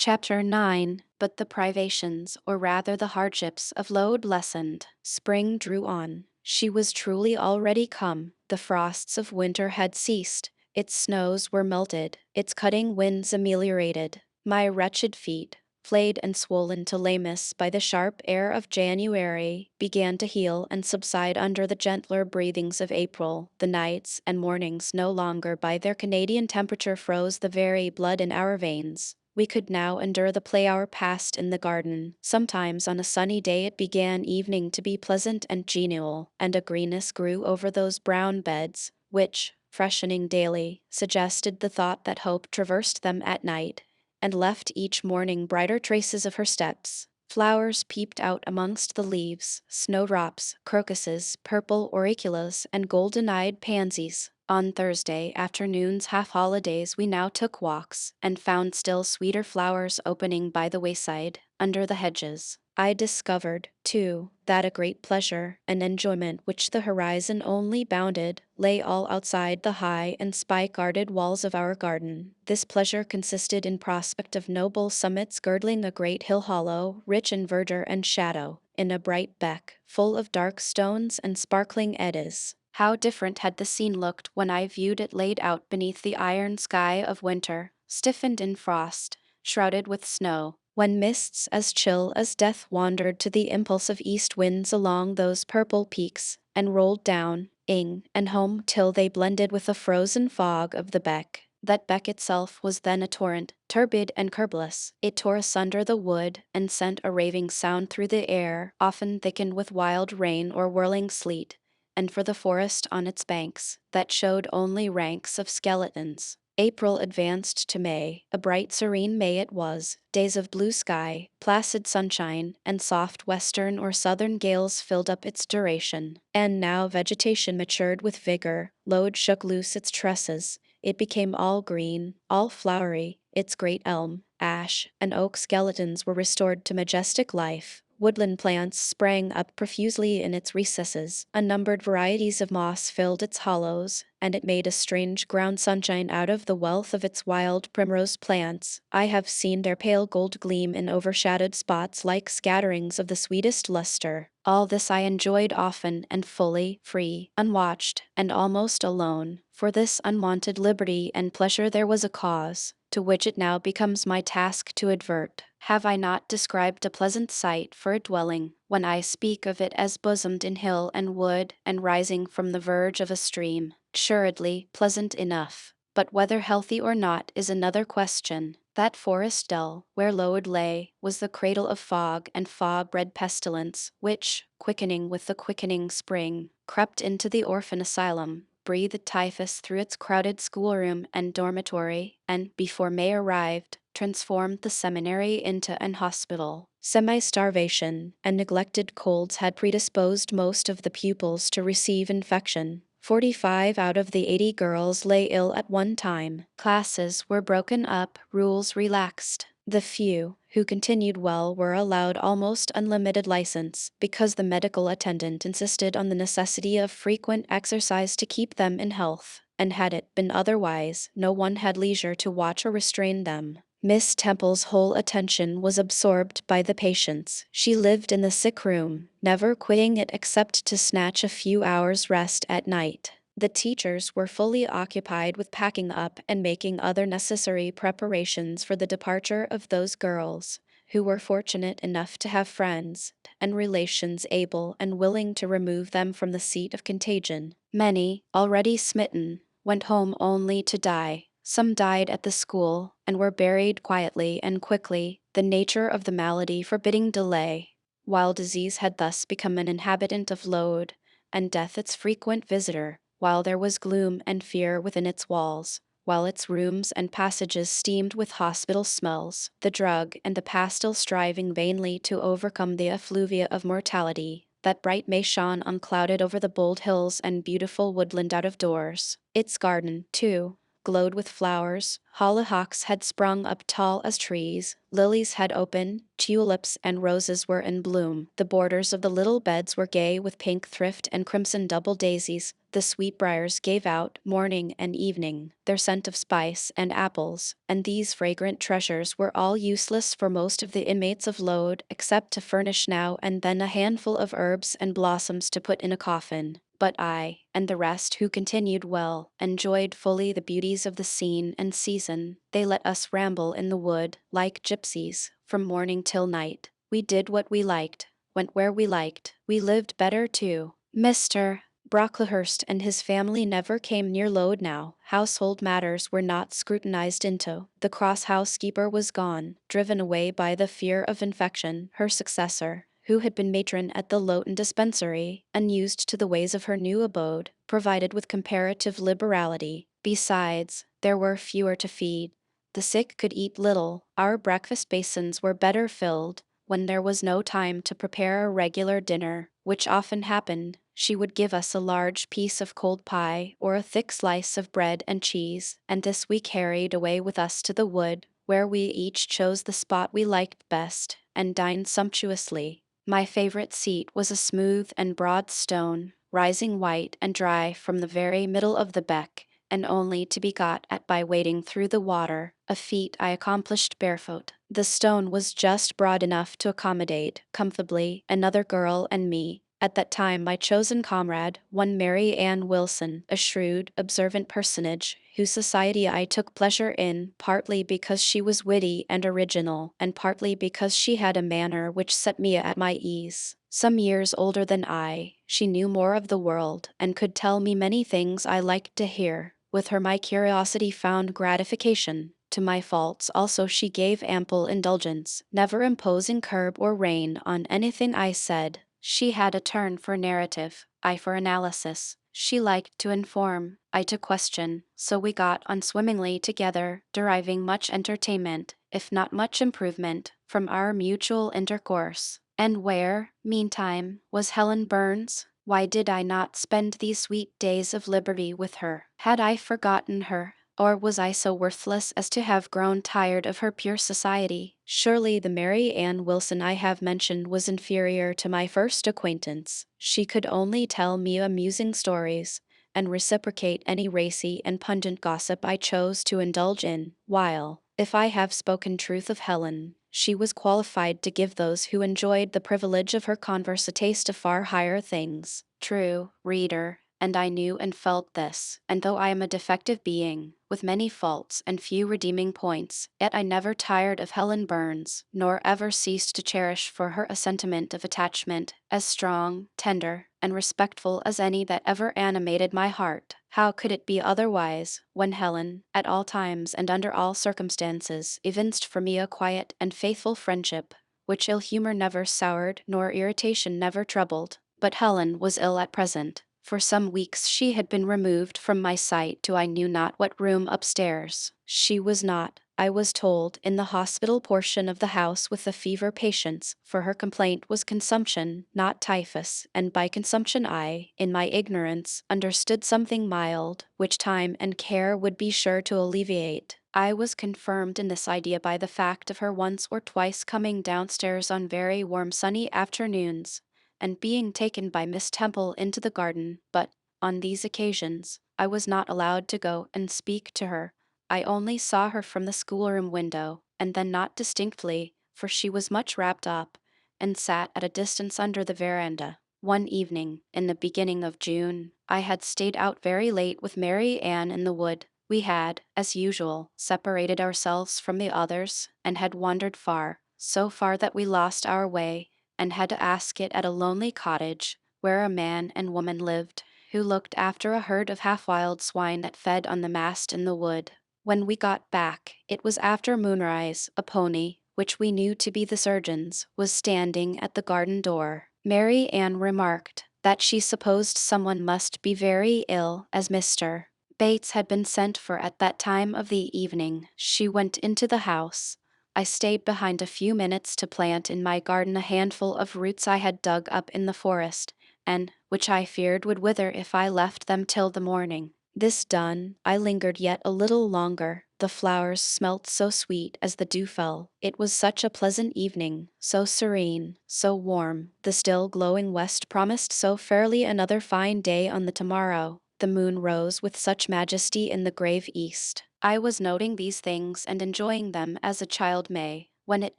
Chapter 9. But the privations, or rather the hardships, of Lode lessened. Spring drew on. She was truly already come. The frosts of winter had ceased. Its snows were melted, its cutting winds ameliorated. My wretched feet, flayed and swollen to lameness by the sharp air of January, began to heal and subside under the gentler breathings of April. The nights and mornings no longer by their Canadian temperature froze the very blood in our veins. We could now endure the play hour passed in the garden. Sometimes on a sunny day it began evening to be pleasant and genial, and a greenness grew over those brown beds, which, freshening daily, suggested the thought that hope traversed them at night, and left each morning brighter traces of her steps. Flowers peeped out amongst the leaves, snowdrops, crocuses, purple auriculas, and golden-eyed pansies. On Thursday afternoons, half-holidays, we now took walks, and found still sweeter flowers opening by the wayside, under the hedges. I discovered, too, that a great pleasure and enjoyment which the horizon only bounded lay all outside the high and spike-guarded walls of our garden. This pleasure consisted in prospect of noble summits girdling a great hill hollow, rich in verdure and shadow, in a bright beck, full of dark stones and sparkling eddies. How different had the scene looked when I viewed it laid out beneath the iron sky of winter, stiffened in frost, shrouded with snow, when mists as chill as death wandered to the impulse of east winds along those purple peaks, and rolled down, ing and home till they blended with the frozen fog of the beck. That beck itself was then a torrent, turbid and curbless. It tore asunder the wood, and sent a raving sound through the air, often thickened with wild rain or whirling sleet, and for the forest on its banks, that showed only ranks of skeletons. April advanced to May. A bright serene May it was, days of blue sky, placid sunshine, and soft western or southern gales filled up its duration. And now vegetation matured with vigor, Lode shook loose its tresses, it became all green, all flowery, its great elm, ash, and oak skeletons were restored to majestic life. Woodland plants sprang up profusely in its recesses, unnumbered varieties of moss filled its hollows, and it made a strange ground sunshine out of the wealth of its wild primrose plants. I have seen their pale gold gleam in overshadowed spots like scatterings of the sweetest luster. All this I enjoyed often and fully, free, unwatched, and almost alone. For this unwonted liberty and pleasure there was a cause, to which it now becomes my task to advert. Have I not described a pleasant site for a dwelling, when I speak of it as bosomed in hill and wood, and rising from the verge of a stream? Assuredly, pleasant enough. But whether healthy or not is another question. That forest dell, where Lode lay, was the cradle of fog and fog-bred pestilence, which, quickening with the quickening spring, crept into the orphan asylum, breathed typhus through its crowded schoolroom and dormitory, and, before May arrived, transformed the seminary into an hospital. Semi-starvation and neglected colds had predisposed most of the pupils to receive infection. 45 out of the 80 girls lay ill at one time. Classes were broken up, rules relaxed. The few who continued well were allowed almost unlimited license, because the medical attendant insisted on the necessity of frequent exercise to keep them in health, and had it been otherwise, no one had leisure to watch or restrain them. Miss Temple's whole attention was absorbed by the patients. She lived in the sick room, never quitting it except to snatch a few hours' rest at night. The teachers were fully occupied with packing up and making other necessary preparations for the departure of those girls, who were fortunate enough to have friends and relations able and willing to remove them from the seat of contagion. Many, already smitten, went home only to die. Some died at the school, and were buried quietly and quickly, the nature of the malady forbidding delay. While disease had thus become an inhabitant of Lode, and death its frequent visitor, while there was gloom and fear within its walls, while its rooms and passages steamed with hospital smells, the drug and the pastil striving vainly to overcome the effluvia of mortality, that bright May shone unclouded over the bold hills and beautiful woodland out of doors. Its garden, too, glowed with flowers, hollyhocks had sprung up tall as trees, lilies had opened, tulips and roses were in bloom. The borders of the little beds were gay with pink thrift and crimson double daisies. The sweetbriars gave out, morning and evening, their scent of spice and apples, and these fragrant treasures were all useless for most of the inmates of Lode, except to furnish now and then a handful of herbs and blossoms to put in a coffin. But I, and the rest who continued well, enjoyed fully the beauties of the scene and season. They let us ramble in the wood, like gypsies, from morning till night. We did what we liked, went where we liked. We lived better too. Mr. Brocklehurst and his family never came near Lode now. Household matters were not scrutinized into. The cross housekeeper was gone, driven away by the fear of infection. Her successor, who had been matron at the Lowton dispensary, unused to the ways of her new abode, provided with comparative liberality. Besides, there were fewer to feed. The sick could eat little. Our breakfast basins were better filled. When there was no time to prepare a regular dinner, which often happened, she would give us a large piece of cold pie or a thick slice of bread and cheese, and this we carried away with us to the wood, where we each chose the spot we liked best, and dined sumptuously. My favorite seat was a smooth and broad stone, rising white and dry from the very middle of the beck, and only to be got at by wading through the water, a feat I accomplished barefoot. The stone was just broad enough to accommodate, comfortably, another girl and me. At that time my chosen comrade, one Mary Ann Wilson, a shrewd, observant personage, whose society I took pleasure in, partly because she was witty and original, and partly because she had a manner which set me at my ease. Some years older than I, she knew more of the world, and could tell me many things I liked to hear. With her my curiosity found gratification. To my faults also she gave ample indulgence, never imposing curb or rein on anything I said. She had a turn for narrative, I for analysis. She liked to inform, I to question, so we got on swimmingly together, deriving much entertainment, if not much improvement, from our mutual intercourse. And where, meantime, was Helen Burns? Why did I not spend these sweet days of liberty with her? Had I forgotten her? Or was I so worthless as to have grown tired of her pure society? Surely the Mary Ann Wilson I have mentioned was inferior to my first acquaintance. She could only tell me amusing stories, and reciprocate any racy and pungent gossip I chose to indulge in, while, if I have spoken truth of Helen, she was qualified to give those who enjoyed the privilege of her converse a taste of far higher things. True, reader, and I knew and felt this, and though I am a defective being, with many faults and few redeeming points, yet I never tired of Helen Burns, nor ever ceased to cherish for her a sentiment of attachment, as strong, tender, and respectful as any that ever animated my heart. How could it be otherwise, when Helen, at all times and under all circumstances, evinced for me a quiet and faithful friendship, which ill humor never soured nor irritation never troubled? But Helen was ill at present. For some weeks she had been removed from my sight to I knew not what room upstairs. She was not, I was told, in the hospital portion of the house with the fever patients, for her complaint was consumption, not typhus, and by consumption I, in my ignorance, understood something mild, which time and care would be sure to alleviate. I was confirmed in this idea by the fact of her once or twice coming downstairs on very warm sunny afternoons, and being taken by Miss Temple into the garden, but, on these occasions, I was not allowed to go and speak to her. I only saw her from the schoolroom window, and then not distinctly, for she was much wrapped up, and sat at a distance under the veranda. One evening, in the beginning of June, I had stayed out very late with Mary Ann in the wood. We had, as usual, separated ourselves from the others, and had wandered far, so far that we lost our way, and had to ask it at a lonely cottage, where a man and woman lived, who looked after a herd of half-wild swine that fed on the mast in the wood. When we got back, it was after moonrise. A pony, which we knew to be the surgeon's, was standing at the garden door. Mary Ann remarked that she supposed someone must be very ill, as Mr. Bates had been sent for at that time of the evening. She went into the house. I stayed behind a few minutes to plant in my garden a handful of roots I had dug up in the forest, and which I feared would wither if I left them till the morning. This done, I lingered yet a little longer. The flowers smelt so sweet as the dew fell. It was such a pleasant evening, so serene, so warm. The still glowing west promised so fairly another fine day on the tomorrow. The moon rose with such majesty in the grave east. I was noting these things and enjoying them as a child may, when it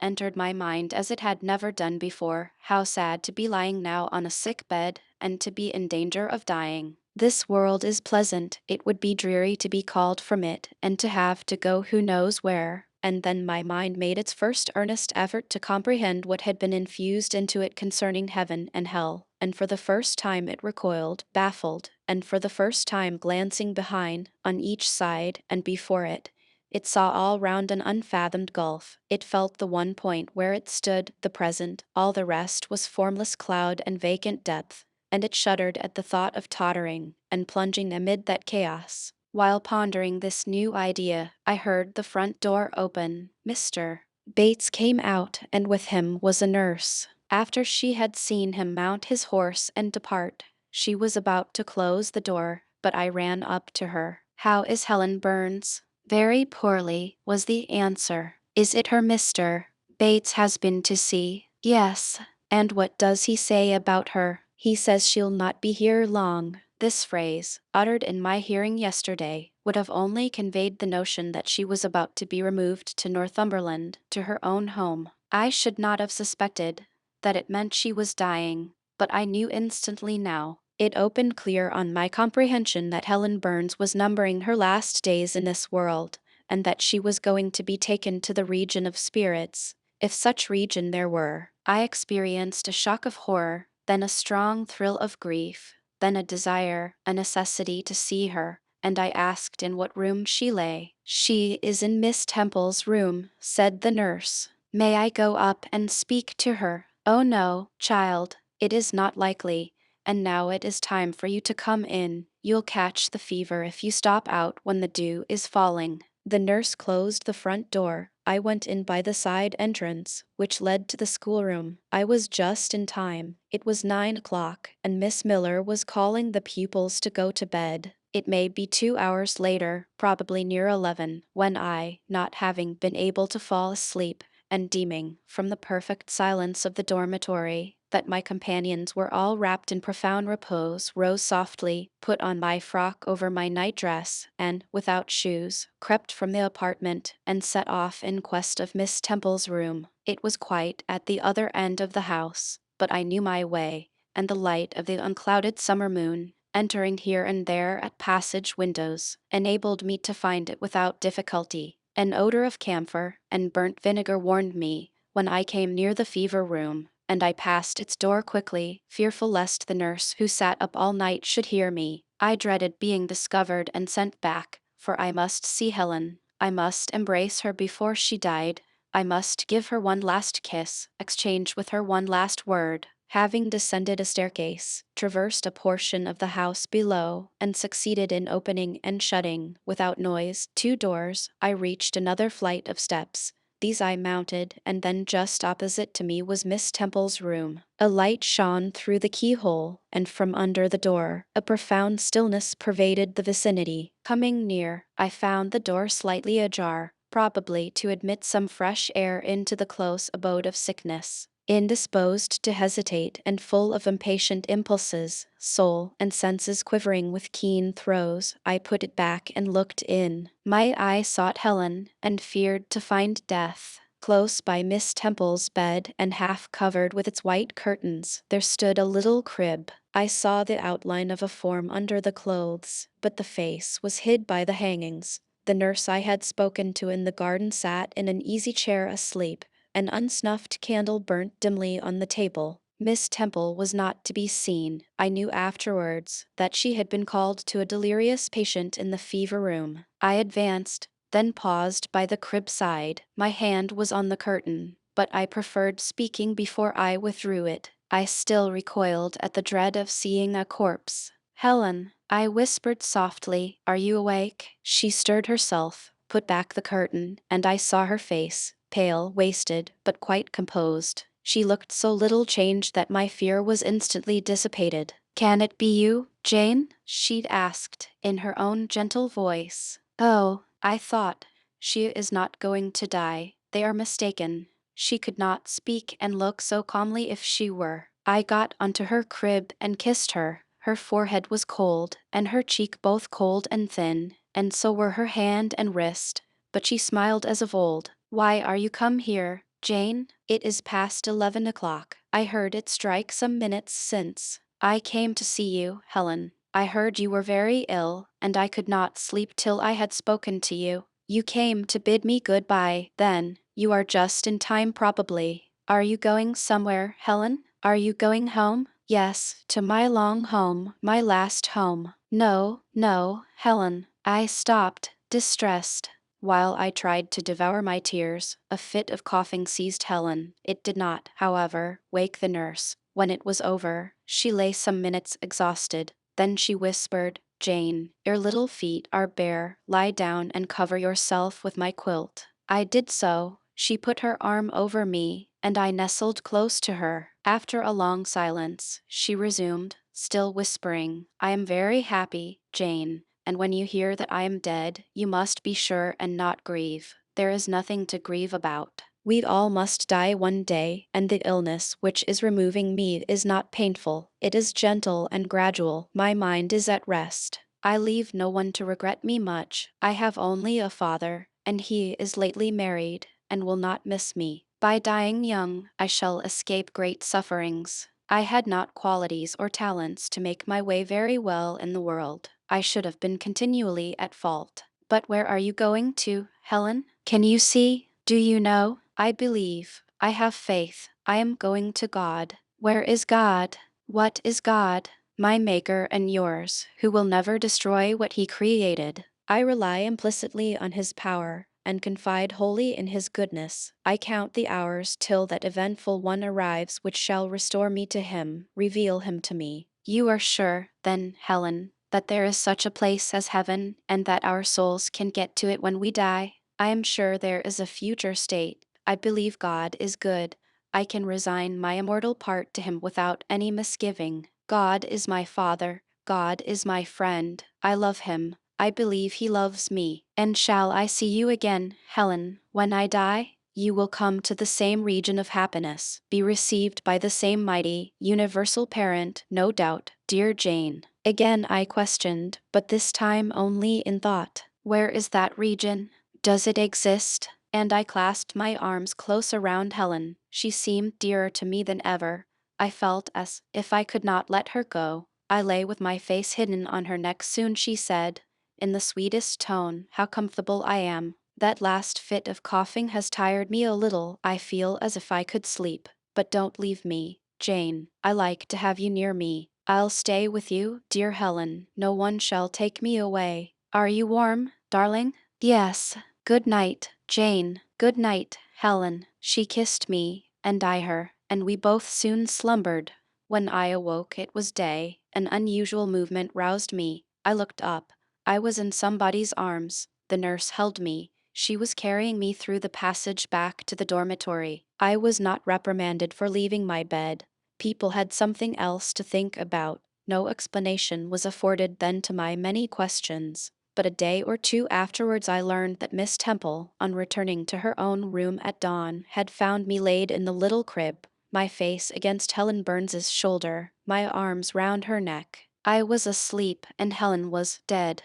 entered my mind as it had never done before, how sad to be lying now on a sick bed, and to be in danger of dying. This world is pleasant, it would be dreary to be called from it, and to have to go who knows where. And then my mind made its first earnest effort to comprehend what had been infused into it concerning heaven and hell, and for the first time it recoiled, baffled, and for the first time glancing behind, on each side, and before it. It saw all round an unfathomed gulf. It felt the one point where it stood, the present, all the rest was formless cloud and vacant depth, and it shuddered at the thought of tottering and plunging amid that chaos. While pondering this new idea, I heard the front door open. Mr. Bates came out, and with him was a nurse. After she had seen him mount his horse and depart, she was about to close the door, but I ran up to her. "How is Helen Burns?" "Very poorly," was the answer. "Is it her Mr. Bates has been to see?" "Yes." "And what does he say about her?" "He says she'll not be here long." This phrase, uttered in my hearing yesterday, would have only conveyed the notion that she was about to be removed to Northumberland, to her own home. I should not have suspected that it meant she was dying, but I knew instantly now. It opened clear on my comprehension that Helen Burns was numbering her last days in this world, and that she was going to be taken to the region of spirits, if such region there were. I experienced a shock of horror, then a strong thrill of grief, then a desire, a necessity to see her, and I asked in what room she lay. "She is in Miss Temple's room," said the nurse. "May I go up and speak to her?" "Oh no, child, it is not likely. And now it is time for you to come in. You'll catch the fever if you stop out when the dew is falling." The nurse closed the front door. I went in by the side entrance, which led to the schoolroom. I was just in time. It was 9 o'clock, and Miss Miller was calling the pupils to go to bed. It may be 2 hours later, probably near 11, when I, not having been able to fall asleep, and deeming, from the perfect silence of the dormitory, that my companions were all wrapped in profound repose, rose softly, put on my frock over my night-dress, and, without shoes, crept from the apartment, and set off in quest of Miss Temple's room. It was quite at the other end of the house, but I knew my way, and the light of the unclouded summer moon, entering here and there at passage windows, enabled me to find it without difficulty. An odor of camphor and burnt vinegar warned me when I came near the fever room, and I passed its door quickly, fearful lest the nurse who sat up all night should hear me. I dreaded being discovered and sent back, for I must see Helen. I must embrace her before she died. I must give her one last kiss, exchange with her one last word. Having descended a staircase, traversed a portion of the house below, and succeeded in opening and shutting, without noise, 2 doors, I reached another flight of steps. These I mounted, and then just opposite to me was Miss Temple's room. A light shone through the keyhole, and from under the door, a profound stillness pervaded the vicinity. Coming near, I found the door slightly ajar, probably to admit some fresh air into the close abode of sickness. Indisposed to hesitate and full of impatient impulses, soul and senses quivering with keen throes, I put it back and looked in. My eye sought Helen, and feared to find death. Close by Miss Temple's bed, and half covered with its white curtains, there stood a little crib. I saw the outline of a form under the clothes, but the face was hid by the hangings. The nurse I had spoken to in the garden sat in an easy chair asleep. An unsnuffed candle burnt dimly on the table. Miss Temple was not to be seen. I knew afterwards that she had been called to a delirious patient in the fever room. I advanced, then paused by the crib side. My hand was on the curtain, but I preferred speaking before I withdrew it. I still recoiled at the dread of seeing a corpse. "Helen," I whispered softly, "are you awake?" She stirred herself, put back the curtain, and I saw her face, pale, wasted, but quite composed. She looked so little changed that my fear was instantly dissipated. Can it be you, Jane? She'd asked, in her own gentle voice. Oh, I thought. She is not going to die. They are mistaken. She could not speak and look so calmly if she were. I got onto her crib and kissed her. Her forehead was cold, and her cheek both cold and thin, and so were her hand and wrist. But she smiled as of old. Why are you come here, Jane? It is past 11 o'clock. I heard it strike some minutes since. I came to see you, Helen. I heard you were very ill, and I could not sleep till I had spoken to you. You came to bid me good-bye, then. You are just in time, probably. Are you going somewhere, Helen? Are you going home? Yes, to my long home, my last home. No, no, Helen. I stopped, distressed. While I tried to devour my tears, a fit of coughing seized Helen. It did not, however, wake the nurse. When it was over, she lay some minutes exhausted. Then she whispered, Jane, your little feet are bare. Lie down and cover yourself with my quilt. I did so. She put her arm over me, and I nestled close to her. After a long silence, she resumed, still whispering, I am very happy, Jane, and when you hear that I am dead, you must be sure and not grieve. There is nothing to grieve about. We all must die one day, and the illness which is removing me is not painful. It is gentle and gradual. My mind is at rest. I leave no one to regret me much. I have only a father, and he is lately married, and will not miss me. By dying young, I shall escape great sufferings. I had not qualities or talents to make my way very well in the world. I should have been continually at fault. But where are you going to, Helen? Can you see? Do you know? I believe. I have faith. I am going to God. Where is God? What is God? My Maker and yours, who will never destroy what He created. I rely implicitly on His power, and confide wholly in His goodness. I count the hours till that eventful one arrives which shall restore me to Him, reveal Him to me. You are sure, then, Helen, that there is such a place as heaven, and that our souls can get to it when we die? I am sure there is a future state. I believe God is good. I can resign my immortal part to Him without any misgiving. God is my Father. God is my friend. I love Him. I believe He loves me. And shall I see you again, Helen, when I die? You will come to the same region of happiness, be received by the same mighty, universal parent, no doubt, dear Jane. Again I questioned, but this time only in thought. Where is that region? Does it exist? And I clasped my arms close around Helen. She seemed dearer to me than ever. I felt as if I could not let her go. I lay with my face hidden on her neck. Soon she said, in the sweetest tone, how comfortable I am. That last fit of coughing has tired me a little. I feel as if I could sleep. But don't leave me, Jane. I like to have you near me. I'll stay with you, dear Helen. No one shall take me away. Are you warm, darling? Yes. Good night, Jane. Good night, Helen. She kissed me, and I her, and we both soon slumbered. When I awoke, it was day. An unusual movement roused me. I looked up. I was in somebody's arms. The nurse held me. She was carrying me through the passage back to the dormitory. I was not reprimanded for leaving my bed. People had something else to think about. No explanation was afforded then to my many questions. But a day or two afterwards I learned that Miss Temple, on returning to her own room at dawn, had found me laid in the little crib, my face against Helen Burns's shoulder, my arms round her neck. I was asleep, and Helen was dead.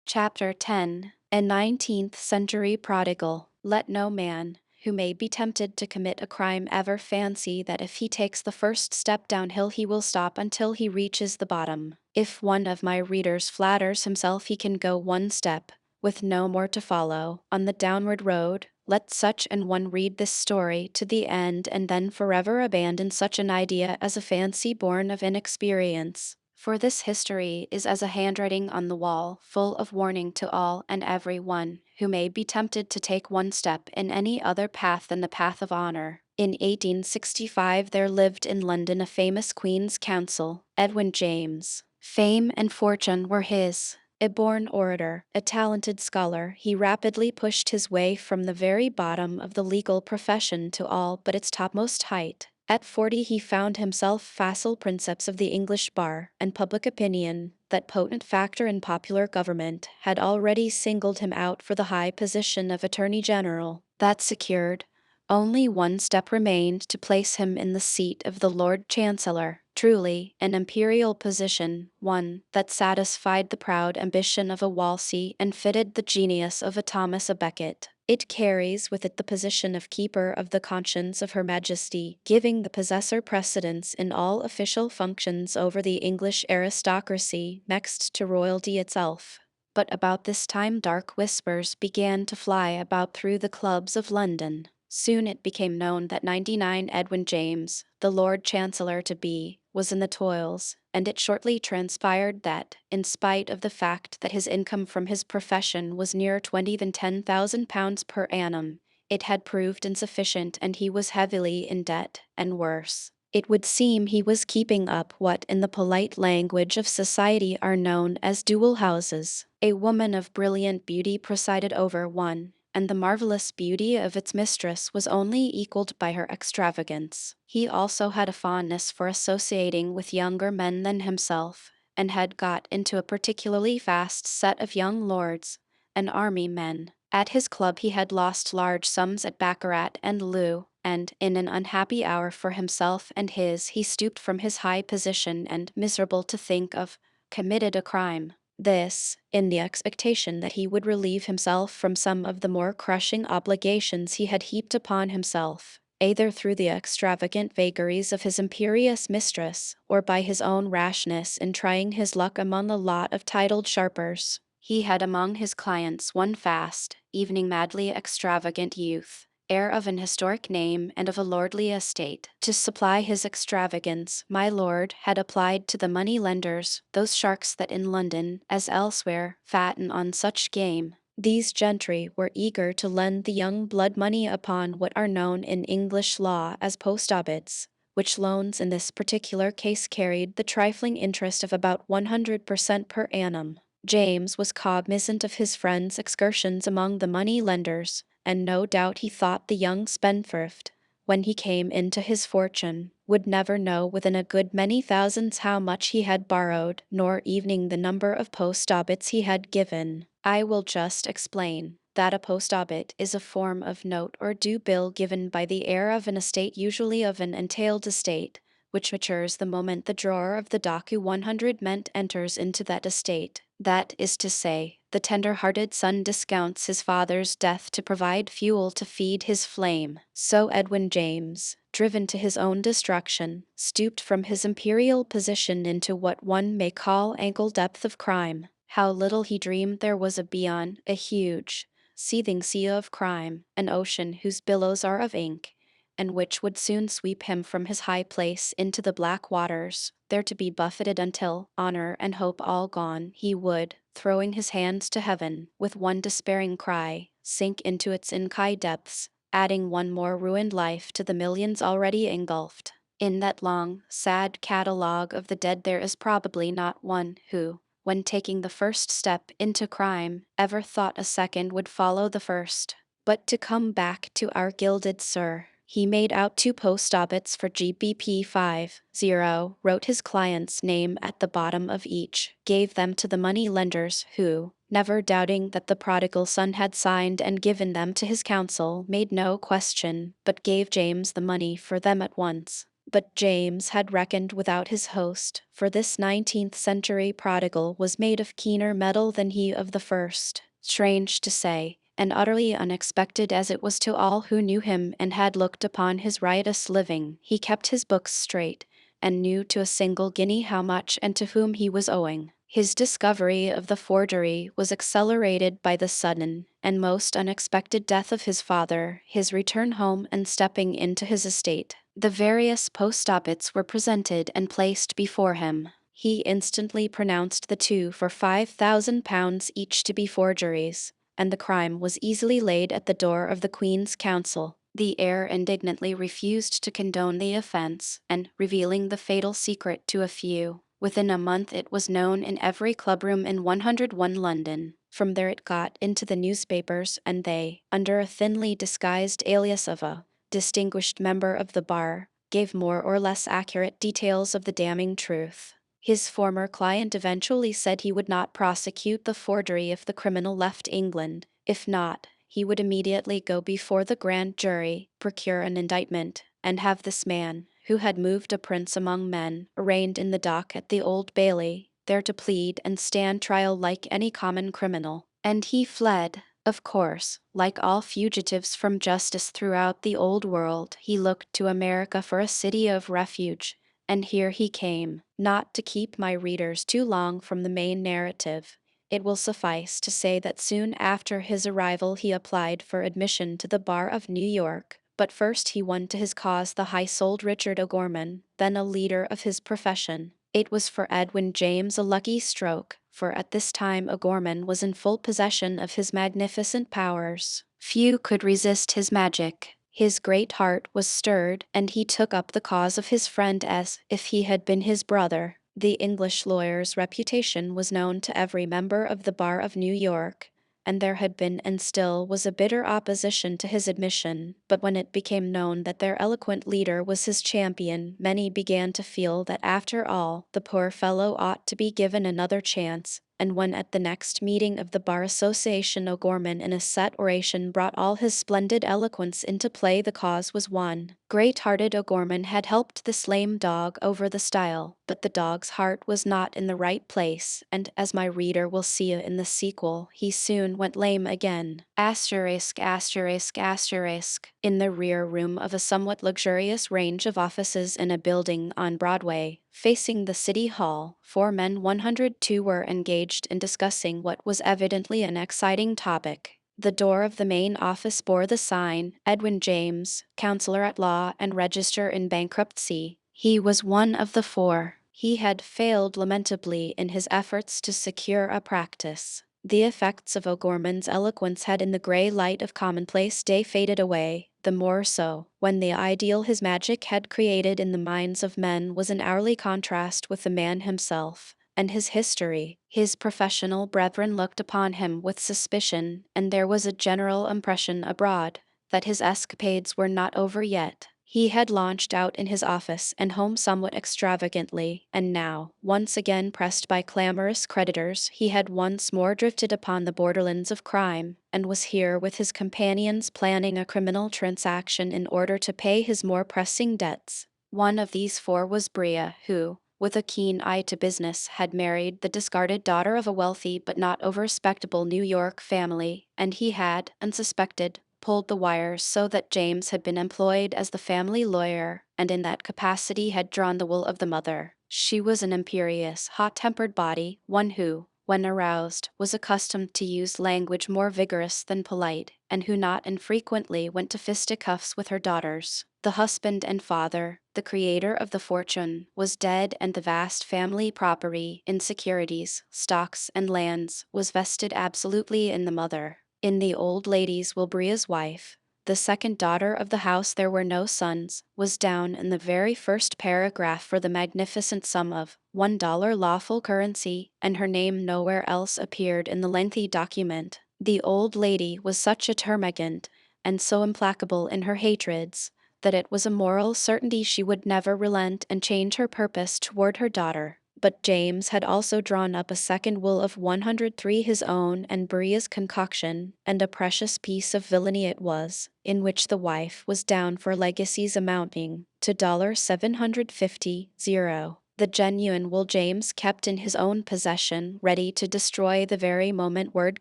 Chapter 10. A 19th-century prodigal. Let no man, who may be tempted to commit a crime, ever fancy that if he takes the first step downhill he will stop until he reaches the bottom. If one of my readers flatters himself he can go one step, with no more to follow, on the downward road, let such an one read this story to the end and then forever abandon such an idea as a fancy born of inexperience. For this history is as a handwriting on the wall, full of warning to all and every one who may be tempted to take one step in any other path than the path of honor. In 1865 there lived in London a famous Queen's Counsel, Edwin James. Fame and fortune were his. A born orator, a talented scholar, he rapidly pushed his way from the very bottom of the legal profession to all but its topmost height. At 40 he found himself vassal princeps of the English bar, and public opinion, that potent factor in popular government, had already singled him out for the high position of Attorney General. That secured, only one step remained to place him in the seat of the Lord Chancellor, truly an imperial position, one that satisfied the proud ambition of a Wolsey and fitted the genius of a Thomas à Becket. It carries with it the position of keeper of the conscience of Her Majesty, giving the possessor precedence in all official functions over the English aristocracy next to royalty itself. But about this time dark whispers began to fly about through the clubs of London. Soon it became known that 99 Edwin James, the Lord Chancellor-to-be, was in the toils, and it shortly transpired that, in spite of the fact that his income from his profession was nearer than £10,000 per annum, it had proved insufficient and he was heavily in debt, and worse. It would seem he was keeping up what in the polite language of society are known as dual houses. A woman of brilliant beauty presided over one, and the marvelous beauty of its mistress was only equaled by her extravagance. He also had a fondness for associating with younger men than himself, and had got into a particularly fast set of young lords and army men. At his club he had lost large sums at baccarat and loo, and, in an unhappy hour for himself and his, he stooped from his high position and, miserable to think of, committed a crime. This, in the expectation that he would relieve himself from some of the more crushing obligations he had heaped upon himself, either through the extravagant vagaries of his imperious mistress, or by his own rashness in trying his luck among the lot of titled sharpers. He had among his clients one fast, evening madly extravagant youth, heir of an historic name and of a lordly estate. To supply his extravagance, my lord had applied to the money-lenders, those sharks that in London, as elsewhere, fatten on such game. These gentry were eager to lend the young blood money upon what are known in English law as post-obits, which loans in this particular case carried the trifling interest of about 100% per annum. James was cognizant of his friend's excursions among the money-lenders, and no doubt he thought the young spendthrift, when he came into his fortune, would never know within a good many thousands how much he had borrowed, nor even the number of post-obits he had given. I will just explain that a post-obit is a form of note or due bill given by the heir of an estate, usually of an entailed estate, which matures the moment the drawer of the docu 100 ment enters into that estate. That is to say, the tender-hearted son discounts his father's death to provide fuel to feed his flame. So Edwin James, driven to his own destruction, stooped from his imperial position into what one may call ankle depth of crime. How little he dreamed there was beyond, a huge, seething sea of crime, an ocean whose billows are of ink, and which would soon sweep him from his high place into the black waters, there to be buffeted until, honor and hope all gone, he would, throwing his hands to heaven, with one despairing cry, sink into its inky depths, adding one more ruined life to the millions already engulfed. In that long, sad catalogue of the dead there is probably not one who, when taking the first step into crime, ever thought a second would follow the first. But to come back to our gilded sir, he made out 2 post-obits for GBP 50, wrote his client's name at the bottom of each, gave them to the money-lenders who, never doubting that the prodigal son had signed and given them to his counsel, made no question, but gave James the money for them at once. But James had reckoned without his host, for this 19th-century prodigal was made of keener metal than he of the first. Strange to say, and utterly unexpected as it was to all who knew him and had looked upon his riotous living, he kept his books straight, and knew to a single guinea how much and to whom he was owing. His discovery of the forgery was accelerated by the sudden and most unexpected death of his father, his return home and stepping into his estate. The various post-obits were presented and placed before him. He instantly pronounced the 2 for £5,000 each to be forgeries, and the crime was easily laid at the door of the Queen's Council. The heir indignantly refused to condone the offense, and, revealing the fatal secret to a few, within a month it was known in every clubroom in 101 London. From there it got into the newspapers, and they, under a thinly disguised alias of a distinguished member of the bar, gave more or less accurate details of the damning truth. His former client eventually said he would not prosecute the forgery if the criminal left England. If not, he would immediately go before the grand jury, procure an indictment, and have this man, who had moved a prince among men, arraigned in the dock at the Old Bailey, there to plead and stand trial like any common criminal. And he fled. Of course, like all fugitives from justice throughout the Old World, he looked to America for a city of refuge, and here he came. Not to keep my readers too long from the main narrative, it will suffice to say that soon after his arrival he applied for admission to the bar of New York, but first he won to his cause the high-souled Richard O'Gorman, then a leader of his profession. It was for Edwin James a lucky stroke, for at this time O'Gorman was in full possession of his magnificent powers. Few could resist his magic. His great heart was stirred, and he took up the cause of his friend as if he had been his brother. The English lawyer's reputation was known to every member of the bar of New York, and there had been and still was a bitter opposition to his admission, but when it became known that their eloquent leader was his champion, many began to feel that after all, the poor fellow ought to be given another chance, and when at the next meeting of the Bar Association O'Gorman in a set oration brought all his splendid eloquence into play, the cause was won. Great-hearted O'Gorman had helped this lame dog over the stile, but the dog's heart was not in the right place, and, as my reader will see in the sequel, he soon went lame again. Asterisk, asterisk, asterisk. In the rear room of a somewhat luxurious range of offices in a building on Broadway, facing the City Hall, 4 men 102 were engaged in discussing what was evidently an exciting topic. The door of the main office bore the sign, Edwin James, Counselor at Law and Register in Bankruptcy. He was one of the 4. He had failed lamentably in his efforts to secure a practice. The effects of O'Gorman's eloquence had in the grey light of commonplace day faded away, the more so, when the ideal his magic had created in the minds of men was in hourly contrast with the man himself and his history. His professional brethren looked upon him with suspicion, and there was a general impression abroad that his escapades were not over yet. He had launched out in his office and home somewhat extravagantly, and now, once again pressed by clamorous creditors, he had once more drifted upon the borderlands of crime, and was here with his companions planning a criminal transaction in order to pay his more pressing debts. One of these 4 was Bria, who, with a keen eye to business, had married the discarded daughter of a wealthy but not over-respectable New York family, and he had, unsuspected, pulled the wires so that James had been employed as the family lawyer, and in that capacity had drawn the wool of the mother. She was an imperious, hot-tempered body, one who, when aroused, was accustomed to use language more vigorous than polite, and who not infrequently went to fisticuffs with her daughters. The husband and father, the creator of the fortune, was dead, and the vast family property, in securities, stocks, and lands, was vested absolutely in the mother. In the old lady's will Bria's wife, the second daughter of the house, there were no sons, was down in the very first paragraph for the magnificent sum of $1 lawful currency, and her name nowhere else appeared in the lengthy document. The old lady was such a termagant, and so implacable in her hatreds, that it was a moral certainty she would never relent and change her purpose toward her daughter. But James had also drawn up a second will of 103, his own and Bria's concoction, and a precious piece of villainy it was, in which the wife was down for legacies amounting to $750. The genuine will James kept in his own possession, ready to destroy the very moment word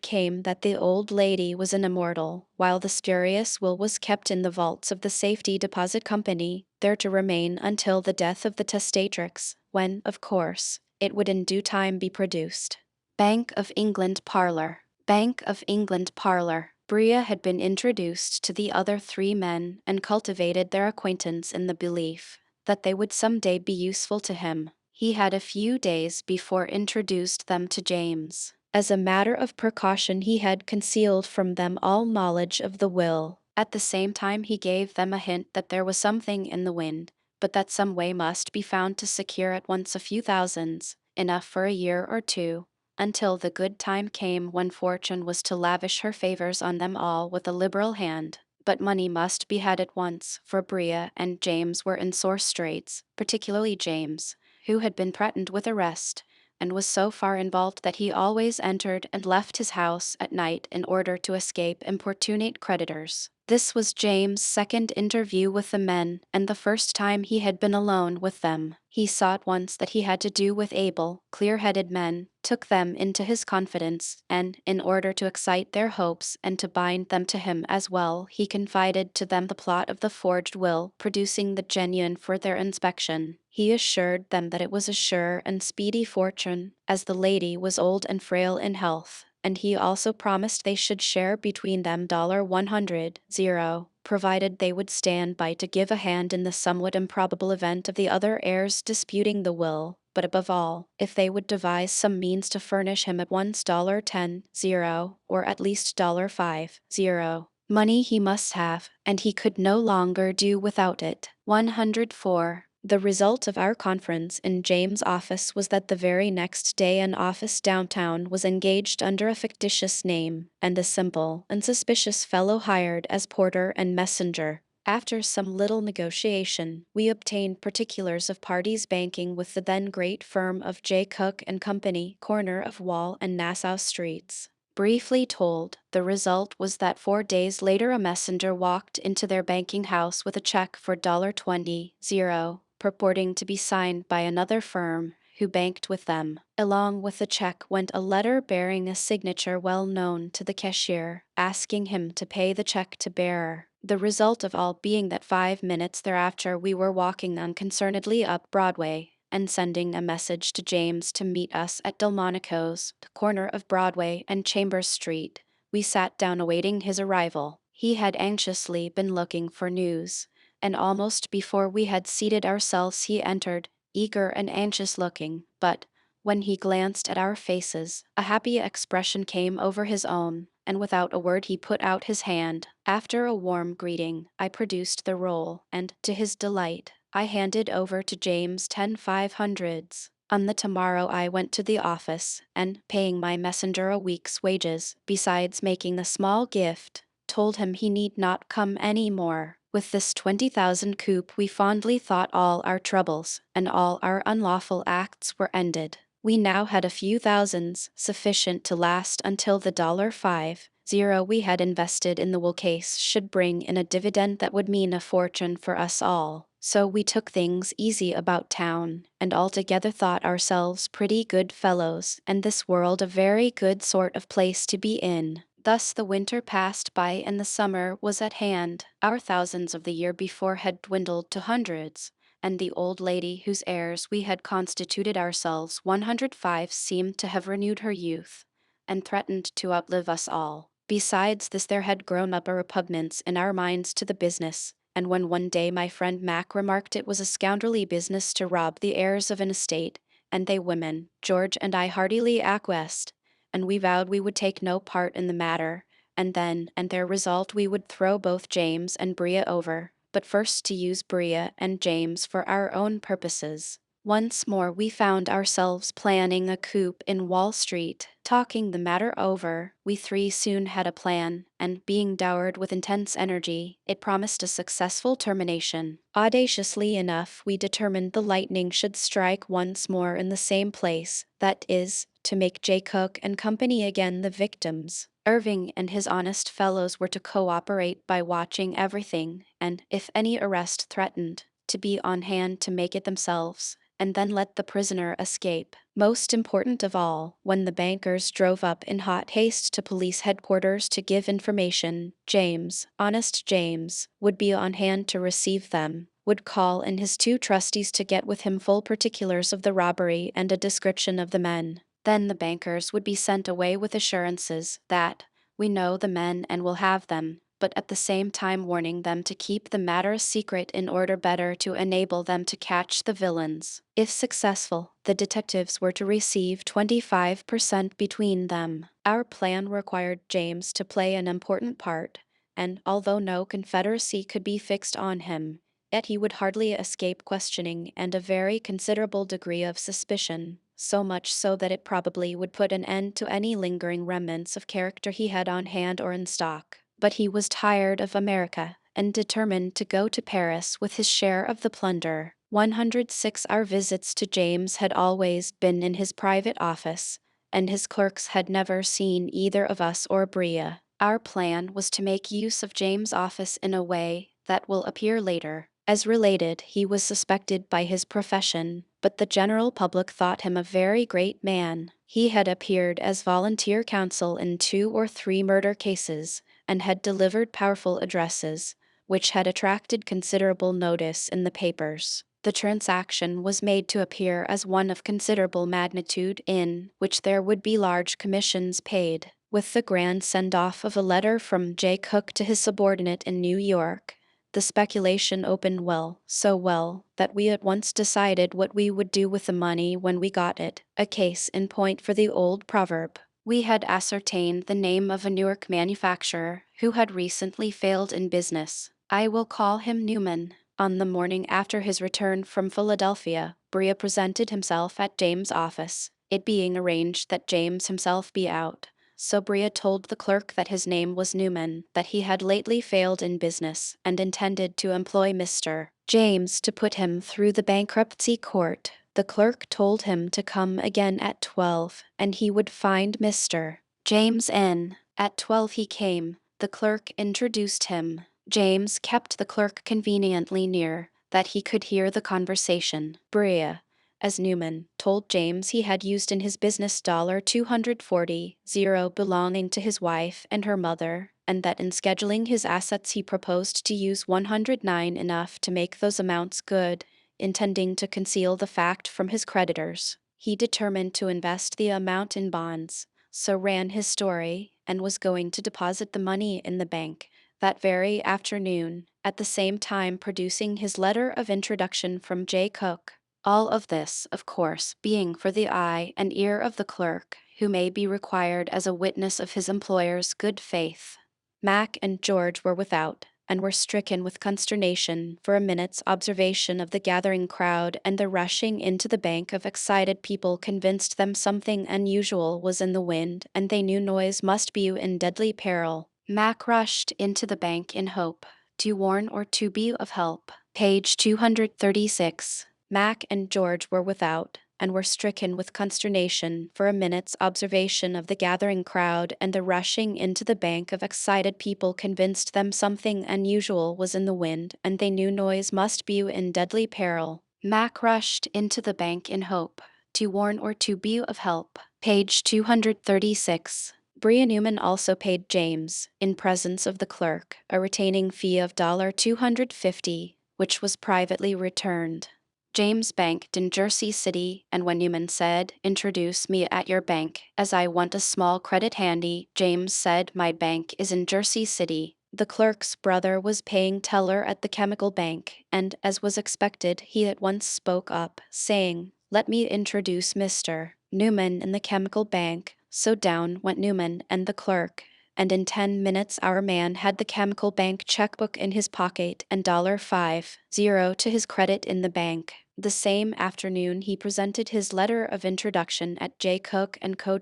came that the old lady was an immortal, while the spurious will was kept in the vaults of the Safety Deposit Company, there to remain until the death of the testatrix, when, of course, it would in due time be produced. Bank of England parlor. Bank of England parlor. Bria had been introduced to the other 3 men and cultivated their acquaintance in the belief that they would some day be useful to him. He had a few days before introduced them to James. As a matter of precaution he had concealed from them all knowledge of the will. At the same time he gave them a hint that there was something in the wind, but that some way must be found to secure at once a few thousands, enough for a year or 2, until the good time came when fortune was to lavish her favors on them all with a liberal hand. But money must be had at once, for Bria and James were in sore straits, particularly James, who had been threatened with arrest, and was so far involved that he always entered and left his house at night in order to escape importunate creditors. This was James' second interview with the men, and the first time he had been alone with them. He saw at once that he had to do with able, clear-headed men, took them into his confidence, and, in order to excite their hopes and to bind them to him as well, he confided to them the plot of the forged will, producing the genuine for their inspection. He assured them that it was a sure and speedy fortune, as the lady was old and frail in health, and he also promised they should share between them $100, provided they would stand by to give a hand in the somewhat improbable event of the other heirs disputing the will, but above all, if they would devise some means to furnish him at once $10, or at least $50. Money he must have, and he could no longer do without it. 104. The result of our conference in James' office was that the very next day an office downtown was engaged under a fictitious name, and a simple, unsuspicious fellow hired as porter and messenger. After some little negotiation, we obtained particulars of parties banking with the then great firm of J. Cook and Company, corner of Wall and Nassau Streets. Briefly told, the result was that 4 days later a messenger walked into their banking house with a check for $20, purporting to be signed by another firm who banked with them. Along with the check went a letter bearing a signature well known to the cashier, asking him to pay the check to bearer. The result of all being that 5 minutes thereafter we were walking unconcernedly up Broadway, and sending a message to James to meet us at Delmonico's, the corner of Broadway and Chambers Street. We sat down awaiting his arrival. He had anxiously been looking for news, and almost before we had seated ourselves he entered, eager and anxious-looking, but, when he glanced at our faces, a happy expression came over his own, and without a word he put out his hand. After a warm greeting, I produced the roll, and, to his delight, I handed over to James 10 500s. On the tomorrow I went to the office, and, paying my messenger a week's wages, besides making a small gift, told him he need not come any more. With this 20,000 coup we fondly thought all our troubles, and all our unlawful acts were ended. We now had a few thousands, sufficient to last until the $50 we had invested in the wool case should bring in a dividend that would mean a fortune for us all. So we took things easy about town, and altogether thought ourselves pretty good fellows, and this world a very good sort of place to be in. Thus the winter passed by and the summer was at hand. Our thousands of the year before had dwindled to hundreds, and the old lady whose heirs we had constituted ourselves 105 seemed to have renewed her youth, and threatened to outlive us all. Besides this there had grown up a repugnance in our minds to the business, and when one day my friend Mac remarked it was a scoundrelly business to rob the heirs of an estate, and they women, George and I heartily acquiesced, and we vowed we would take no part in the matter, and then, and there resolved we would throw both James and Bria over, but first to use Bria and James for our own purposes. Once more we found ourselves planning a coup in Wall Street. Talking the matter over, we three soon had a plan, and being dowered with intense energy, it promised a successful termination. Audaciously enough, we determined the lightning should strike once more in the same place, that is, to make J. Cook and Company again the victims. Irving and his honest fellows were to cooperate by watching everything, and, if any arrest threatened, to be on hand to make it themselves, and then let the prisoner escape. Most important of all, when the bankers drove up in hot haste to police headquarters to give information, James, honest James, would be on hand to receive them, would call in his 2 trustees to get with him full particulars of the robbery and a description of the men. Then the bankers would be sent away with assurances that, we know the men and will have them, but at the same time warning them to keep the matter a secret in order better to enable them to catch the villains. If successful, the detectives were to receive 25% between them. Our plan required James to play an important part, and although no confederacy could be fixed on him, yet he would hardly escape questioning and a very considerable degree of suspicion, so much so that it probably would put an end to any lingering remnants of character he had on hand or in stock. But he was tired of America and determined to go to Paris with his share of the plunder. 106 Our visits to James had always been in his private office, and his clerks had never seen either of us or Bria. Our plan was to make use of James' office in a way that will appear later. As related, he was suspected by his profession, but the general public thought him a very great man. He had appeared as volunteer counsel in 2 or 3 murder cases, and had delivered powerful addresses, which had attracted considerable notice in the papers. The transaction was made to appear as one of considerable magnitude, in which there would be large commissions paid. With the grand send-off of a letter from J. Cook to his subordinate in New York, the speculation opened well, so well, that we at once decided what we would do with the money when we got it, a case in point for the old proverb. We had ascertained the name of a Newark manufacturer who had recently failed in business. I will call him Newman. On the morning after his return from Philadelphia, Bria presented himself at James' office, it being arranged that James himself be out. So Bria told the clerk that his name was Newman, that he had lately failed in business, and intended to employ Mr. James to put him through the bankruptcy court. The clerk told him to come again at 12, and he would find Mr. James in. At 12 he came. The clerk introduced him. James kept the clerk conveniently near, that he could hear the conversation. Bria, as Newman told James he had used in his business $240,000 belonging to his wife and her mother, and that in scheduling his assets he proposed to use 109 enough to make those amounts good, intending to conceal the fact from his creditors. He determined to invest the amount in bonds, so ran his story, and was going to deposit the money in the bank that very afternoon, at the same time producing his letter of introduction from J. Cook. All of this, of course, being for the eye and ear of the clerk, who may be required as a witness of his employer's good faith. Mac and George were without, and were stricken with consternation, for a minute's observation of the gathering crowd and the rushing into the bank of excited people convinced them something unusual was in the wind, and they knew noise must be in deadly peril. Mac rushed into the bank in hope, to warn or to be of help. Page 236. Mac and George were without, and were stricken with consternation, for a minute's observation of the gathering crowd and the rushing into the bank of excited people convinced them something unusual was in the wind, and they knew noise must be in deadly peril. Mac rushed into the bank in hope, to warn or to be of help. Page 236. Bria Newman also paid James, in presence of the clerk, a retaining fee of $250, which was privately returned. James banked in Jersey City, and when Newman said, "Introduce me at your bank, as I want a small credit handy," James said, "My bank is in Jersey City." The clerk's brother was paying teller at the chemical bank, and, as was expected, he at once spoke up, saying, "Let me introduce Mr. Newman in the chemical bank." So down went Newman and the clerk, and in 10 minutes our man had the chemical bank checkbook in his pocket and $50 to his credit in the bank. The same afternoon he presented his letter of introduction at J. Cook & Co.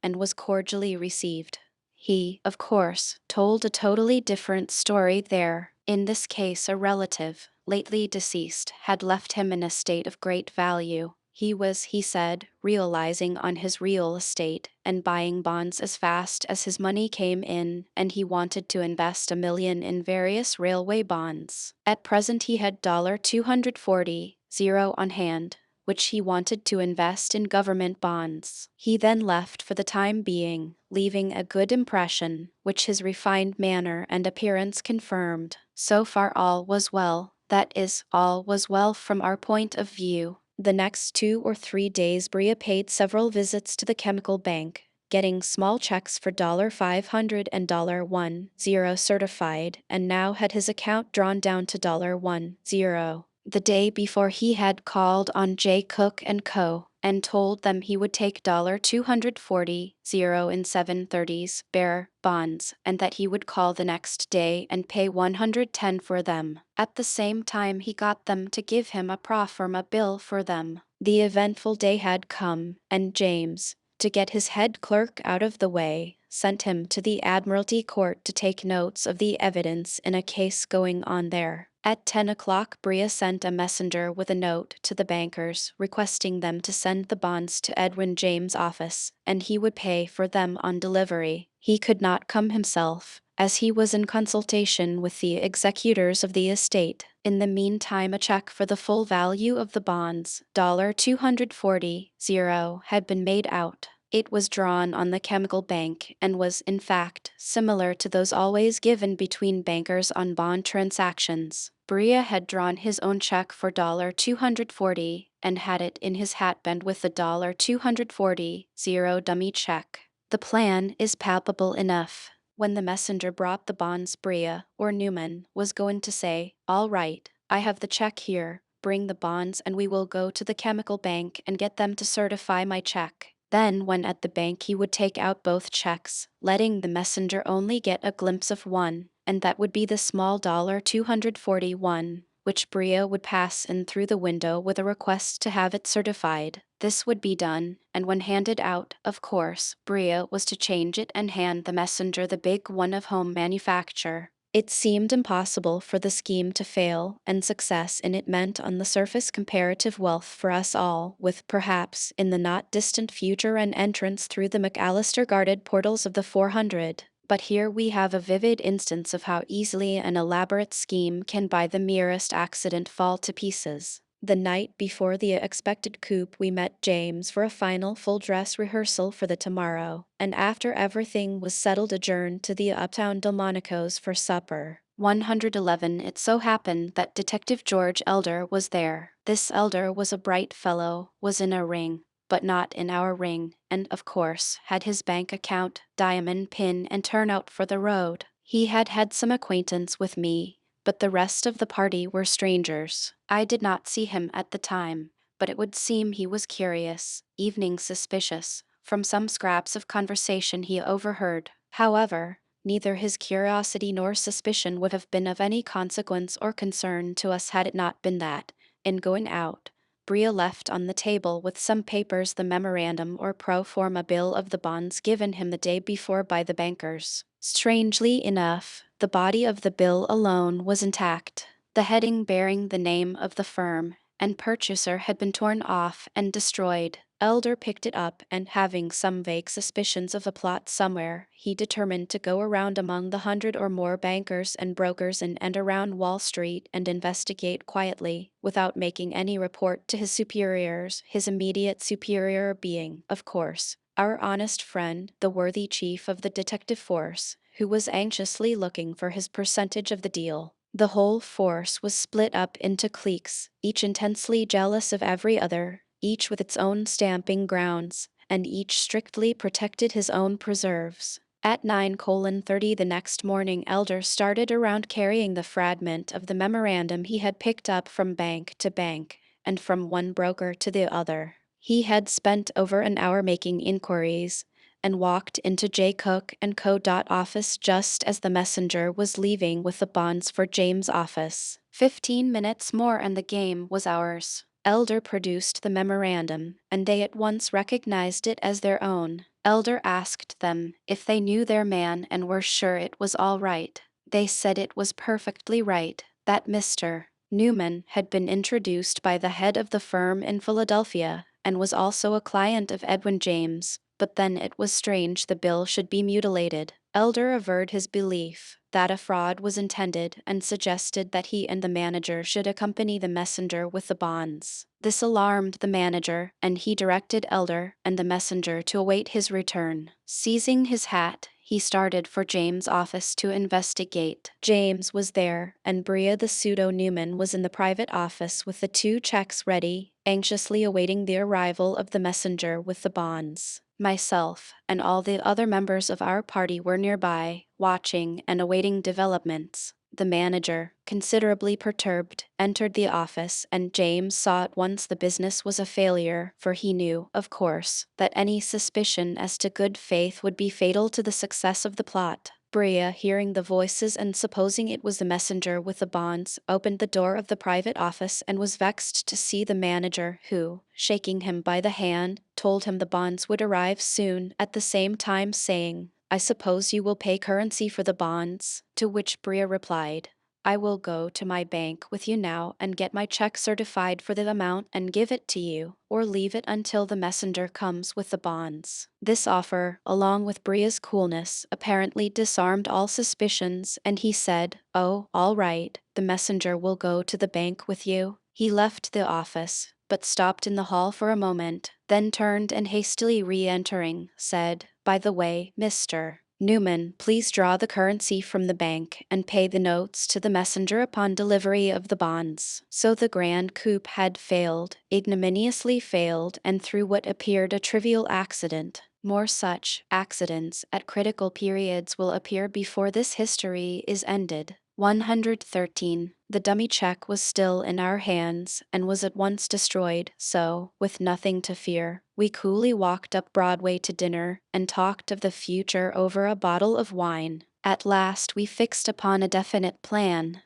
and was cordially received. He, of course, told a totally different story there. In this case a relative, lately deceased, had left him an estate of great value. He was, he said, realizing on his real estate and buying bonds as fast as his money came in, and he wanted to invest $1 million in various railway bonds. At present he had $240,000 on hand, which he wanted to invest in government bonds. He then left for the time being, leaving a good impression, which his refined manner and appearance confirmed. So far all was well, that is, all was well from our point of view. The next 2 or 3 days Bria paid several visits to the chemical bank, getting small checks for $500 and $10 certified, and now had his account drawn down to $10. The day before he had called on J. Cook & Co. and told them he would take $240 in 7/30 bearer bonds, and that he would call the next day and pay $110 for them. At the same time he got them to give him a pro forma bill for them. The eventful day had come, and James, to get his head clerk out of the way, sent him to the Admiralty Court to take notes of the evidence in a case going on there. At 10 o'clock, Bria sent a messenger with a note to the bankers requesting them to send the bonds to Edwin James' office, and he would pay for them on delivery. He could not come himself, as he was in consultation with the executors of the estate. In the meantime, a check for the full value of the bonds, $240,000, had been made out. It was drawn on the chemical bank and was, in fact, similar to those always given between bankers on bond transactions. Bria had drawn his own check for $240 and had it in his hatband with the $240 dummy check. The plan is palpable enough. When the messenger brought the bonds, Bria, or Newman, was going to say, "All right, I have the check here. Bring the bonds and we will go to the chemical bank and get them to certify my check." Then, when at the bank, he would take out both checks, letting the messenger only get a glimpse of one, and that would be the small $241, which Bria would pass in through the window with a request to have it certified. This would be done, and when handed out, of course, Bria was to change it and hand the messenger the big one of home manufacture. It seemed impossible for the scheme to fail, and success in it meant on the surface comparative wealth for us all, with perhaps, in the not distant future, an entrance through the McAllister guarded portals of the 400. But here we have a vivid instance of how easily an elaborate scheme can by the merest accident fall to pieces. The night before the expected coup, we met James for a final full-dress rehearsal for the tomorrow, and after everything was settled adjourned to the Uptown Delmonico's for supper. 111. It so happened that Detective George Elder was there. This Elder was a bright fellow, was in a ring, but not in our ring, and, of course, had his bank account, diamond pin, and turnout for the road. He had had some acquaintance with me, but the rest of the party were strangers. I did not see him at the time, but it would seem he was curious, evening suspicious, from some scraps of conversation he overheard. However, neither his curiosity nor suspicion would have been of any consequence or concern to us had it not been that, in going out, Bria left on the table with some papers the memorandum or pro forma bill of the bonds given him the day before by the bankers. Strangely enough, the body of the bill alone was intact. The heading bearing the name of the firm and purchaser had been torn off and destroyed. Elder picked it up and, having some vague suspicions of a plot somewhere, he determined to go around among the 100 or more bankers and brokers in and around Wall Street and investigate quietly, without making any report to his superiors, his immediate superior being, of course, our honest friend, the worthy chief of the detective force, who was anxiously looking for his percentage of the deal. The whole force was split up into cliques, each intensely jealous of every other, each with its own stamping grounds, and each strictly protected his own preserves. At 9:30 the next morning, Elder started around carrying the fragment of the memorandum he had picked up from bank to bank, and from one broker to the other. He had spent over an hour making inquiries, and walked into J. Cook & Co. office just as the messenger was leaving with the bonds for James' office. 15 minutes more and the game was ours. Elder produced the memorandum, and they at once recognized it as their own. Elder asked them if they knew their man and were sure it was all right. They said it was perfectly right, that Mr. Newman had been introduced by the head of the firm in Philadelphia, and was also a client of Edwin James, but then it was strange the bill should be mutilated. Elder averred his belief that a fraud was intended and suggested that he and the manager should accompany the messenger with the bonds. This alarmed the manager, and he directed Elder and the messenger to await his return. Seizing his hat, he started for James' office to investigate. James was there, and Bria the pseudo-Newman was in the private office with the 2 checks ready, anxiously awaiting the arrival of the messenger with the bonds. Myself and all the other members of our party were nearby, watching and awaiting developments. The manager, considerably perturbed, entered the office, and James saw at once the business was a failure, for he knew, of course, that any suspicion as to good faith would be fatal to the success of the plot. Bria, hearing the voices and supposing it was the messenger with the bonds, opened the door of the private office and was vexed to see the manager who, shaking him by the hand, told him the bonds would arrive soon, at the same time saying, "I suppose you will pay currency for the bonds," to which Bria replied, "I will go to my bank with you now and get my check certified for the amount and give it to you, or leave it until the messenger comes with the bonds." This offer, along with Bria's coolness, apparently disarmed all suspicions, and he said, "Oh, all right, the messenger will go to the bank with you." He left the office, but stopped in the hall for a moment, then turned and hastily re-entering, said, "By the way, Mr. Newman, please draw the currency from the bank and pay the notes to the messenger upon delivery of the bonds." So the grand coup had failed, ignominiously failed, and through what appeared a trivial accident. More such accidents at critical periods will appear before this history is ended. 113. The dummy check was still in our hands and was at once destroyed, so, with nothing to fear, we coolly walked up Broadway to dinner and talked of the future over a bottle of wine. At last we fixed upon a definite plan.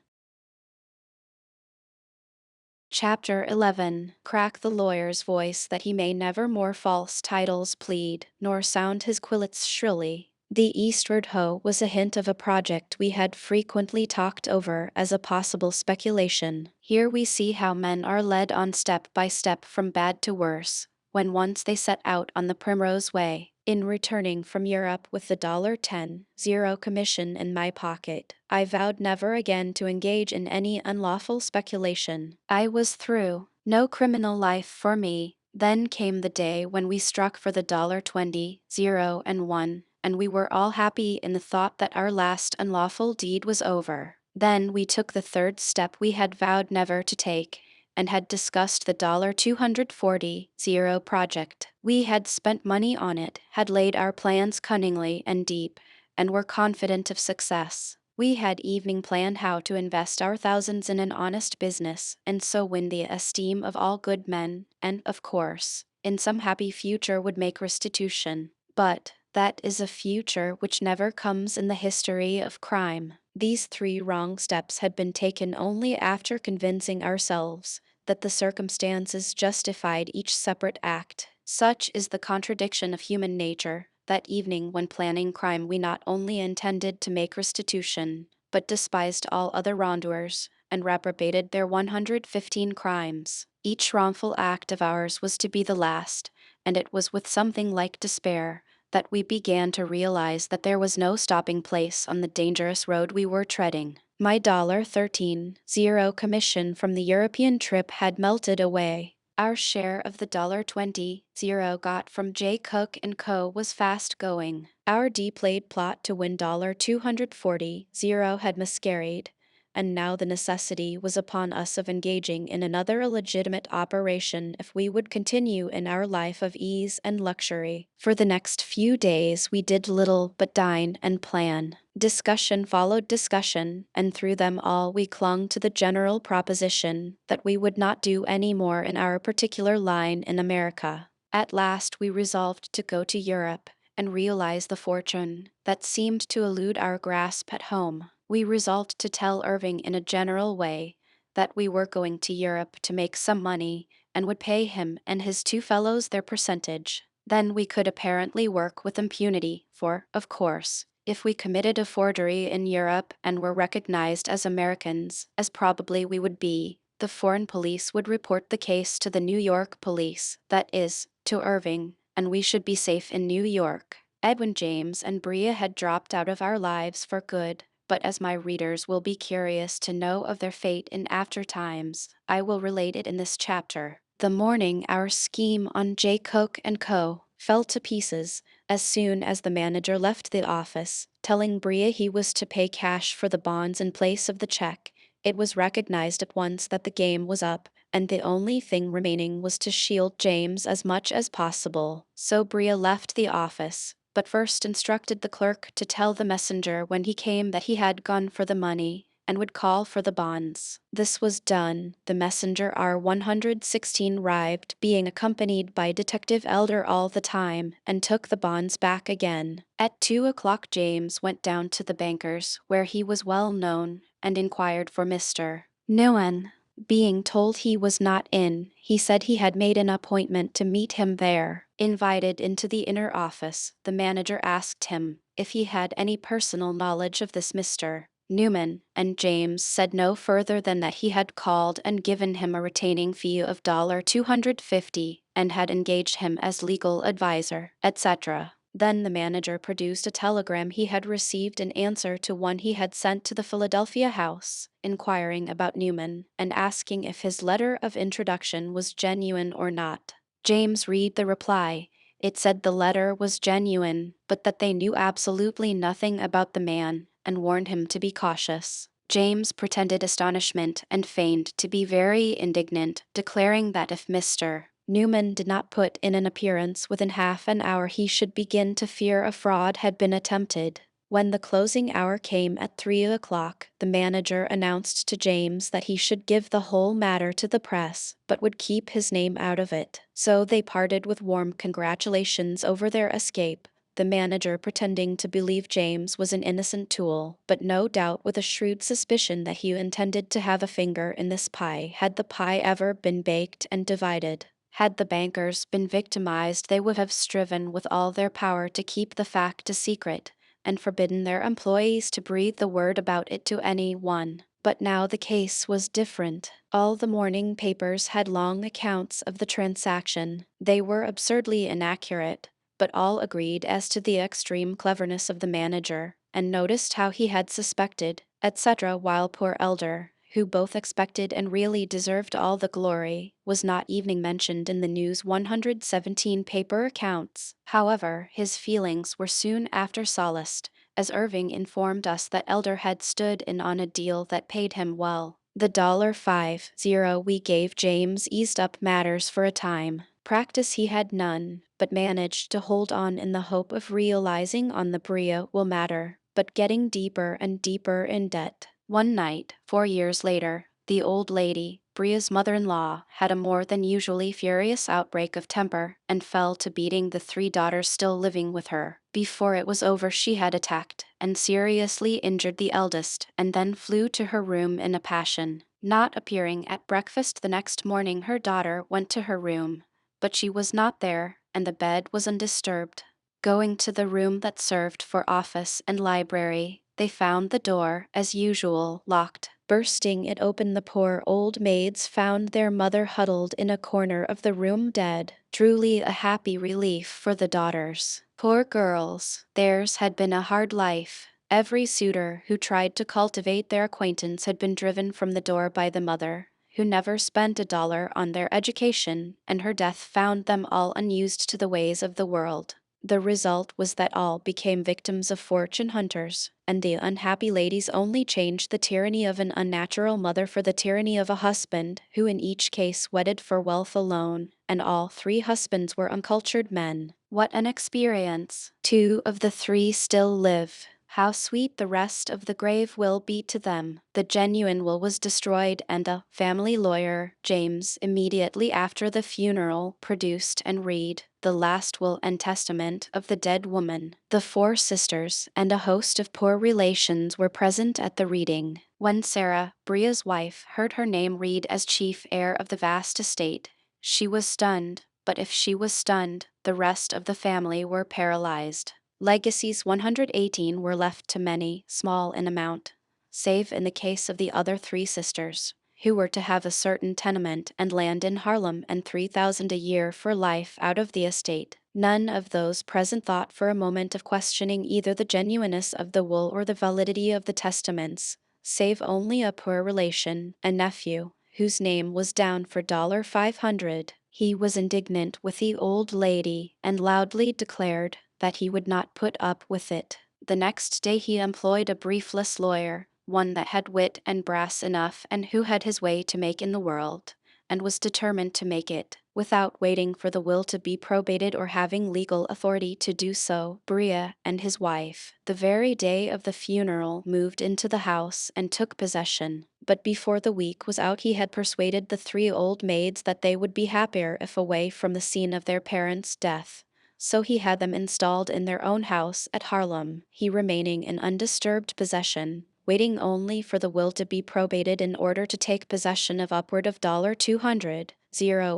Chapter 11. Crack the lawyer's voice that he may never more false titles plead, nor sound his quillets shrilly. The eastward hoe was a hint of a project we had frequently talked over as a possible speculation. Here we see how men are led on step by step from bad to worse, when once they set out on the primrose way. In returning from Europe with the $10.00 commission in my pocket, I vowed never again to engage in any unlawful speculation. I was through. No criminal life for me. Then came the day when we struck for the $20.00 and won, and we were all happy in the thought that our last unlawful deed was over. Then we took the third step we had vowed never to take, and had discussed the $240.00 project. We had spent money on it, had laid our plans cunningly and deep, and were confident of success. We had even planned how to invest our thousands in an honest business, and so win the esteem of all good men, and, of course, in some happy future would make restitution. But that is a future which never comes in the history of crime. These three wrong steps had been taken only after convincing ourselves that the circumstances justified each separate act. Such is the contradiction of human nature. That evening when planning crime we not only intended to make restitution, but despised all other wrongdoers, and reprobated their 115 crimes. Each wrongful act of ours was to be the last, and it was with something like despair that we began to realize that there was no stopping place on the dangerous road we were treading. My $13.00 commission from the European trip had melted away. Our share of the $20.00 got from J. Cook & Co. was fast going. Our deep-laid plot to win $240.00 had miscarried, and now the necessity was upon us of engaging in another illegitimate operation if we would continue in our life of ease and luxury. For the next few days we did little but dine and plan. Discussion followed discussion, and through them all we clung to the general proposition that we would not do any more in our particular line in America. At last we resolved to go to Europe and realize the fortune that seemed to elude our grasp at home. We resolved to tell Irving in a general way that we were going to Europe to make some money and would pay him and his two fellows their percentage. Then we could apparently work with impunity, for, of course, if we committed a forgery in Europe and were recognized as Americans, as probably we would be, the foreign police would report the case to the New York police, that is, to Irving, and we should be safe in New York. Edwin James and Bria had dropped out of our lives for good, but as my readers will be curious to know of their fate in after times, I will relate it in this chapter. The morning our scheme on J. Cook & Co. fell to pieces, as soon as the manager left the office, telling Bria he was to pay cash for the bonds in place of the check, it was recognized at once that the game was up, and the only thing remaining was to shield James as much as possible. So Bria left the office, but first instructed the clerk to tell the messenger when he came that he had gone for the money, and would call for the bonds. This was done. The messenger R-116 arrived, being accompanied by Detective Elder all the time, and took the bonds back again. At 2 o'clock James went down to the banker's, where he was well known, and inquired for Mr. Nguyen. Being told he was not in, he said he had made an appointment to meet him there. Invited into the inner office, the manager asked him if he had any personal knowledge of this Mr. Newman, and James said no further than that he had called and given him a retaining fee of $250 and had engaged him as legal advisor, etc. Then the manager produced a telegram he had received in answer to one he had sent to the Philadelphia house, inquiring about Newman and asking if his letter of introduction was genuine or not. James read the reply. It said the letter was genuine, but that they knew absolutely nothing about the man, and warned him to be cautious. James pretended astonishment and feigned to be very indignant, declaring that if Mr. Newman did not put in an appearance within half an hour he should begin to fear a fraud had been attempted. When the closing hour came at 3 o'clock, the manager announced to James that he should give the whole matter to the press, but would keep his name out of it. So they parted with warm congratulations over their escape, the manager pretending to believe James was an innocent tool, but no doubt with a shrewd suspicion that he intended to have a finger in this pie had the pie ever been baked and divided. Had the bankers been victimized, they would have striven with all their power to keep the fact a secret, and forbidden their employees to breathe the word about it to any one. But now the case was different. All the morning papers had long accounts of the transaction. They were absurdly inaccurate, but all agreed as to the extreme cleverness of the manager, and noticed how he had suspected, etc., while poor Elder, who both expected and really deserved all the glory, was not even mentioned in the News 117 paper accounts. However, his feelings were soon after solaced, as Irving informed us that Elder had stood in on a deal that paid him well. The $5.0 we gave James eased up matters for a time. Practice he had none, but managed to hold on in the hope of realizing on the Bria will matter, but getting deeper and deeper in debt. One night, 4 years later, the old lady, Bria's mother-in-law, had a more than usually furious outbreak of temper and fell to beating the 3 daughters still living with her. Before it was over she had attacked and seriously injured the eldest, and then flew to her room in a passion. Not appearing at breakfast the next morning, her daughter went to her room, but she was not there, and the bed was undisturbed. Going to the room that served for office and library, they found the door, as usual, locked. Bursting it open, the poor old maids found their mother huddled in a corner of the room dead. Truly a happy relief for the daughters. Poor girls, theirs had been a hard life. Every suitor who tried to cultivate their acquaintance had been driven from the door by the mother, who never spent a dollar on their education, and her death found them all unused to the ways of the world. The result was that all became victims of fortune hunters, and the unhappy ladies only changed the tyranny of an unnatural mother for the tyranny of a husband, who in each case wedded for wealth alone, and all 3 husbands were uncultured men. What an experience! 2 of the 3 still live. How sweet the rest of the grave will be to them. The genuine will was destroyed, and a family lawyer, James, immediately after the funeral, produced and read the last will and testament of the dead woman. The 4 sisters and a host of poor relations were present at the reading. When Sarah, Bria's wife, heard her name read as chief heir of the vast estate, she was stunned, but if she was stunned, the rest of the family were paralyzed. Legacies 118 were left to many, small in amount, save in the case of the other 3 sisters, who were to have a certain tenement and land in Harlem and $3,000 a year for life out of the estate. None of those present thought for a moment of questioning either the genuineness of the will or the validity of the testaments, save only a poor relation, a nephew, whose name was down for $500. He was indignant with the old lady and loudly declared that he would not put up with it. The next day he employed a briefless lawyer, one that had wit and brass enough and who had his way to make in the world, and was determined to make it. Without waiting for the will to be probated or having legal authority to do so, Bria and his wife, the very day of the funeral, moved into the house and took possession. But before the week was out, he had persuaded the three old maids that they would be happier if away from the scene of their parents' death. So he had them installed in their own house at Harlem, he remaining in undisturbed possession, waiting only for the will to be probated in order to take possession of upward of $200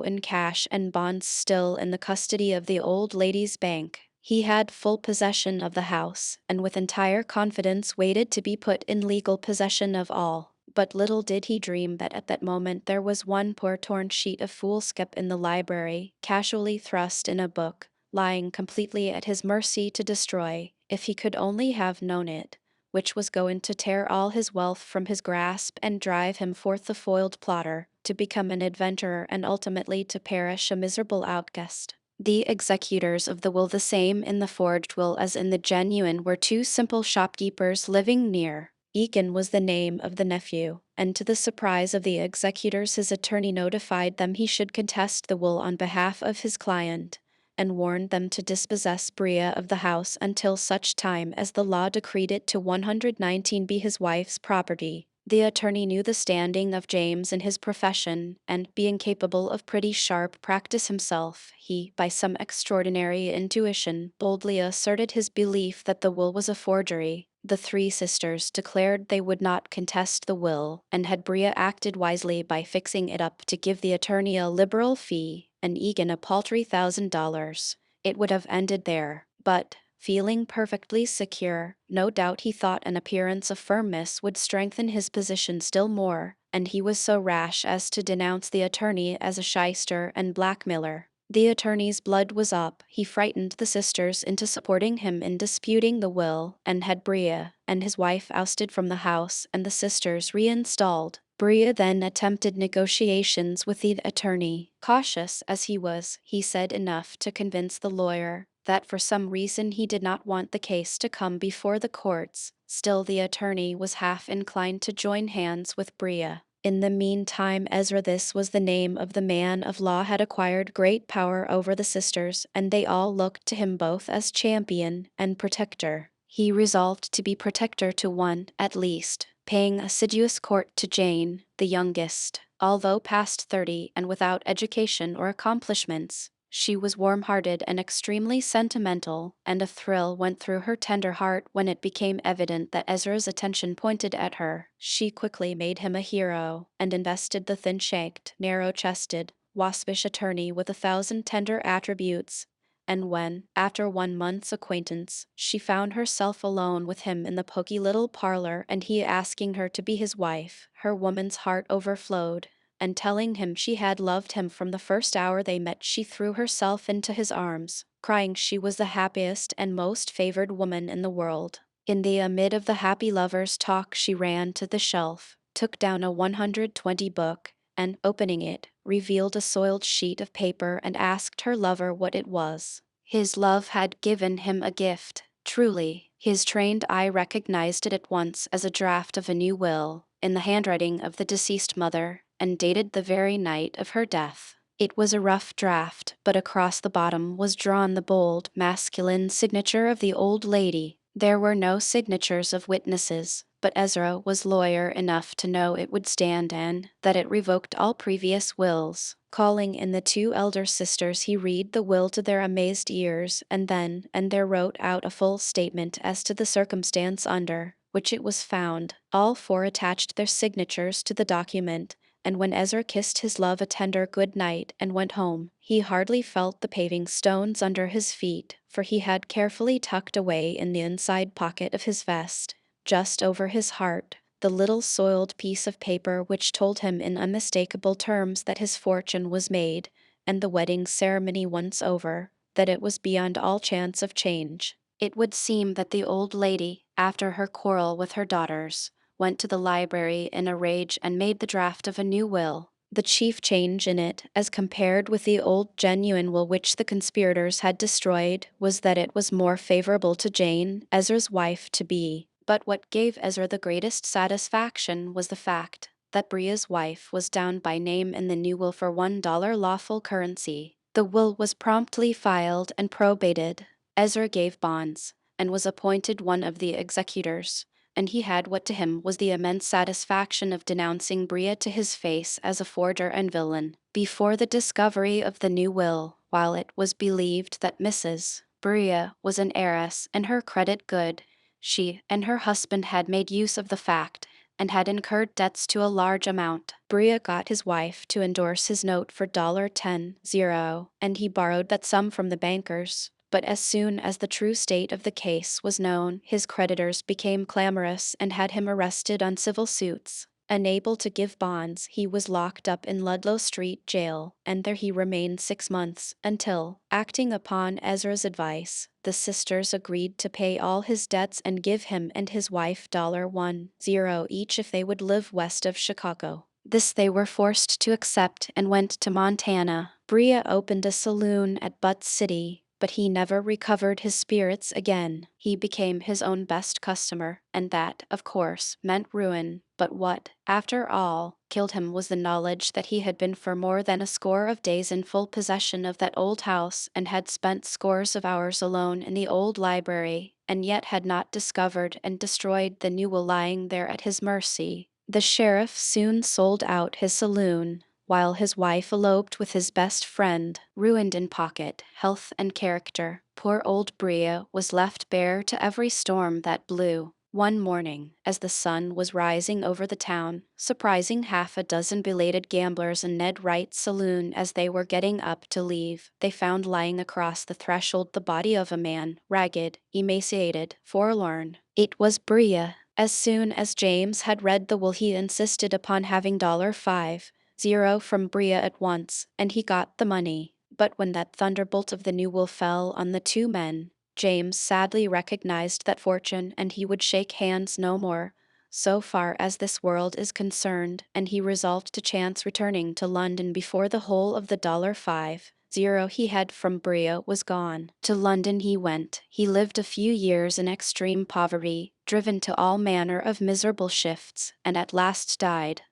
in cash and bonds still in the custody of the old lady's bank. He had full possession of the house, and with entire confidence waited to be put in legal possession of all. But little did he dream that at that moment there was one poor torn sheet of foolscap in the library, casually thrust in a book, lying completely at his mercy to destroy, if he could only have known it, which was going to tear all his wealth from his grasp and drive him forth the foiled plotter, to become an adventurer and ultimately to perish a miserable outcast. The executors of the will, the same in the forged will as in the genuine, were two simple shopkeepers living near. Egan was the name of the nephew, and to the surprise of the executors his attorney notified them he should contest the will on behalf of his client, and warned them to dispossess Bria of the house until such time as the law decreed it to 119 be his wife's property. The attorney knew the standing of James in his profession, and being capable of pretty sharp practice himself, he, by some extraordinary intuition, boldly asserted his belief that the will was a forgery. The three sisters declared they would not contest the will, and had Bria acted wisely by fixing it up to give the attorney a liberal fee, and Egan a paltry $1,000, it would have ended there. But, feeling perfectly secure, no doubt he thought an appearance of firmness would strengthen his position still more, and he was so rash as to denounce the attorney as a shyster and blackmailer. The attorney's blood was up. He frightened the sisters into supporting him in disputing the will, and had Bria and his wife ousted from the house and the sisters reinstalled. Bria then attempted negotiations with the attorney. Cautious as he was, he said enough to convince the lawyer that for some reason he did not want the case to come before the courts. Still, the attorney was half inclined to join hands with Bria. In the meantime, Ezra, this was the name of the man of law, had acquired great power over the sisters, and they all looked to him both as champion and protector. He resolved to be protector to one, at least, paying assiduous court to Jane, the youngest. Although past 30 and without education or accomplishments, she was warm-hearted and extremely sentimental, and a thrill went through her tender heart when it became evident that Ezra's attention pointed at her. She quickly made him a hero, and invested the thin-shanked, narrow-chested, waspish attorney with 1,000 tender attributes. And when, after 1 month's acquaintance, she found herself alone with him in the poky little parlor and he asking her to be his wife, her woman's heart overflowed, and telling him she had loved him from the first hour they met, she threw herself into his arms, crying she was the happiest and most favored woman in the world. In the amid of the happy lovers' talk she ran to the shelf, took down a 120 book, and, opening it, revealed a soiled sheet of paper and asked her lover what it was. His love had given him a gift, truly. His trained eye recognized it at once as a draft of a new will, in the handwriting of the deceased mother, and dated the very night of her death. It was a rough draft, but across the bottom was drawn the bold, masculine signature of the old lady. There were no signatures of witnesses, but Ezra was lawyer enough to know it would stand and that it revoked all previous wills. Calling in the two elder sisters, he read the will to their amazed ears, and then and there wrote out a full statement as to the circumstance under which it was found. All four attached their signatures to the document, and when Ezra kissed his love a tender good night and went home, he hardly felt the paving stones under his feet, for he had carefully tucked away in the inside pocket of his vest, just over his heart, the little soiled piece of paper which told him in unmistakable terms that his fortune was made, and the wedding ceremony once over, that it was beyond all chance of change. It would seem that the old lady, after her quarrel with her daughters, went to the library in a rage and made the draft of a new will. The chief change in it, as compared with the old genuine will which the conspirators had destroyed, was that it was more favorable to Jane, Ezra's wife to be. But what gave Ezra the greatest satisfaction was the fact that Bria's wife was down by name in the new will for $1 lawful currency. The will was promptly filed and probated. Ezra gave bonds, and was appointed one of the executors, and he had what to him was the immense satisfaction of denouncing Bria to his face as a forger and villain. Before the discovery of the new will, while it was believed that Mrs. Bria was an heiress and her credit good, she and her husband had made use of the fact, and had incurred debts to a large amount. Bria got his wife to endorse his note for $10, and he borrowed that sum from the bankers. But as soon as the true state of the case was known, his creditors became clamorous and had him arrested on civil suits. Unable to give bonds, he was locked up in Ludlow Street jail, and there he remained 6 months, until, acting upon Ezra's advice, the sisters agreed to pay all his debts and give him and his wife $10 each if they would live west of Chicago. This they were forced to accept and went to Montana. Bria opened a saloon at Butte City, but he never recovered his spirits again. He became his own best customer, and that, of course, meant ruin. But what, after all, killed him was the knowledge that he had been for more than a score of days in full possession of that old house, and had spent scores of hours alone in the old library, and yet had not discovered and destroyed the new will lying there at his mercy. The sheriff soon sold out his saloon, while his wife eloped with his best friend, ruined in pocket, health, and character. Poor old Bria was left bare to every storm that blew. One morning, as the sun was rising over the town, surprising half a dozen belated gamblers in Ned Wright's saloon as they were getting up to leave, they found lying across the threshold the body of a man, ragged, emaciated, forlorn. It was Bria. As soon as James had read the will, he insisted upon having $5 from Bria at once, and he got the money. But when that thunderbolt of the new will fell on the two men, James sadly recognized that fortune and he would shake hands no more, so far as this world is concerned, and he resolved to chance returning to London before the whole of the $5 he had from Bria was gone. To London he went. He lived a few years in extreme poverty, driven to all manner of miserable shifts, and at last died.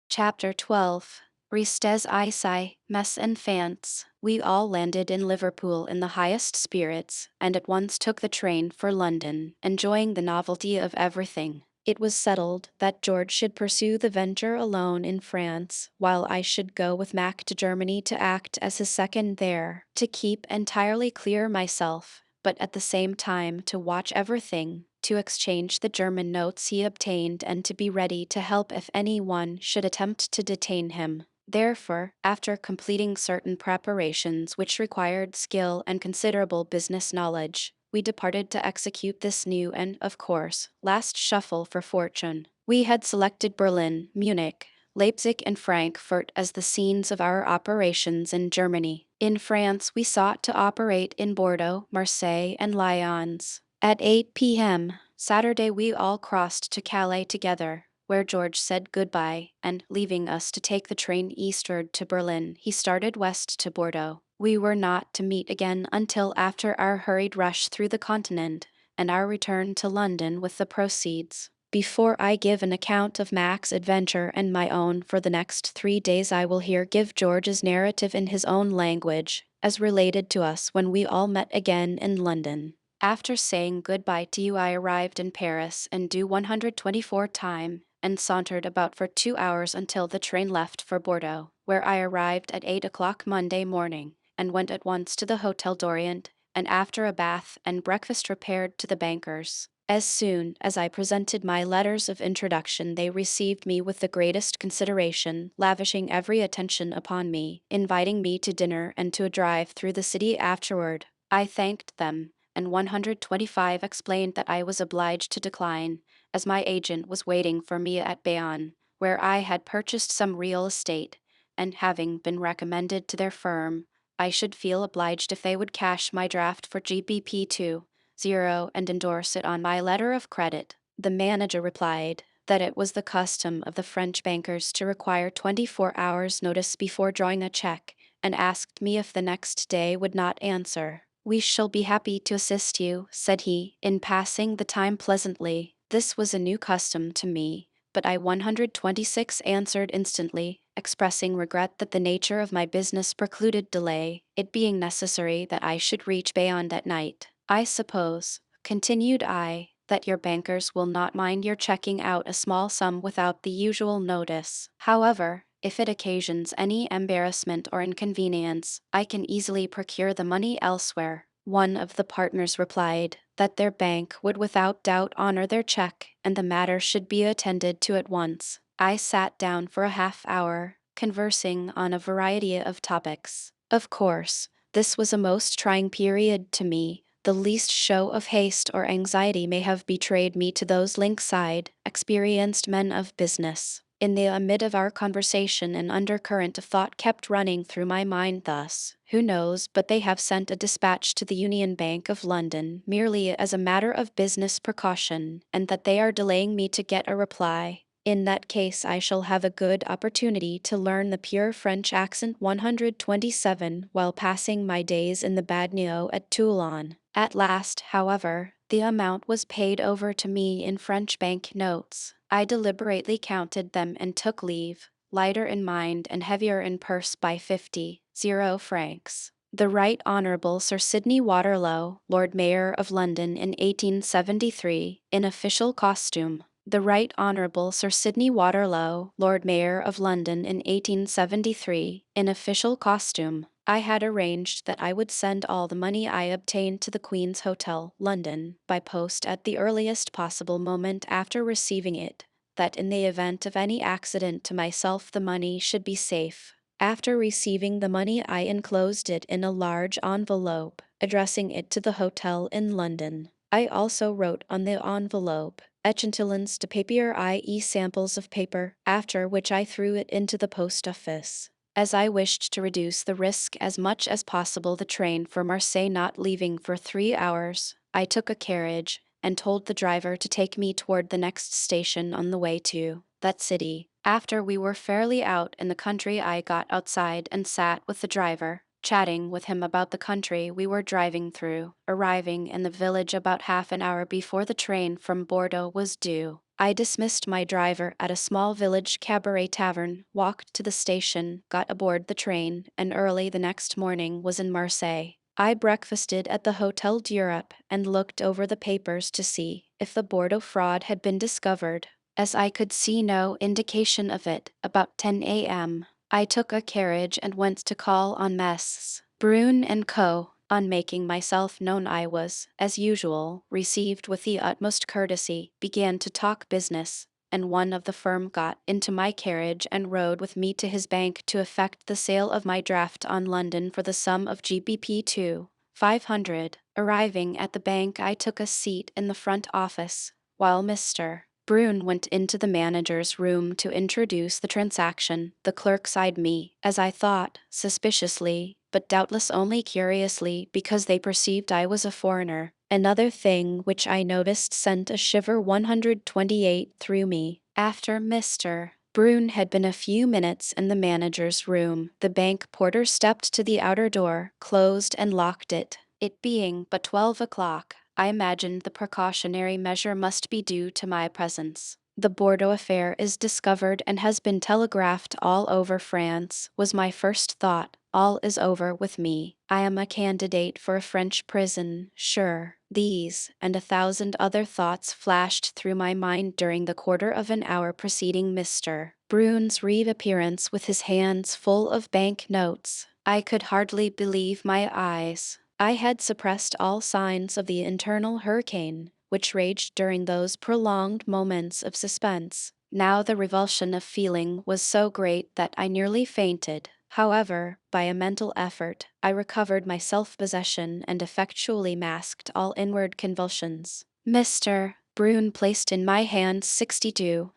Chapter 12. Ristes Isai, Mess and Fance. We all landed in Liverpool in the highest spirits, and at once took the train for London, enjoying the novelty of everything. It was settled that George should pursue the venture alone in France, while I should go with Mac to Germany to act as his second there, to keep entirely clear myself, but at the same time to watch everything, to exchange the German notes he obtained, and to be ready to help if any one should attempt to detain him. Therefore, after completing certain preparations which required skill and considerable business knowledge, we departed to execute this new and, of course, last shuffle for fortune. We had selected Berlin, Munich, Leipzig, and Frankfurt as the scenes of our operations in Germany. In France, we sought to operate in Bordeaux, Marseille, and Lyons. At 8 p.m. Saturday we all crossed to Calais together, where George said goodbye, and, leaving us to take the train eastward to Berlin, he started west to Bordeaux. We were not to meet again until after our hurried rush through the continent, and our return to London with the proceeds. Before I give an account of Mac's adventure and my own for the next 3 days, I will here give George's narrative in his own language, as related to us when we all met again in London. After saying goodbye to you, I arrived in Paris and due 124 time, and sauntered about for 2 hours until the train left for Bordeaux, where I arrived at 8 o'clock Monday morning, and went at once to the Hotel d'Orient, and after a bath and breakfast repaired to the bankers. As soon as I presented my letters of introduction, they received me with the greatest consideration, lavishing every attention upon me, inviting me to dinner and to a drive through the city afterward. I thanked them, and 125 explained that I was obliged to decline, as my agent was waiting for me at Bayonne, where I had purchased some real estate, and having been recommended to their firm, I should feel obliged if they would cash my draft for GBP 20 and endorse it on my letter of credit. The manager replied that it was the custom of the French bankers to require 24 hours' notice before drawing a check, and asked me if the next day would not answer. We shall be happy to assist you, said he, in passing the time pleasantly. This was a new custom to me, but I 126 answered instantly, expressing regret that the nature of my business precluded delay, it being necessary that I should reach Bayonne at night. I suppose, continued I, that your bankers will not mind your checking out a small sum without the usual notice. However, if it occasions any embarrassment or inconvenience, I can easily procure the money elsewhere. One of the partners replied that their bank would without doubt honor their check and the matter should be attended to at once. I sat down for a half hour, conversing on a variety of topics. Of course, this was a most trying period to me. The least show of haste or anxiety may have betrayed me to those lynx-eyed, experienced men of business. In the amid of our conversation, an undercurrent of thought kept running through my mind thus: who knows but they have sent a dispatch to the Union Bank of London merely as a matter of business precaution, and that they are delaying me to get a reply. In that case I shall have a good opportunity to learn the pure French accent 127 while passing my days in the Badneo at Toulon. At last, however, the amount was paid over to me in French bank notes. I deliberately counted them and took leave, lighter in mind and heavier in purse by 50 francs. The Right Honourable Sir Sidney Waterlow, Lord Mayor of London in 1873, in official costume. The Right Honourable Sir Sidney Waterlow, Lord Mayor of London in 1873, in official costume. I had arranged that I would send all the money I obtained to the Queen's Hotel, London, by post at the earliest possible moment after receiving it, that in the event of any accident to myself the money should be safe. After receiving the money I enclosed it in a large envelope, addressing it to the hotel in London. I also wrote on the envelope, "Echantilens de papier," i.e. samples of paper, after which I threw it into the post office. As I wished to reduce the risk as much as possible, the train for Marseille not leaving for 3 hours, I took a carriage and told the driver to take me toward the next station on the way to that city. After we were fairly out in the country, I got outside and sat with the driver, chatting with him about the country we were driving through. Arriving in the village about half an hour before the train from Bordeaux was due, I dismissed my driver at a small village cabaret tavern, walked to the station, got aboard the train, and early the next morning was in Marseille. I breakfasted at the Hotel d'Europe and looked over the papers to see if the Bordeaux fraud had been discovered. As I could see no indication of it, about 10 a.m., I took a carriage and went to call on Messrs. Brune and Co. On making myself known, I was, as usual, received with the utmost courtesy, began to talk business, and one of the firm got into my carriage and rode with me to his bank to effect the sale of my draft on London for the sum of GBP 500. Arriving at the bank, I took a seat in the front office, while Mr. Brune went into the manager's room to introduce the transaction. The clerks eyed me, as I thought, suspiciously, but doubtless only curiously, because they perceived I was a foreigner. Another thing which I noticed sent a shiver 128 through me. After Mr. Brune had been a few minutes in the manager's room, the bank porter stepped to the outer door, closed and locked it. It being but 12 o'clock, I imagined the precautionary measure must be due to my presence. "The Bordeaux affair is discovered and has been telegraphed all over France," was my first thought. All is over with me. I am a candidate for a French prison, sure. These, and 1,000 other thoughts flashed through my mind during the quarter of an hour preceding Mr. Brune's reappearance with his hands full of bank notes. I could hardly believe my eyes. I had suppressed all signs of the internal hurricane, which raged during those prolonged moments of suspense. Now the revulsion of feeling was so great that I nearly fainted. However, by a mental effort, I recovered my self-possession and effectually masked all inward convulsions. Mr. Brune placed in my hands 62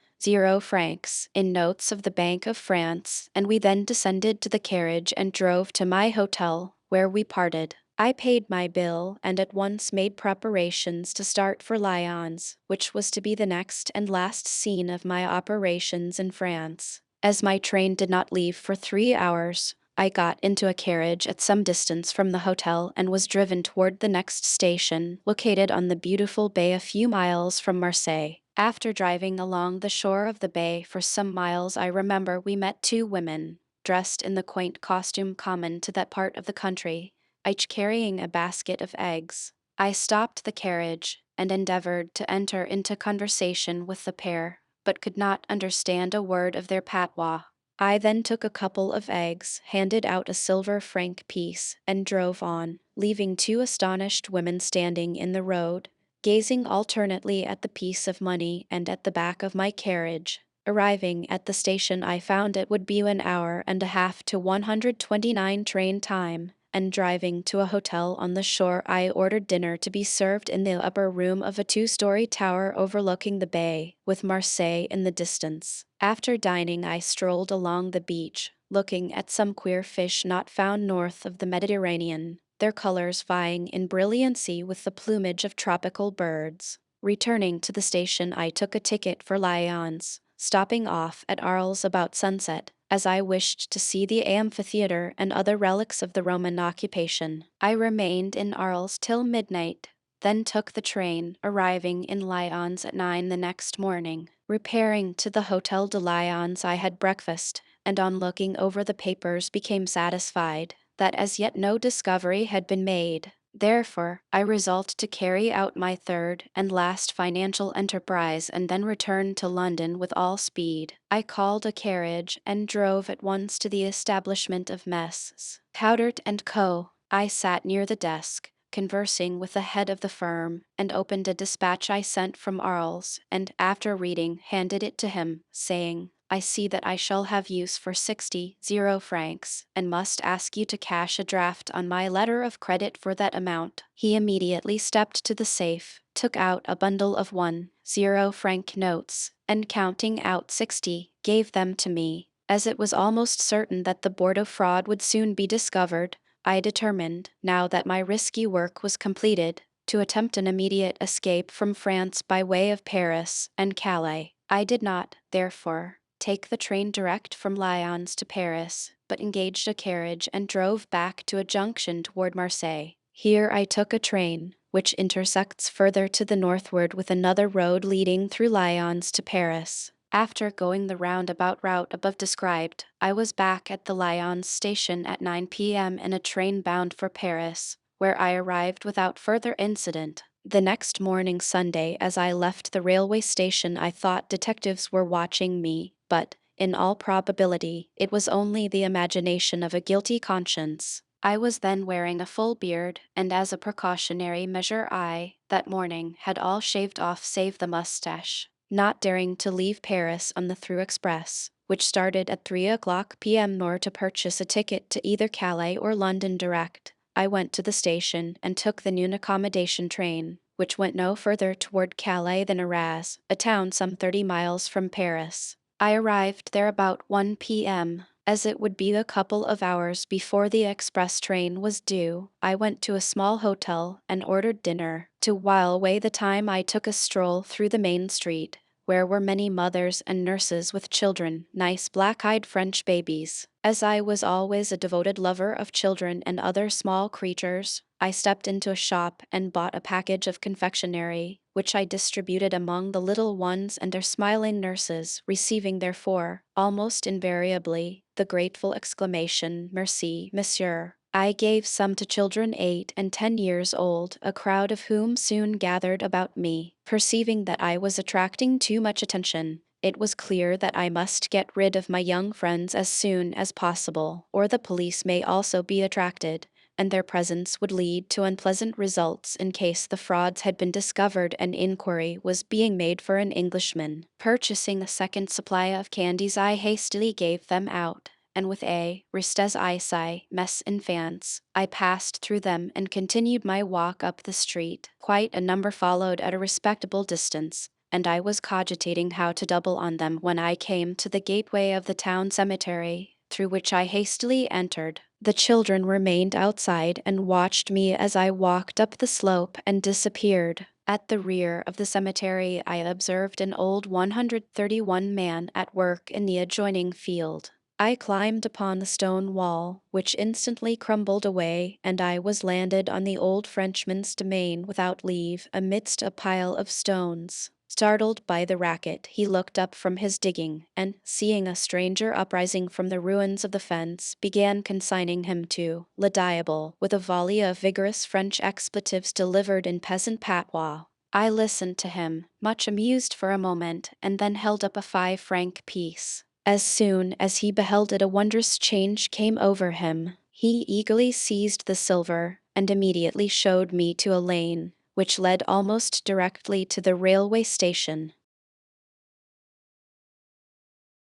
francs in notes of the Bank of France, and we then descended to the carriage and drove to my hotel, where we parted. I paid my bill and at once made preparations to start for Lyons, which was to be the next and last scene of my operations in France. As my train did not leave for 3 hours, I got into a carriage at some distance from the hotel and was driven toward the next station, located on the beautiful bay a few miles from Marseille. After driving along the shore of the bay for some miles, I remember we met two women, dressed in the quaint costume common to that part of the country, each carrying a basket of eggs. I stopped the carriage and endeavored to enter into conversation with the pair, but could not understand a word of their patois. I then took a couple of eggs, handed out a silver franc piece, and drove on, leaving two astonished women standing in the road, gazing alternately at the piece of money and at the back of my carriage. Arriving at the station, I found it would be an hour and a half to 129 train time, and driving to a hotel on the shore, I ordered dinner to be served in the upper room of a two-story tower overlooking the bay, with Marseille in the distance. After dining, I strolled along the beach, looking at some queer fish not found north of the Mediterranean, their colors vying in brilliancy with the plumage of tropical birds. Returning to the station, I took a ticket for Lyons, stopping off at Arles about sunset, as I wished to see the amphitheater and other relics of the Roman occupation. I remained in Arles till midnight, then took the train, arriving in Lyons at 9 the next morning. Repairing to the Hotel de Lyons, I had breakfast, and on looking over the papers became satisfied that as yet no discovery had been made. Therefore, I resolved to carry out my third and last financial enterprise and then return to London with all speed. I called a carriage and drove at once to the establishment of Messrs. Powdert and Co. I sat near the desk, conversing with the head of the firm, and opened a dispatch I sent from Arles, and, after reading, handed it to him, saying, "I see that I shall have use for 60 francs, and must ask you to cash a draft on my letter of credit for that amount." He immediately stepped to the safe, took out a bundle of 10 franc notes, and counting out 60, gave them to me. As it was almost certain that the Bordeaux fraud would soon be discovered, I determined, now that my risky work was completed, to attempt an immediate escape from France by way of Paris and Calais. I did not, therefore, take the train direct from Lyons to Paris, but engaged a carriage and drove back to a junction toward Marseille. Here I took a train, which intersects further to the northward with another road leading through Lyons to Paris. After going the roundabout route above described, I was back at the Lyons station at 9 p.m. in a train bound for Paris, where I arrived without further incident. The next morning, Sunday, as I left the railway station, I thought detectives were watching me, but, in all probability, it was only the imagination of a guilty conscience. I was then wearing a full beard, and as a precautionary measure I, that morning, had all shaved off save the mustache. Not daring to leave Paris on the through express, which started at 3 p.m., nor to purchase a ticket to either Calais or London direct, I went to the station and took the noon accommodation train, which went no further toward Calais than Arras, a town some 30 miles from Paris. I arrived there about 1 p.m. As it would be a couple of hours before the express train was due, I went to a small hotel and ordered dinner. To while away the time, I took a stroll through the main street, where were many mothers and nurses with children, nice black-eyed French babies. As I was always a devoted lover of children and other small creatures, I stepped into a shop and bought a package of confectionery, which I distributed among the little ones and their smiling nurses, receiving therefore, almost invariably, the grateful exclamation, "Merci, monsieur." I gave some to children 8 and 10 years old, a crowd of whom soon gathered about me. Perceiving that I was attracting too much attention, it was clear that I must get rid of my young friends as soon as possible, or the police may also be attracted, and their presence would lead to unpleasant results in case the frauds had been discovered and inquiry was being made for an Englishman. Purchasing a second supply of candies, I hastily gave them out, and with a restes ici, mes enfants, I passed through them and continued my walk up the street. Quite a number followed at a respectable distance, and I was cogitating how to double on them when I came to the gateway of the town cemetery, through which I hastily entered. The children remained outside and watched me as I walked up the slope and disappeared. At the rear of the cemetery I observed an old 131 man at work in the adjoining field. I climbed upon the stone wall, which instantly crumbled away, and I was landed on the old Frenchman's domain without leave, amidst a pile of stones. Startled by the racket, he looked up from his digging, and, seeing a stranger uprising from the ruins of the fence, began consigning him to le diable with a volley of vigorous French expletives delivered in peasant patois. I listened to him, much amused for a moment, and then held up a 5-franc piece. As soon as he beheld it, a wondrous change came over him. He eagerly seized the silver, and immediately showed me to a lane, which led almost directly to the railway station.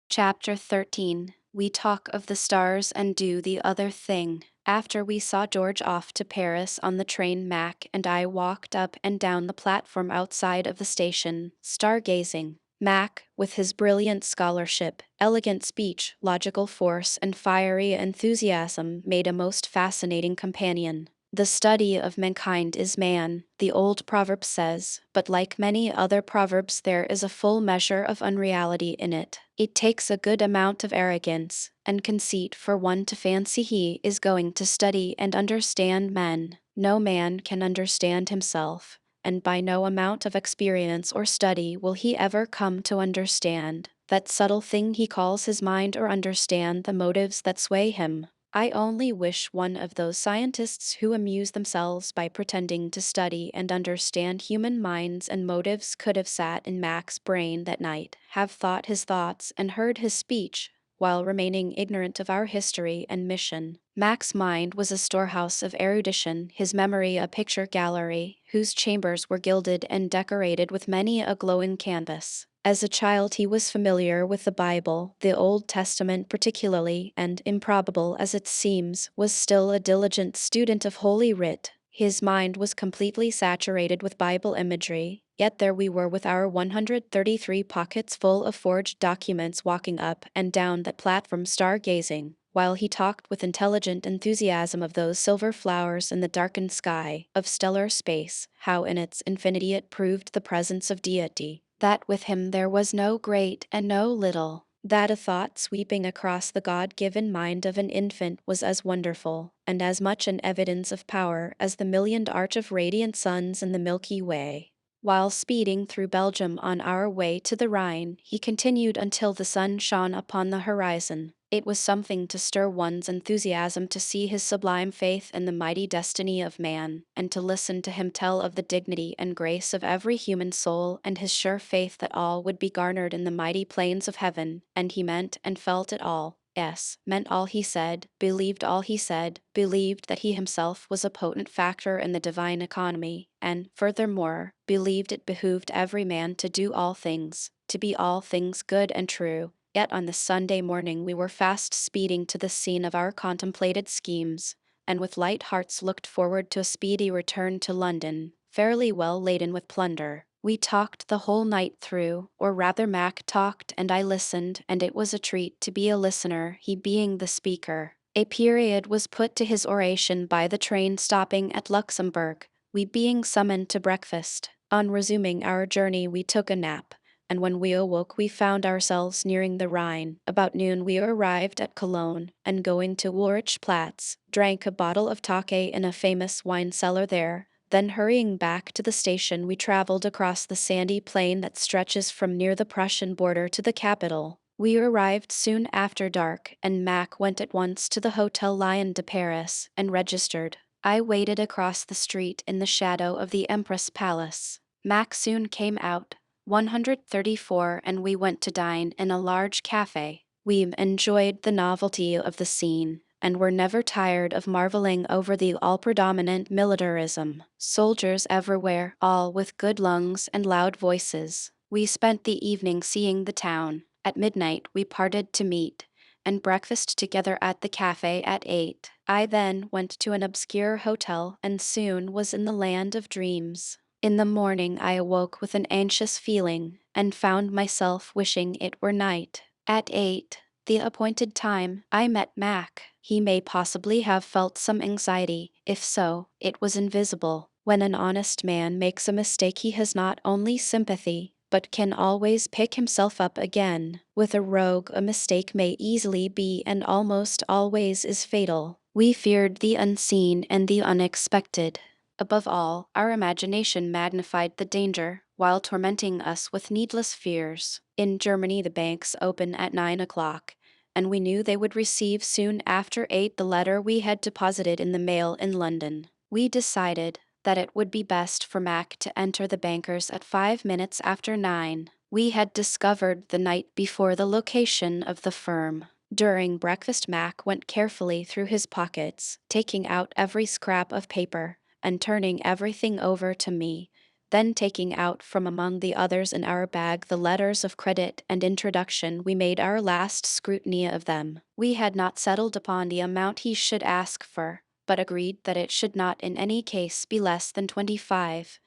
Chapter 13. We talk of the stars and do the other thing. After we saw George off to Paris on the train, Mac and I walked up and down the platform outside of the station, stargazing. Mac, with his brilliant scholarship, elegant speech, logical force, and fiery enthusiasm, made a most fascinating companion. The study of mankind is man, the old proverb says, but like many other proverbs, there is a full measure of unreality in it. It takes a good amount of arrogance and conceit for one to fancy he is going to study and understand men. No man can understand himself, and by no amount of experience or study will he ever come to understand that subtle thing he calls his mind or understand the motives that sway him. I only wish one of those scientists who amuse themselves by pretending to study and understand human minds and motives could have sat in Mac's brain that night, have thought his thoughts and heard his speech, while remaining ignorant of our history and mission. Mac's mind was a storehouse of erudition, his memory a picture gallery, whose chambers were gilded and decorated with many a glowing canvas. As a child he was familiar with the Bible, the Old Testament particularly, and, improbable as it seems, was still a diligent student of Holy Writ. His mind was completely saturated with Bible imagery, yet there we were with our 133 pockets full of forged documents walking up and down that platform stargazing, while he talked with intelligent enthusiasm of those silver flowers in the darkened sky, of stellar space, how in its infinity it proved the presence of deity, that with him there was no great and no little, that a thought sweeping across the God-given mind of an infant was as wonderful, and as much an evidence of power as the millioned arch of radiant suns in the Milky Way. While speeding through Belgium on our way to the Rhine, he continued until the sun shone upon the horizon. It was something to stir one's enthusiasm to see his sublime faith in the mighty destiny of man, and to listen to him tell of the dignity and grace of every human soul, and his sure faith that all would be garnered in the mighty plains of heaven, and he meant and felt it all. Yes, meant all he said, believed all he said, believed that he himself was a potent factor in the divine economy, and, furthermore, believed it behooved every man to do all things, to be all things good and true. Yet on this Sunday morning we were fast speeding to the scene of our contemplated schemes, and with light hearts looked forward to a speedy return to London, fairly well laden with plunder. We talked the whole night through, or rather Mac talked and I listened, and it was a treat to be a listener, he being the speaker. A period was put to his oration by the train stopping at Luxembourg, we being summoned to breakfast. On resuming our journey we took a nap, and when we awoke we found ourselves nearing the Rhine. About noon we arrived at Cologne, and going to Woolwich-Platz, drank a bottle of Take in a famous wine cellar there. Then hurrying back to the station we traveled across the sandy plain that stretches from near the Prussian border to the capital. We arrived soon after dark, and Mac went at once to the Hotel Lion de Paris and registered. I waited across the street in the shadow of the Empress Palace. Mac soon came out, 134, and we went to dine in a large cafe. We enjoyed the novelty of the scene, and were never tired of marveling over the all-predominant militarism. Soldiers everywhere, all with good lungs and loud voices. We spent the evening seeing the town. At midnight we parted to meet and breakfast together at the cafe at 8. I then went to an obscure hotel and soon was in the land of dreams. In the morning I awoke with an anxious feeling, and found myself wishing it were night. At 8, the appointed time, I met Mac. He may possibly have felt some anxiety. If so, it was invisible. When an honest man makes a mistake he has not only sympathy, but can always pick himself up again. With a rogue a mistake may easily be and almost always is fatal. We feared the unseen and the unexpected. Above all, our imagination magnified the danger. while tormenting us with needless fears. In Germany, the banks open at 9 o'clock, and we knew they would receive soon after 8 the letter we had deposited in the mail in London. We decided that it would be best for Mac to enter the bankers at 5 minutes after 9. We had discovered the night before the location of the firm. During breakfast, Mac went carefully through his pockets, taking out every scrap of paper and turning everything over to me, then taking out from among the others in our bag the letters of credit and introduction. We made our last scrutiny of them. We had not settled upon the amount he should ask for, but agreed that it should not in any case be less than 25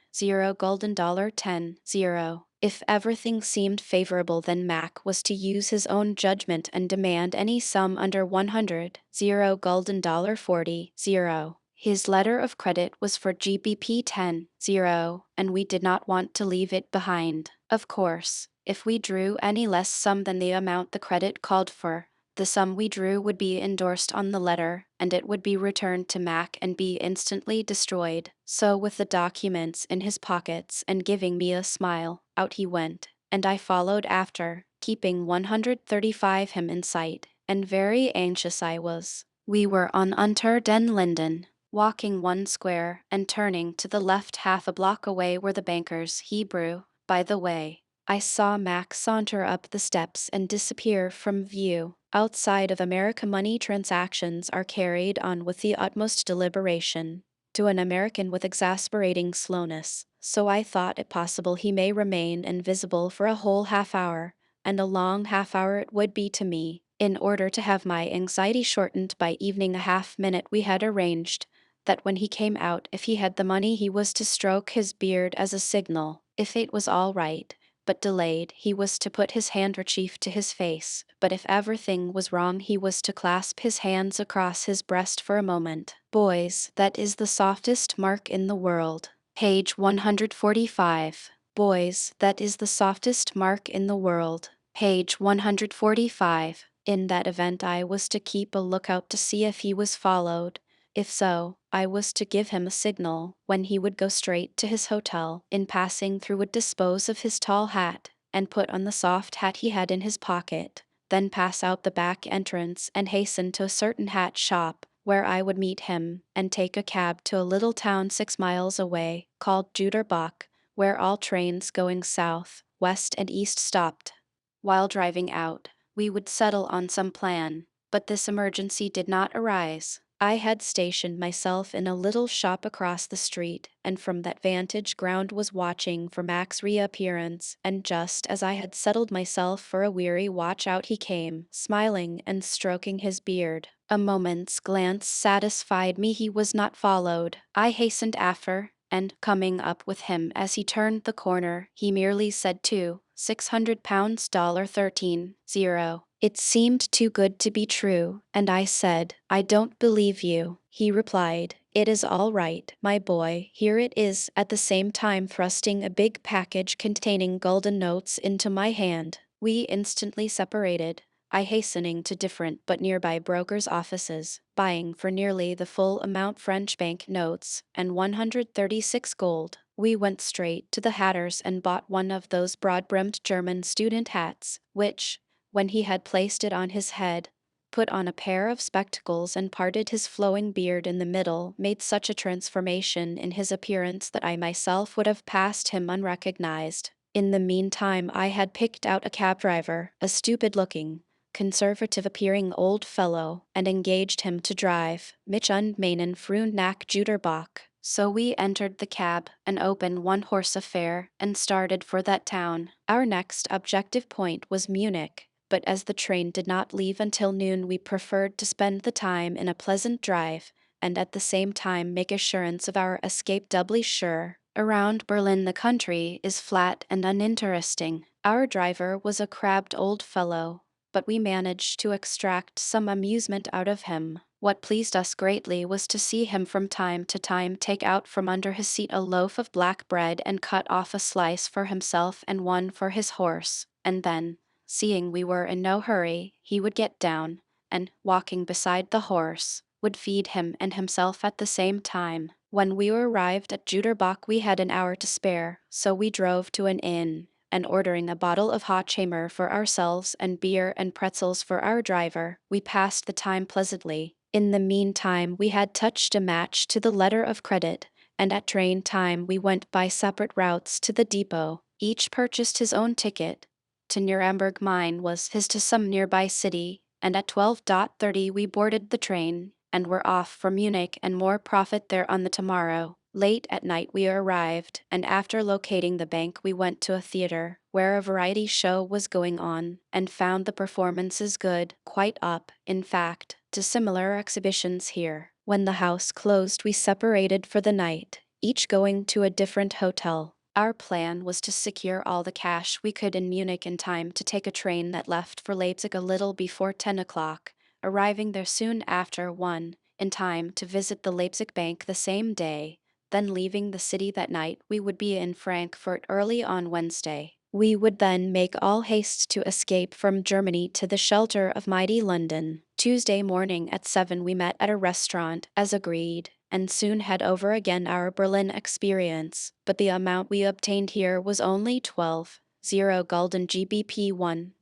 golden dollar 10. If everything seemed favorable, then Mac was to use his own judgment and demand any sum under 100 golden dollar 40. His letter of credit was for GBP 10, and we did not want to leave it behind. Of course, if we drew any less sum than the amount the credit called for, the sum we drew would be endorsed on the letter, and it would be returned to Mac and be instantly destroyed. So, with the documents in his pockets and giving me a smile, out he went, and I followed after, keeping 135 him in sight, and very anxious I was. We were on Unter den Linden, walking one square and turning to the left half a block away were the bankers' Hebrew. By the way, I saw Mac saunter up the steps and disappear from view. Outside of America, money transactions are carried on with the utmost deliberation, to an American with exasperating slowness, so I thought it possible he may remain invisible for a whole half-hour, and a long half-hour it would be to me. In order to have my anxiety shortened by evening a half-minute, we had arranged that when he came out, if he had the money, he was to stroke his beard as a signal. If it was all right, but delayed, he was to put his handkerchief to his face, but if everything was wrong, he was to clasp his hands across his breast for a moment. Boys, that is the softest mark in the world. Page 145. Boys, that is the softest mark in the world. Page 145. In that event, I was to keep a lookout to see if he was followed. If so, I was to give him a signal, when he would go straight to his hotel. In passing through, would dispose of his tall hat, and put on the soft hat he had in his pocket, then pass out the back entrance and hasten to a certain hat shop, where I would meet him, and take a cab to a little town 6 miles away, called Juderbach, where all trains going south, west, and east stopped. While driving out, we would settle on some plan, but this emergency did not arise. I had stationed myself in a little shop across the street, and from that vantage ground was watching for Mac's reappearance, and just as I had settled myself for a weary watch, out he came, smiling and stroking his beard. A moment's glance satisfied me he was not followed. I hastened after, and, coming up with him as he turned the corner, he merely said £600 $13. It seemed too good to be true, and I said, "I don't believe you." He replied, "It is all right, my boy, here it is," at the same time thrusting a big package containing golden notes into my hand. We instantly separated, I hastening to different but nearby brokers' offices, buying for nearly the full amount French bank notes and 136 gold. We went straight to the hatter's and bought one of those broad-brimmed German student hats, which, when he had placed it on his head, put on a pair of spectacles and parted his flowing beard in the middle, made such a transformation in his appearance that I myself would have passed him unrecognized. In the meantime, I had picked out a cab driver, a stupid-looking, conservative-appearing old fellow, and engaged him to drive mich und meinen Freund nach Juderbach. So we entered the cab, an open one-horse affair, and started for that town. Our next objective point was Munich, but as the train did not leave until noon, we preferred to spend the time in a pleasant drive, and at the same time make assurance of our escape doubly sure. Around Berlin the country is flat and uninteresting. Our driver was a crabbed old fellow, but we managed to extract some amusement out of him. What pleased us greatly was to see him from time to time take out from under his seat a loaf of black bread and cut off a slice for himself and one for his horse, and then, seeing we were in no hurry, he would get down, and, walking beside the horse, would feed him and himself at the same time. When we arrived at Juderbach, we had an hour to spare, so we drove to an inn, and ordering a bottle of hot chamber for ourselves and beer and pretzels for our driver, we passed the time pleasantly. In the meantime, we had touched a match to the letter of credit, and at train time we went by separate routes to the depot. Each purchased his own ticket. To Nuremberg, mine was his to some nearby city, and at 12:30 we boarded the train and were off for Munich and more profit there on the tomorrow. Late at night we arrived, and after locating the bank we went to a theater, where a variety show was going on, and found the performances good, quite up, in fact, to similar exhibitions here. When the house closed we separated for the night, each going to a different hotel. Our plan was to secure all the cash we could in Munich in time to take a train that left for Leipzig a little before 10 o'clock, arriving there soon after 1, in time to visit the Leipzig bank the same day. Then leaving the city that night, we would be in Frankfurt early on Wednesday. We would then make all haste to escape from Germany to the shelter of mighty London. Tuesday morning at 7 we met at a restaurant, as agreed, and soon had over again our Berlin experience, but the amount we obtained here was only 12 Gulden GBP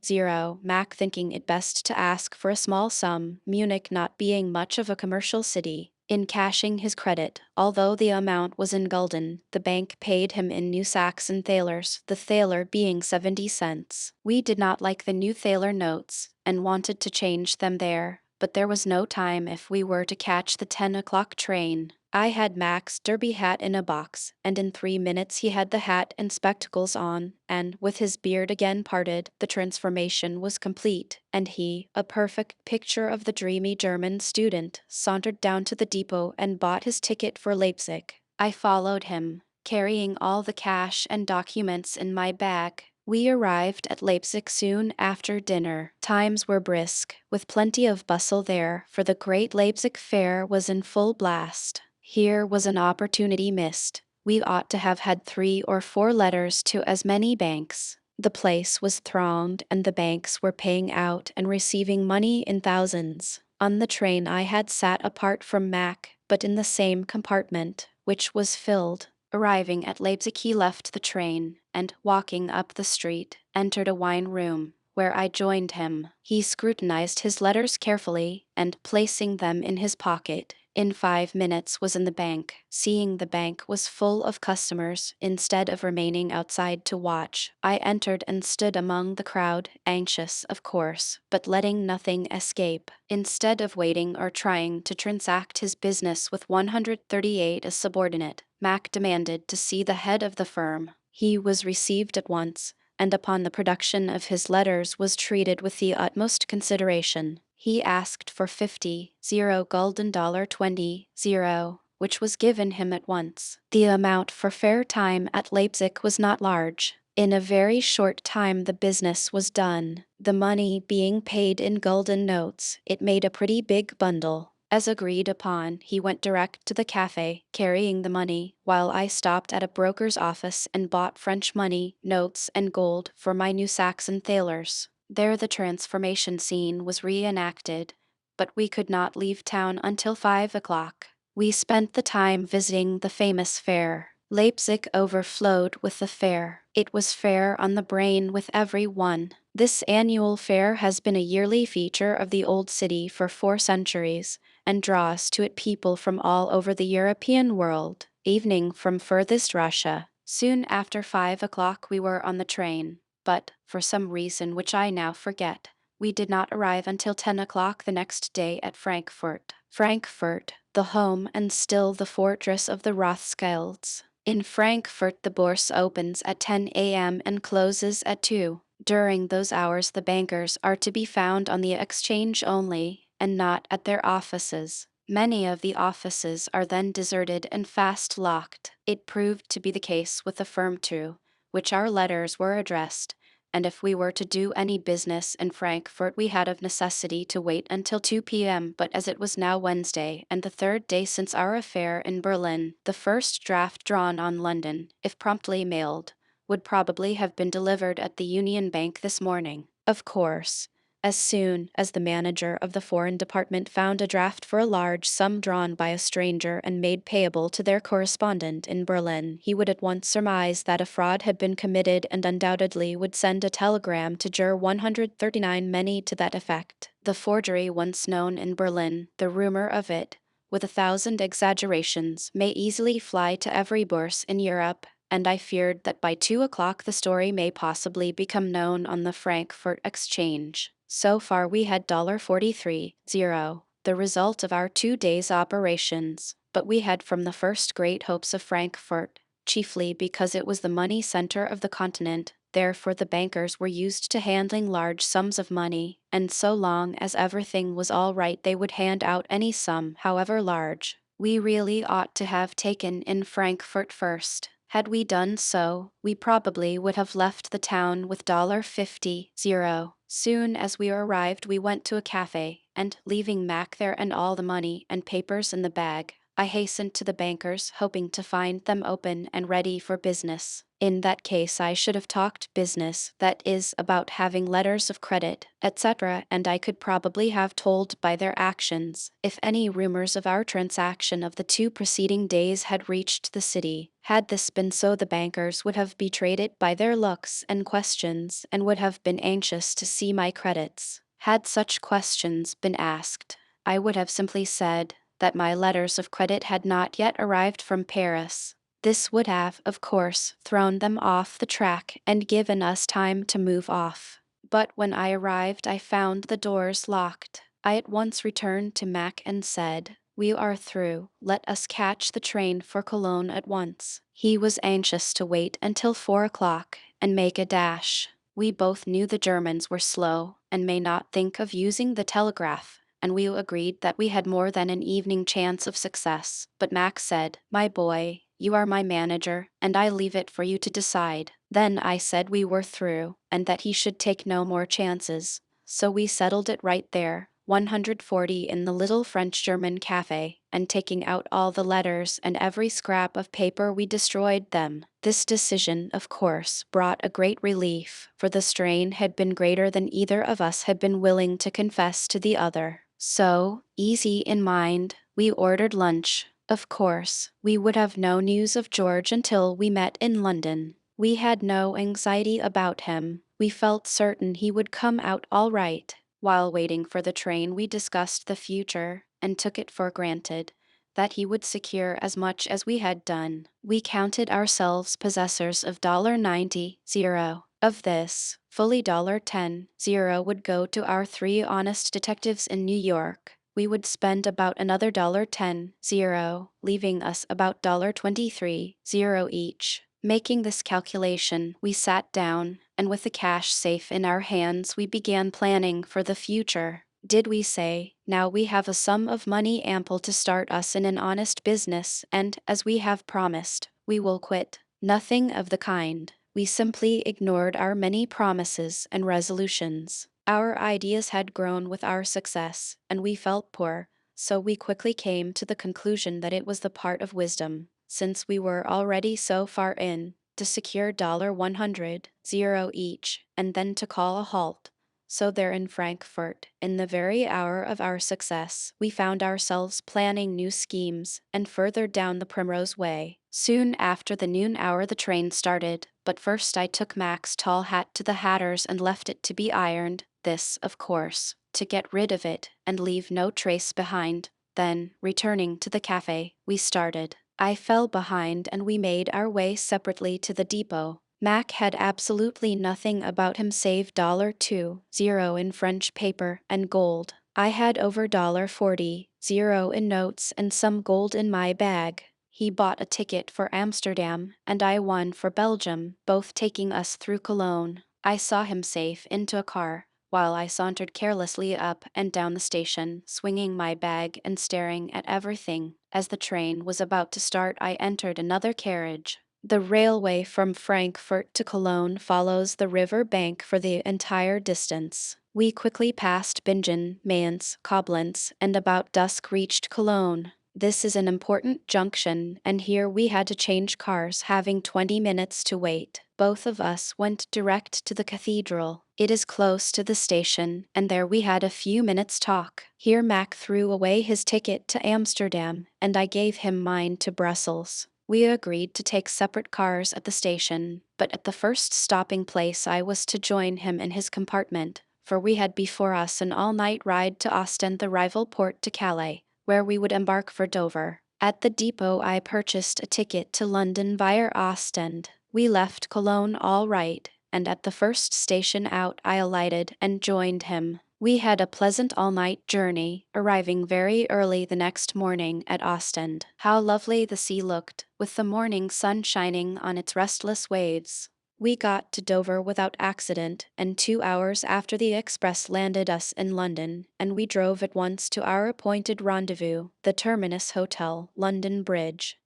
10 Mac, thinking it best to ask for a small sum, Munich not being much of a commercial city. In cashing his credit, although the amount was in Gulden, the bank paid him in New Saxon thalers, the thaler being 70 cents. We did not like the new thaler notes, and wanted to change them there, but there was no time if we were to catch the 10 o'clock train. I had Mac's derby hat in a box, and in 3 minutes he had the hat and spectacles on, and, with his beard again parted, the transformation was complete, and he, a perfect picture of the dreamy German student, sauntered down to the depot and bought his ticket for Leipzig. I followed him, carrying all the cash and documents in my bag. We arrived at Leipzig soon after dinner. Times were brisk, with plenty of bustle there, for the great Leipzig fair was in full blast. Here was an opportunity missed. We ought to have had 3 or 4 letters to as many banks. The place was thronged, and the banks were paying out and receiving money in thousands. On the train I had sat apart from Mac, but in the same compartment, which was filled. Arriving at Leipzig, he left the train, and, walking up the street, entered a wine room, where I joined him. He scrutinized his letters carefully, and, placing them in his pocket, in 5 minutes was in the bank. Seeing the bank was full of customers, instead of remaining outside to watch, I entered and stood among the crowd, anxious, of course, but letting nothing escape. Instead of waiting or trying to transact his business with 138 a subordinate, Mac demanded to see the head of the firm. He was received at once, and upon the production of his letters was treated with the utmost consideration. He asked for 50 Gulden $20, which was given him at once. The amount for fair time at Leipzig was not large. In a very short time the business was done. The money being paid in Gulden notes, it made a pretty big bundle. As agreed upon, he went direct to the cafe, carrying the money, while I stopped at a broker's office and bought French money, notes, and gold for my New Saxon thalers. There the transformation scene was reenacted, but we could not leave town until 5 o'clock. We spent the time visiting the famous fair. Leipzig overflowed with the fair. It was fair on the brain with every one. This annual fair has been a yearly feature of the old city for 4 centuries, and draws to it people from all over the European world, evening from furthest Russia. Soon after 5 o'clock we were on the train, but, for some reason which I now forget, we did not arrive until 10 o'clock the next day at Frankfurt. Frankfurt, the home and still the fortress of the Rothschilds. In Frankfurt the Bourse opens at 10 a.m. and closes at 2. During those hours the bankers are to be found on the exchange only, and not at their offices. Many of the offices are then deserted and fast locked. It proved to be the case with the firm to which our letters were addressed, and if we were to do any business in Frankfurt we had of necessity to wait until 2 p.m., but as it was now Wednesday, and the 3rd day since our affair in Berlin, the first draft drawn on London, if promptly mailed, would probably have been delivered at the Union Bank this morning. Of course, As soon as the manager of the foreign department found a draft for a large sum drawn by a stranger and made payable to their correspondent in Berlin, he would at once surmise that a fraud had been committed and undoubtedly would send a telegram to Juror 139 many to that effect. The forgery once known in Berlin, the rumor of it, with 1,000 exaggerations, may easily fly to every bourse in Europe, and I feared that by 2 o'clock the story may possibly become known on the Frankfurt exchange. So far we had $43.00, the result of our 2 days' operations, but we had from the first great hopes of Frankfurt, chiefly because it was the money center of the continent. Therefore the bankers were used to handling large sums of money, and so long as everything was all right they would hand out any sum, however large. We really ought to have taken in Frankfurt first. Had we done so, we probably would have left the town with $50.00. Soon as we arrived we went to a cafe, and, leaving Mac there and all the money and papers in the bag, I hastened to the bankers, hoping to find them open and ready for business. In that case I should have talked business, that is, about having letters of credit, etc., and I could probably have told by their actions, if any rumors of our transaction of the 2 preceding days had reached the city. Had this been so, the bankers would have betrayed it by their looks and questions, and would have been anxious to see my credits. Had such questions been asked, I would have simply said that my letters of credit had not yet arrived from Paris. This would have, of course, thrown them off the track and given us time to move off. But when I arrived I found the doors locked. I at once returned to Mac and said, "We are through, let us catch the train for Cologne at once." He was anxious to wait until 4 o'clock and make a dash. We both knew the Germans were slow and may not think of using the telegraph, and we agreed that we had more than an evening chance of success. But Max said, "My boy, you are my manager, and I leave it for you to decide." Then I said we were through, and that he should take no more chances. So we settled it right there, 140 in the little French-German cafe, and taking out all the letters and every scrap of paper we destroyed them. This decision, of course, brought a great relief, for the strain had been greater than either of us had been willing to confess to the other. So, easy in mind, we ordered lunch. Of course, we would have no news of George until we met in London. We had no anxiety about him. We felt certain he would come out all right. While waiting for the train we discussed the future, and took it for granted that he would secure as much as we had done. We counted ourselves possessors of $90.00. Of this, fully $10.00 would go to our 3 honest detectives in New York. We would spend about another $10.00, leaving us about $23.00 each. Making this calculation, we sat down, and with the cash safe in our hands we began planning for the future. Did we say, "Now we have a sum of money ample to start us in an honest business, and, as we have promised, we will quit"? Nothing of the kind. We simply ignored our many promises and resolutions. Our ideas had grown with our success, and we felt poor, so we quickly came to the conclusion that it was the part of wisdom, since we were already so far in, to secure $100.00 each, and then to call a halt. So there in Frankfurt, in the very hour of our success, we found ourselves planning new schemes, and further down the Primrose Way. Soon after the noon hour the train started, but first I took Mac's tall hat to the hatter's and left it to be ironed, this, of course, to get rid of it and leave no trace behind. Then, returning to the cafe, we started. I fell behind and we made our way separately to the depot. Mac had absolutely nothing about him save $2.00 in French paper and gold. I had over $40.00 in notes and some gold in my bag. He bought a ticket for Amsterdam, and I one for Belgium, both taking us through Cologne. I saw him safe into a car, while I sauntered carelessly up and down the station, swinging my bag and staring at everything. As the train was about to start I entered another carriage. The railway from Frankfurt to Cologne follows the river bank for the entire distance. We quickly passed Bingen, Mainz, Koblenz, and about dusk reached Cologne. This is an important junction, and here we had to change cars, having 20 minutes to wait. Both of us went direct to the cathedral. It is close to the station, and there we had a few minutes talk. Here Mac threw away his ticket to Amsterdam, and I gave him mine to Brussels. We agreed to take separate cars at the station, but at the first stopping place I was to join him in his compartment, for we had before us an all-night ride to Ostend, the rival port to Calais, where we would embark for Dover. At the depot I purchased a ticket to London via Ostend. We left Cologne all right, and at the first station out I alighted and joined him. We had a pleasant all-night journey, arriving very early the next morning at Ostend. How lovely the sea looked, with the morning sun shining on its restless waves. We got to Dover without accident, and 2 hours after the express landed us in London, and we drove at once to our appointed rendezvous, the Terminus Hotel, London Bridge.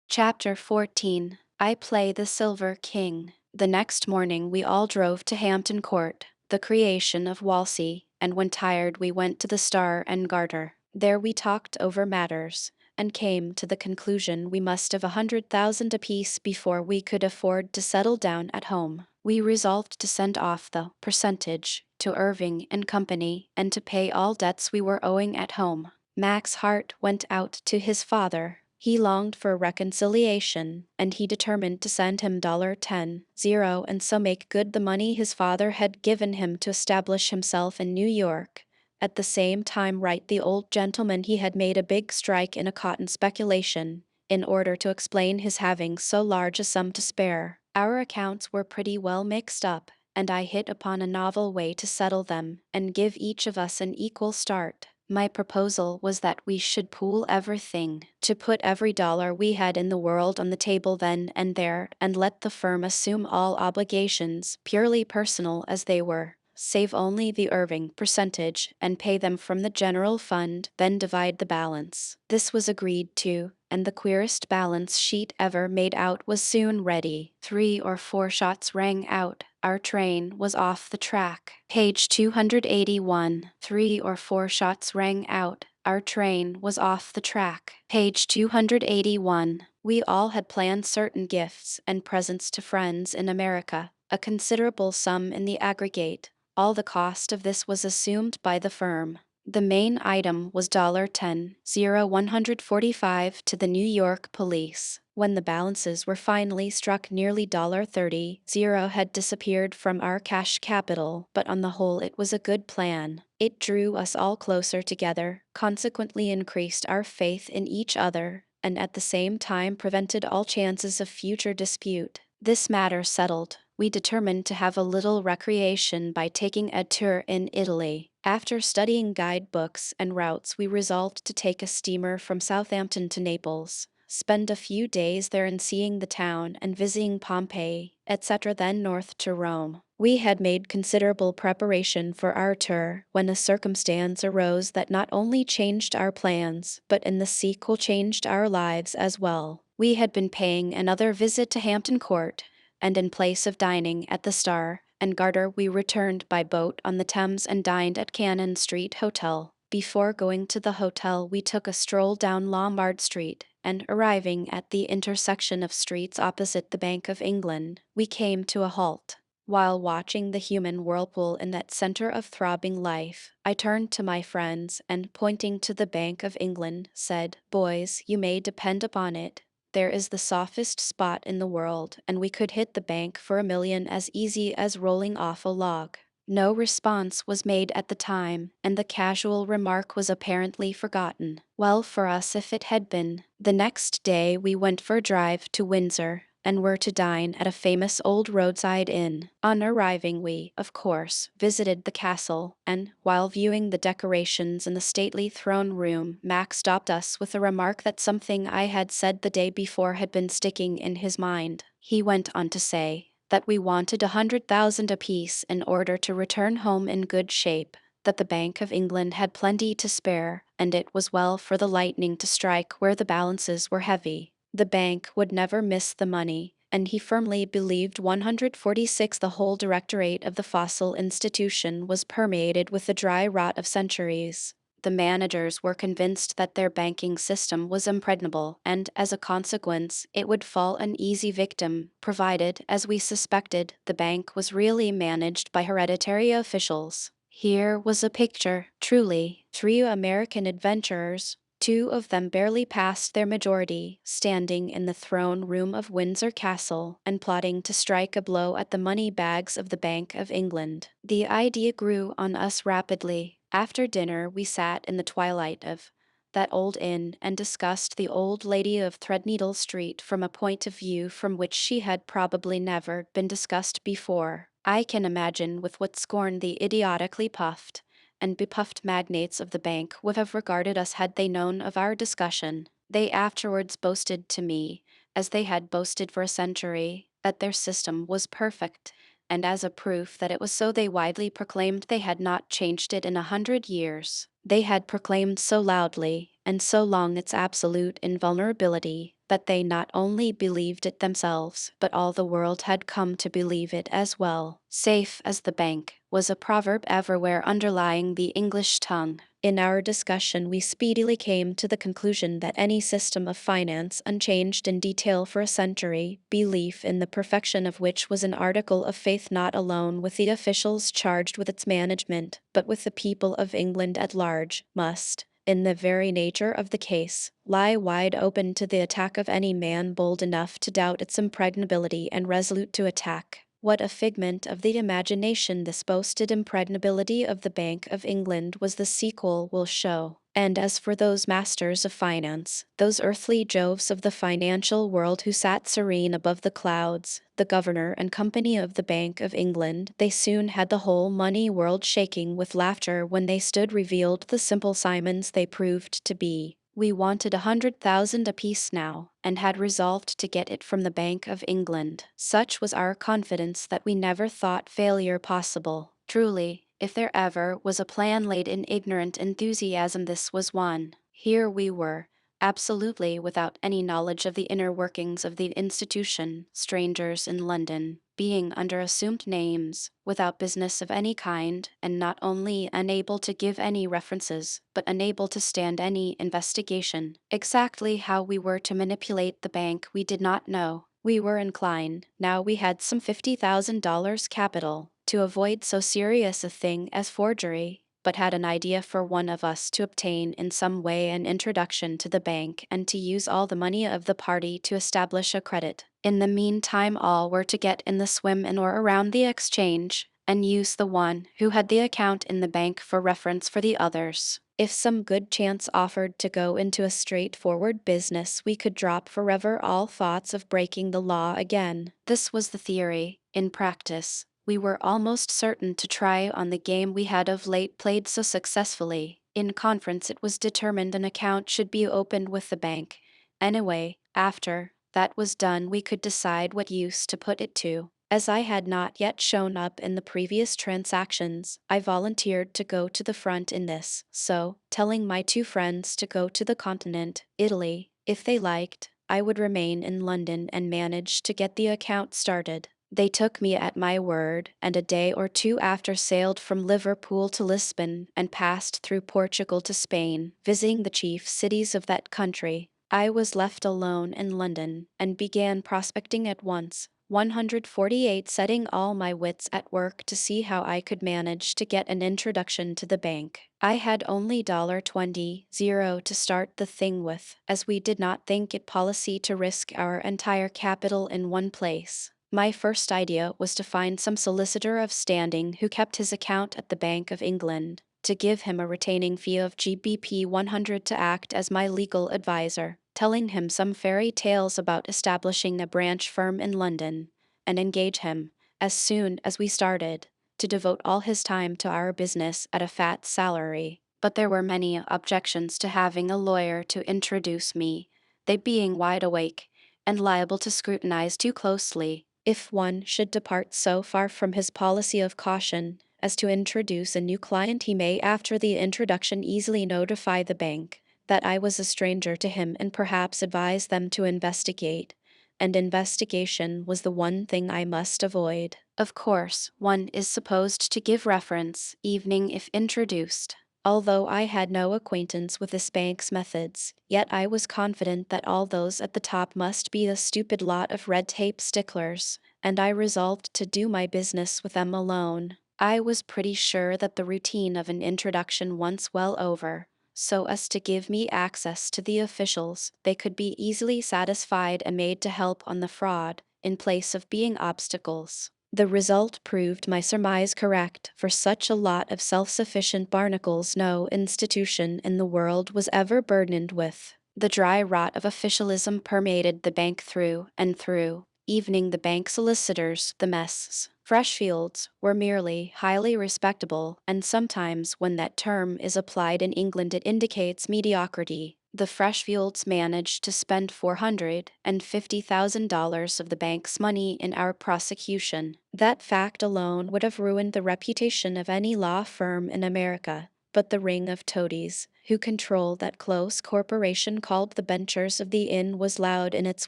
Chapter 14. I Play the Silver King. The next morning we all drove to Hampton Court, the creation of Wolsey, and when tired we went to the Star and Garter. There we talked over matters, and came to the conclusion we must have 100,000 apiece before we could afford to settle down at home. We resolved to send off the percentage to Irving and Company, and to pay all debts we were owing at home. Mac's heart went out to his father. He longed for reconciliation, and he determined to send him $10 and so make good the money his father had given him to establish himself in New York. At the same time write the old gentleman he had made a big strike in a cotton speculation, in order to explain his having so large a sum to spare. Our accounts were pretty well mixed up, and I hit upon a novel way to settle them, and give each of us an equal start. My proposal was that we should pool everything, to put every dollar we had in the world on the table then and there, and let the firm assume all obligations, purely personal as they were, save only the Irving percentage, and pay them from the general fund, then divide the balance. This was agreed to, and the queerest balance sheet ever made out was soon ready. 3 or 4 shots rang out. Our train was off the track. Page 281. 3 or 4 shots rang out. Our train was off the track. Page 281. We all had planned certain gifts and presents to friends in America, a considerable sum in the aggregate. All the cost of this was assumed by the firm. The main item was $10,145 to the New York police. When the balances were finally struck, nearly $30 had disappeared from our cash capital, but on the whole it was a good plan. It drew us all closer together, consequently increased our faith in each other, and at the same time prevented all chances of future dispute. This matter settled, we determined to have a little recreation by taking a tour in Italy. After studying guidebooks and routes, we resolved to take a steamer from Southampton to Naples, spend a few days there in seeing the town and visiting Pompeii, etc., then north to Rome. We had made considerable preparation for our tour when a circumstance arose that not only changed our plans, but in the sequel changed our lives as well. We had been paying another visit to Hampton Court, and in place of dining at the Star and Garter we returned by boat on the Thames and dined at Cannon Street Hotel. Before going to the hotel we took a stroll down Lombard Street, and arriving at the intersection of streets opposite the Bank of England, we came to a halt. While watching the human whirlpool in that center of throbbing life, I turned to my friends and, pointing to the Bank of England, said, "Boys, you may depend upon it, there is the softest spot in the world, and we could hit the bank for $1 million as easy as rolling off a log." No response was made at the time, and the casual remark was apparently forgotten. Well for us if it had been. The next day we went for a drive to Windsor, and were to dine at a famous old roadside inn. On arriving we, of course, visited the castle, and, while viewing the decorations in the stately throne room, Mac stopped us with a remark that something I had said the day before had been sticking in his mind. He went on to say that we wanted 100,000 apiece in order to return home in good shape, that the Bank of England had plenty to spare, and it was well for the lightning to strike where the balances were heavy. The bank would never miss the money, and he firmly believed 146. The whole directorate of the fossil institution was permeated with the dry rot of centuries. The managers were convinced that their banking system was impregnable, and as a consequence, it would fall an easy victim, provided, as we suspected, the bank was really managed by hereditary officials. Here was a picture, truly, three American adventurers, two of them barely past their majority, standing in the throne room of Windsor Castle and plotting to strike a blow at the money bags of the Bank of England. The idea grew on us rapidly. After dinner, we sat in the twilight of that old inn and discussed the old lady of Threadneedle Street from a point of view from which she had probably never been discussed before. I can imagine with what scorn the idiotically puffed and bepuffed magnates of the bank would have regarded us had they known of our discussion. They afterwards boasted to me, as they had boasted for a century, that their system was perfect, and as a proof that it was so they widely proclaimed they had not changed it in 100 years. They had proclaimed so loudly and so long its absolute invulnerability that they not only believed it themselves, but all the world had come to believe it as well. Safe as the bank was a proverb everywhere underlying the English tongue. In our discussion, we speedily came to the conclusion that any system of finance unchanged in detail for a century, belief in the perfection of which was an article of faith not alone with the officials charged with its management, but with the people of England at large, must, in the very nature of the case, lie wide open to the attack of any man bold enough to doubt its impregnability and resolute to attack. What a figment of the imagination this boasted impregnability of the Bank of England was, the sequel will show. And as for those masters of finance, those earthly Joves of the financial world who sat serene above the clouds, the governor and company of the Bank of England, they soon had the whole money world shaking with laughter when they stood revealed the simple Simons they proved to be. We wanted 100,000 apiece now, and had resolved to get it from the Bank of England. Such was our confidence that we never thought failure possible. Truly, if there ever was a plan laid in ignorant enthusiasm, this was one. Here we were, absolutely without any knowledge of the inner workings of the institution, strangers in London, being under assumed names, without business of any kind, and not only unable to give any references, but unable to stand any investigation. Exactly how we were to manipulate the bank we did not know. We were inclined, now we had some $50,000 capital, to avoid so serious a thing as forgery, but had an idea for one of us to obtain in some way an introduction to the bank and to use all the money of the party to establish a credit. In the meantime, all were to get in the swim in or around the exchange, and use the one who had the account in the bank for reference for the others. If some good chance offered to go into a straightforward business, we could drop forever all thoughts of breaking the law again. This was the theory. In practice, we were almost certain to try on the game we had of late played so successfully. In conference it was determined an account should be opened with the bank. Anyway, after that was done we could decide what use to put it to. As I had not yet shown up in the previous transactions, I volunteered to go to the front in this, so, telling my two friends to go to the Continent, Italy, if they liked, I would remain in London and manage to get the account started. They took me at my word, and a day or two after sailed from Liverpool to Lisbon and passed through Portugal to Spain, visiting the chief cities of that country. I was left alone in London, and began prospecting at once. 148 setting all my wits at work to see how I could manage to get an introduction to the bank. I had only $20 to start the thing with, as we did not think it policy to risk our entire capital in one place. My first idea was to find some solicitor of standing who kept his account at the Bank of England, to give him a retaining fee of GBP 100 to act as my legal adviser, telling him some fairy tales about establishing a branch firm in London, and engage him, as soon as we started, to devote all his time to our business at a fat salary. But there were many objections to having a lawyer to introduce me, they being wide awake and liable to scrutinize too closely. If one should depart so far from his policy of caution as to introduce a new client, he may, after the introduction, easily notify the bank that I was a stranger to him and perhaps advise them to investigate, and investigation was the one thing I must avoid. Of course, one is supposed to give reference, evening if introduced. Although I had no acquaintance with this bank's methods, yet I was confident that all those at the top must be a stupid lot of red tape sticklers, and I resolved to do my business with them alone. I was pretty sure that the routine of an introduction once well over, so as to give me access to the officials, they could be easily satisfied and made to help on the fraud, in place of being obstacles. The result proved my surmise correct, for such a lot of self-sufficient barnacles no institution in the world was ever burdened with. The dry rot of officialism permeated the bank through and through. Evening the bank solicitors, the messes, Freshfields, were merely highly respectable, and sometimes when that term is applied in England it indicates mediocrity. The Freshfields managed to spend $450,000 of the bank's money in our prosecution. That fact alone would have ruined the reputation of any law firm in America. But the ring of toadies, who control that close corporation called the benchers of the inn, was loud in its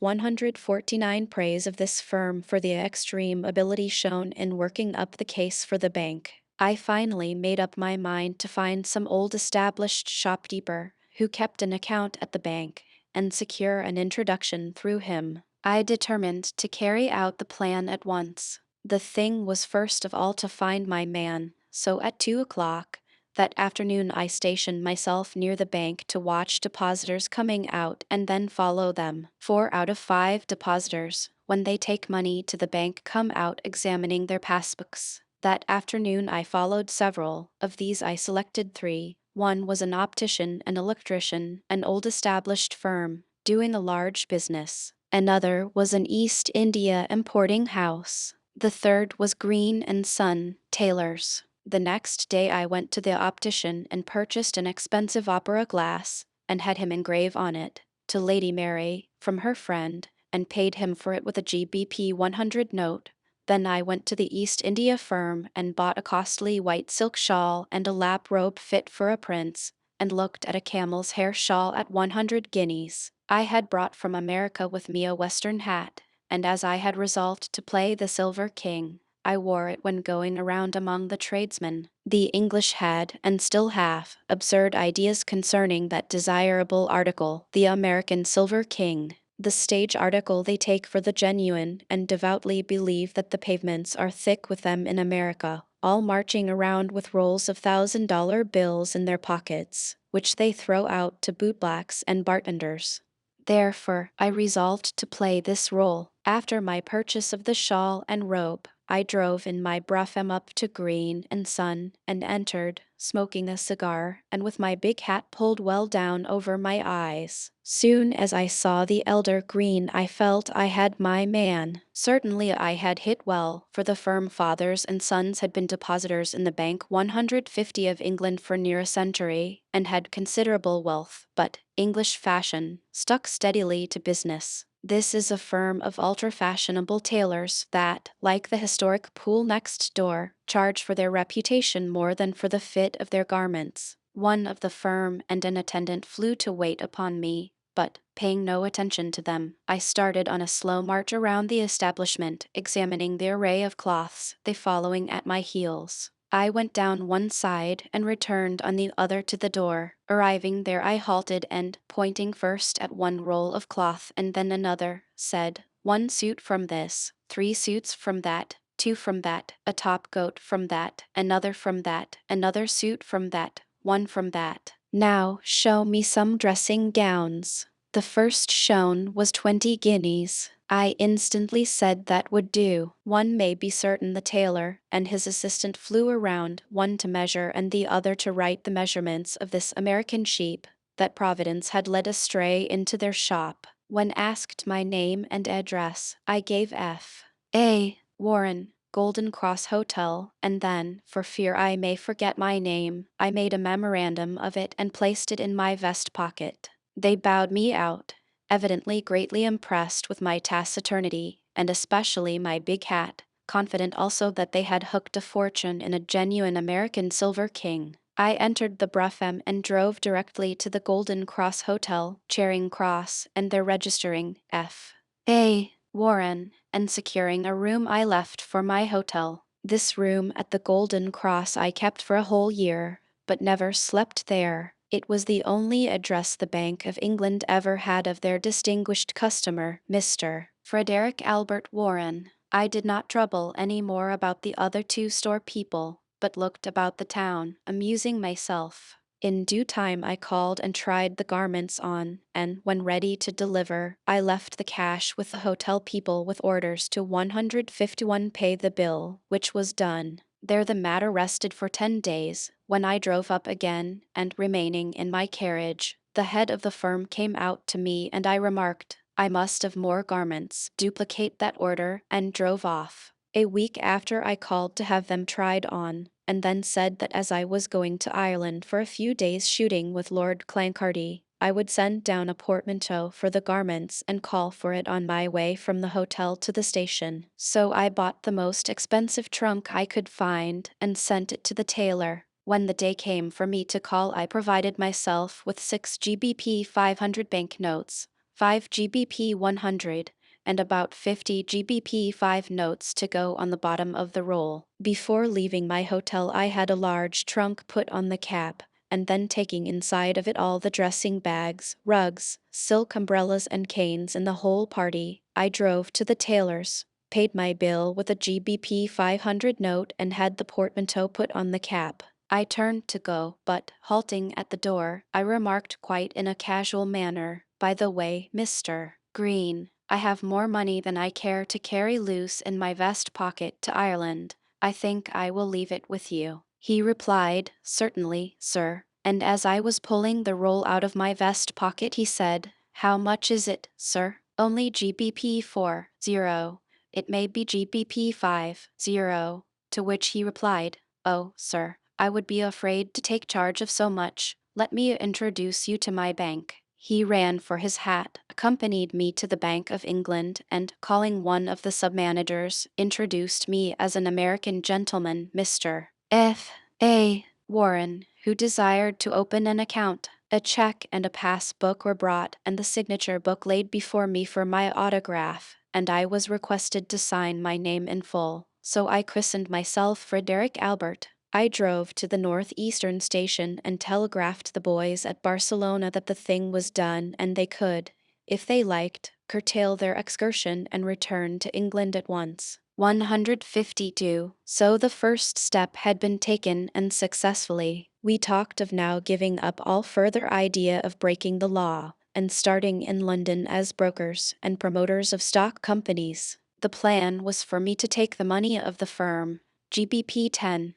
149 praise of this firm for the extreme ability shown in working up the case for the bank. I finally made up my mind to find some old established shopkeeper who kept an account at the bank, and secure an introduction through him. I determined to carry out the plan at once. The thing was first of all to find my man, so at 2 o'clock that afternoon I stationed myself near the bank to watch depositors coming out and then follow them. 4 out of 5 depositors, when they take money to the bank, come out examining their passbooks. That afternoon I followed several. Of these I selected 3. One was an optician and electrician, an old established firm, doing a large business. Another was an East India importing house. The third was Green and Son, tailors. The next day I went to the optician and purchased an expensive opera glass, and had him engrave on it, "To Lady Mary," from her friend, and paid him for it with a GBP 100 note. Then I went to the East India firm and bought a costly white silk shawl and a lap robe fit for a prince, and looked at a camel's hair shawl at 100 guineas. I had brought from America with me a western hat, and as I had resolved to play the Silver King, I wore it when going around among the tradesmen. The English had, and still have, absurd ideas concerning that desirable article, the American Silver King. The stage article they take for the genuine, and devoutly believe that the pavements are thick with them in America, all marching around with rolls of $1,000 bills in their pockets, which they throw out to bootblacks and bartenders. Therefore, I resolved to play this role. After my purchase of the shawl and robe, I drove in my brougham up to Green and Son, and entered, smoking a cigar, and with my big hat pulled well down over my eyes. Soon as I saw the elder Green, I felt I had my man. Certainly I had hit well, for the firm fathers and sons had been depositors in the Bank 150 of England for near a century, and had considerable wealth, but English fashion stuck steadily to business. This is a firm of ultra-fashionable tailors that, like the historic pool next door, charge for their reputation more than for the fit of their garments. One of the firm and an attendant flew to wait upon me, but, paying no attention to them, I started on a slow march around the establishment, examining the array of cloths, they following at my heels. I went down one side and returned on the other to the door. Arriving there I halted and, pointing first at one roll of cloth and then another, said, "1 suit from this, 3 suits from that, 2 from that, a top coat from that, another from that, another suit from that, 1 from that. Now show me some dressing gowns." The first shown was 20 guineas. I instantly said that would do. One may be certain the tailor and his assistant flew around, one to measure and the other to write the measurements of this American sheep that Providence had led astray into their shop. When asked my name and address, I gave F. A. Warren, Golden Cross Hotel, and then, for fear I may forget my name, I made a memorandum of it and placed it in my vest pocket. They bowed me out, evidently greatly impressed with my taciturnity, and especially my big hat, confident also that they had hooked a fortune in a genuine American Silver King. I entered the brougham and drove directly to the Golden Cross Hotel, Charing Cross, and there registering F. A. Warren, and securing a room I left for my hotel. This room at the Golden Cross I kept for a whole year. but never slept there. It was the only address the Bank of England ever had of their distinguished customer, Mr. Frederick Albert Warren. I did not trouble any more about the other two store people, but looked about the town, amusing myself. In due time I called and tried the garments on, and when ready to deliver, I left the cash with the hotel people with orders to 151 pay the bill, which was done. There the matter rested for 10 days, when I drove up again, and remaining in my carriage, the head of the firm came out to me and I remarked, I must have more garments, duplicate that order, and drove off. A week after I called to have them tried on, and then said that as I was going to Ireland for a few days shooting with Lord Clancarty, I would send down a portmanteau for the garments and call for it on my way from the hotel to the station. So I bought the most expensive trunk I could find and sent it to the tailor. When the day came for me to call, I provided myself with 6 GBP 500 banknotes, 5 GBP 100, and about 50 GBP 5 notes to go on the bottom of the roll. Before leaving my hotel, I had a large trunk put on the cab, and then taking inside of it all the dressing bags, rugs, silk umbrellas and canes and the whole party, I drove to the tailor's, paid my bill with a GBP 500 note and had the portmanteau put on the cab. I turned to go, but, halting at the door, I remarked quite in a casual manner, by the way, Mr. Green, I have more money than I care to carry loose in my vest pocket to Ireland. I think I will leave it with you. He replied, certainly, sir, and as I was pulling the roll out of my vest pocket he said, how much is it, sir? Only GBP 40. It may be GBP 50. To which he replied, oh, sir, I would be afraid to take charge of so much. Let me introduce you to my bank. He ran for his hat, accompanied me to the Bank of England, and, calling one of the sub-managers, introduced me as an American gentleman, Mr. F. A. Warren, who desired to open an account. A check and a pass-book were brought, and the signature book laid before me for my autograph, and I was requested to sign my name in full. So I christened myself Frederick Albert. I drove to the northeastern station and telegraphed the boys at Barcelona that the thing was done and they could, if they liked, curtail their excursion and return to England at once. 152. So the first step had been taken, and successfully. We talked of now giving up all further idea of breaking the law, and starting in London as brokers and promoters of stock companies. The plan was for me to take the money of the firm, GBP 10,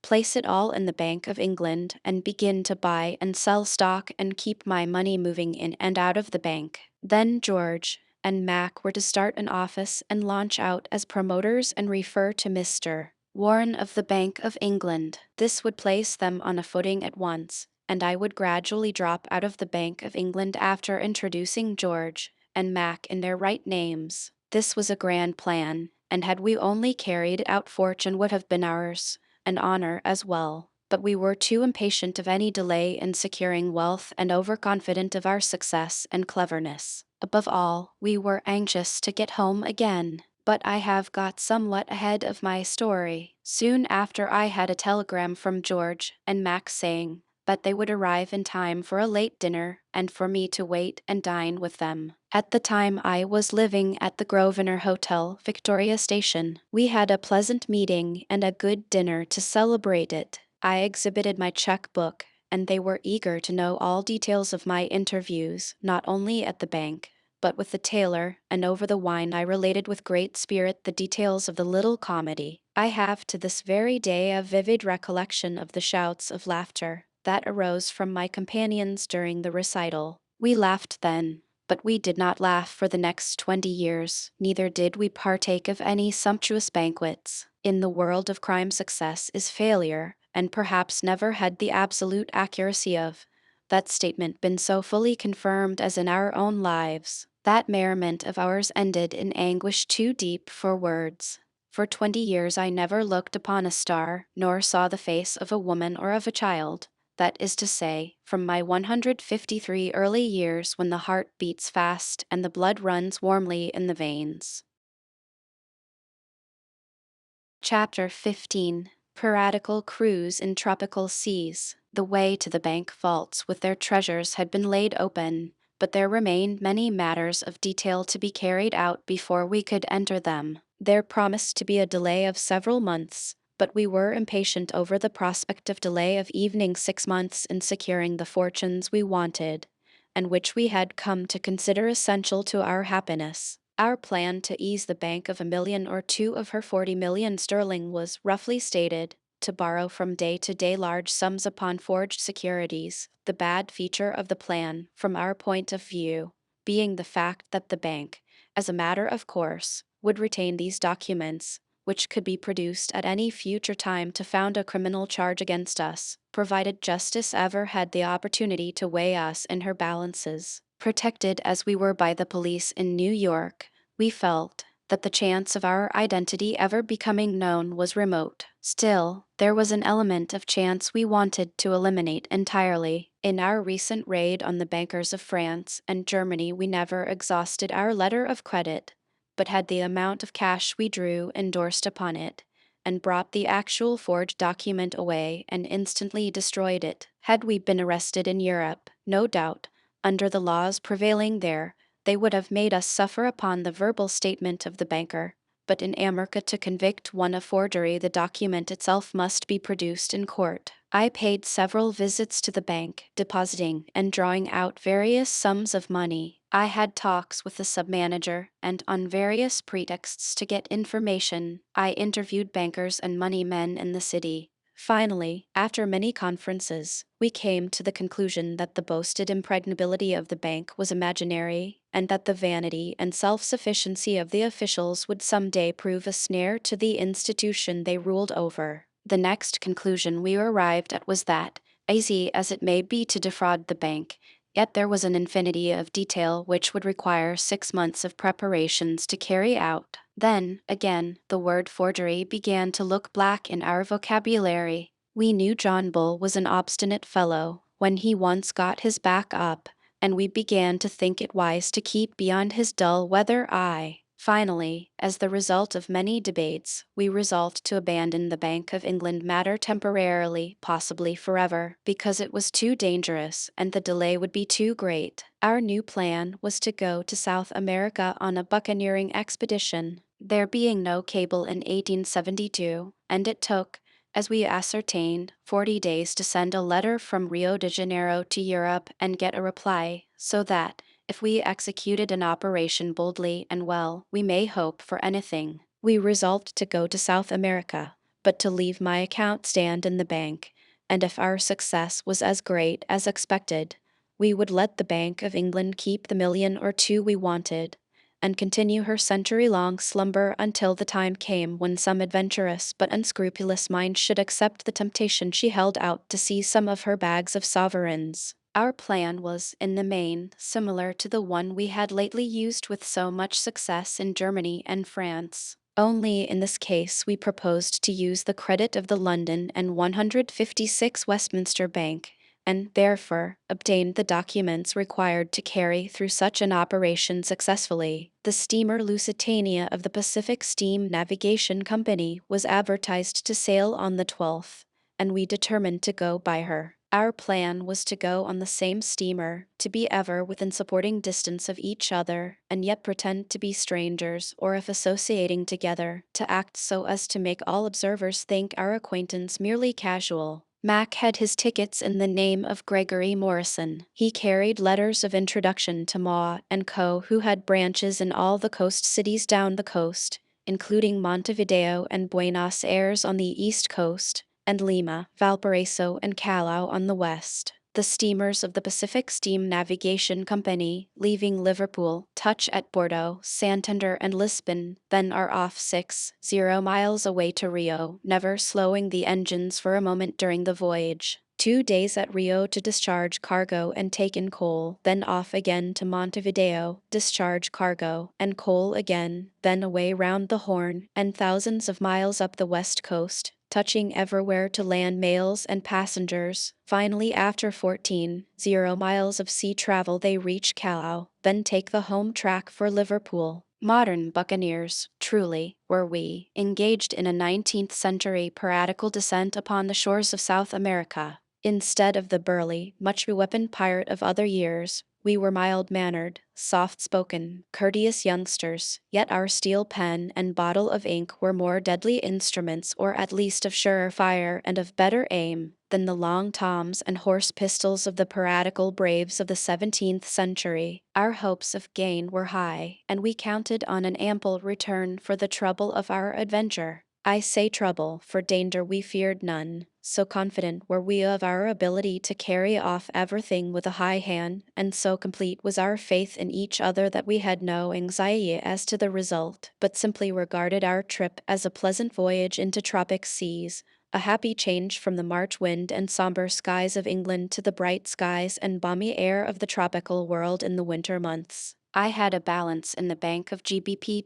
place it all in the Bank of England, and begin to buy and sell stock and keep my money moving in and out of the bank. Then George and Mac were to start an office and launch out as promoters and refer to Mr. Warren of the Bank of England. This would place them on a footing at once, and I would gradually drop out of the Bank of England after introducing George and Mac in their right names. This was a grand plan, and had we only carried it out, fortune would have been ours, and honor as well. But we were too impatient of any delay in securing wealth and overconfident of our success and cleverness. Above all, we were anxious to get home again. But I have got somewhat ahead of my story. Soon after I had a telegram from George and Max saying that they would arrive in time for a late dinner and for me to wait and dine with them. At the time I was living at the Grosvenor Hotel, Victoria Station. We had a pleasant meeting and a good dinner to celebrate it. I exhibited my check-book, and they were eager to know all details of my interviews, not only at the bank, but with the tailor, and over the wine I related with great spirit the details of the little comedy. I have to this very day a vivid recollection of the shouts of laughter that arose from my companions during the recital. We laughed then, but we did not laugh for the next 20 years, neither did we partake of any sumptuous banquets. In the world of crime success is failure, and perhaps never had the absolute accuracy of that statement been so fully confirmed as in our own lives. That merriment of ours ended in anguish too deep for words. For 20 years I never looked upon a star, nor saw the face of a woman or of a child. That is to say, from my 153 early years when the heart beats fast and the blood runs warmly in the veins. Chapter 15. piratical cruise in tropical seas. The way to the bank vaults with their treasures had been laid open, but there remained many matters of detail to be carried out before we could enter them. There promised to be a delay of several months, but we were impatient over the prospect of delay of evening 6 months in securing the fortunes we wanted, and which we had come to consider essential to our happiness. Our plan to ease the bank of $1 million or $2 million of her 40 million sterling was roughly stated to borrow from day to day large sums upon forged securities, the bad feature of the plan, from our point of view, being the fact that the bank, as a matter of course, would retain these documents, which could be produced at any future time to found a criminal charge against us, provided justice ever had the opportunity to weigh us in her balances. Protected as we were by the police in New York, we felt that the chance of our identity ever becoming known was remote. Still, there was an element of chance we wanted to eliminate entirely. In our recent raid on the bankers of France and Germany, we never exhausted our letter of credit, but had the amount of cash we drew endorsed upon it, and brought the actual forged document away and instantly destroyed it. Had we been arrested in Europe, no doubt, under the laws prevailing there, they would have made us suffer upon the verbal statement of the banker, but in America, to convict one of forgery, the document itself must be produced in court. I paid several visits to the bank, depositing and drawing out various sums of money. I had talks with the sub-manager, and on various pretexts to get information, I interviewed bankers and money men in the city. Finally, after many conferences, we came to the conclusion that the boasted impregnability of the bank was imaginary, and that the vanity and self-sufficiency of the officials would someday prove a snare to the institution they ruled over. The next conclusion we arrived at was that, easy as it may be to defraud the bank, yet there was an infinity of detail which would require 6 months of preparations to carry out. Then, again, the word forgery began to look black in our vocabulary. We knew John Bull was an obstinate fellow when he once got his back up, and we began to think it wise to keep beyond his dull weather eye. Finally, as the result of many debates, we resolved to abandon the Bank of England matter temporarily, possibly forever, because it was too dangerous and the delay would be too great. Our new plan was to go to South America on a buccaneering expedition, there being no cable in 1872, and it took, as we ascertained, 40 days to send a letter from Rio de Janeiro to Europe and get a reply, so that, if we executed an operation boldly and well, we may hope for anything. We resolved to go to South America, but to leave my account stand in the bank, and if our success was as great as expected, we would let the Bank of England keep the $1 million or $2 million we wanted, and continue her century-long slumber until the time came when some adventurous but unscrupulous mind should accept the temptation she held out to seize some of her bags of sovereigns. Our plan was, in the main, similar to the one we had lately used with so much success in Germany and France. Only in this case we proposed to use the credit of the London and 156 Westminster Bank, and therefore obtained the documents required to carry through such an operation successfully. The steamer Lusitania of the Pacific Steam Navigation Company was advertised to sail on the 12th, and we determined to go by her. Our plan was to go on the same steamer, to be ever within supporting distance of each other, and yet pretend to be strangers, or if associating together, to act so as to make all observers think our acquaintance merely casual. Mac had his tickets in the name of Gregory Morrison. He carried letters of introduction to Ma and Co., who had branches in all the coast cities down the coast, including Montevideo and Buenos Aires on the east coast, and Lima, Valparaiso, and Callao on the west. The steamers of the Pacific Steam Navigation Company, leaving Liverpool, touch at Bordeaux, Santander, and Lisbon, then are off 60 miles away to Rio, never slowing the engines for a moment during the voyage. 2 days at Rio to discharge cargo and take in coal, then off again to Montevideo, discharge cargo and coal again, then away round the Horn, and thousands of miles up the west coast, touching everywhere to land mails and passengers. Finally, after 14 miles of sea travel, they reach Callao, then take the home track for Liverpool. Modern buccaneers, truly, were we, engaged in a 19th century piratical descent upon the shores of South America. Instead of the burly, much-weaponed pirate of other years, we were mild-mannered, soft-spoken, courteous youngsters, yet our steel pen and bottle of ink were more deadly instruments, or at least of surer fire and of better aim, than the long toms and horse pistols of the piratical braves of the 17th century. Our hopes of gain were high, and we counted on an ample return for the trouble of our adventure. I say trouble, for danger we feared none, so confident were we of our ability to carry off everything with a high hand, and so complete was our faith in each other that we had no anxiety as to the result, but simply regarded our trip as a pleasant voyage into tropic seas, a happy change from the March wind and somber skies of England to the bright skies and balmy air of the tropical world in the winter months. I had a balance in the bank of GBP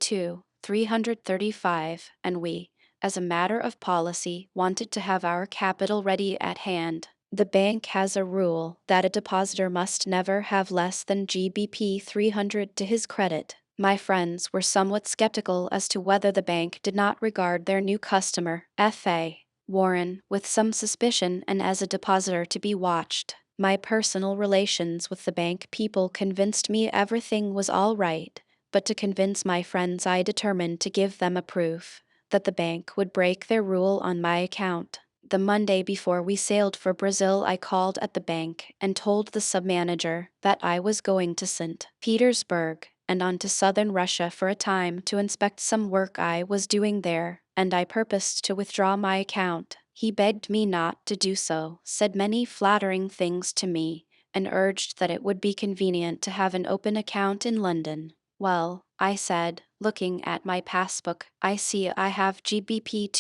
335, and we, as a matter of policy, wanted to have our capital ready at hand. The bank has a rule that a depositor must never have less than GBP 300 to his credit. My friends were somewhat skeptical as to whether the bank did not regard their new customer, F.A. Warren, with some suspicion and as a depositor to be watched. My personal relations with the bank people convinced me everything was all right, but to convince my friends I determined to give them a proof that the bank would break their rule on my account. The Monday before we sailed for Brazil, I called at the bank and told the sub-manager that I was going to St. Petersburg and on to southern Russia for a time to inspect some work I was doing there, and I purposed to withdraw my account. He begged me not to do so, said many flattering things to me, and urged that it would be convenient to have an open account in London. Well, I said, looking at my passbook, I see I have GBP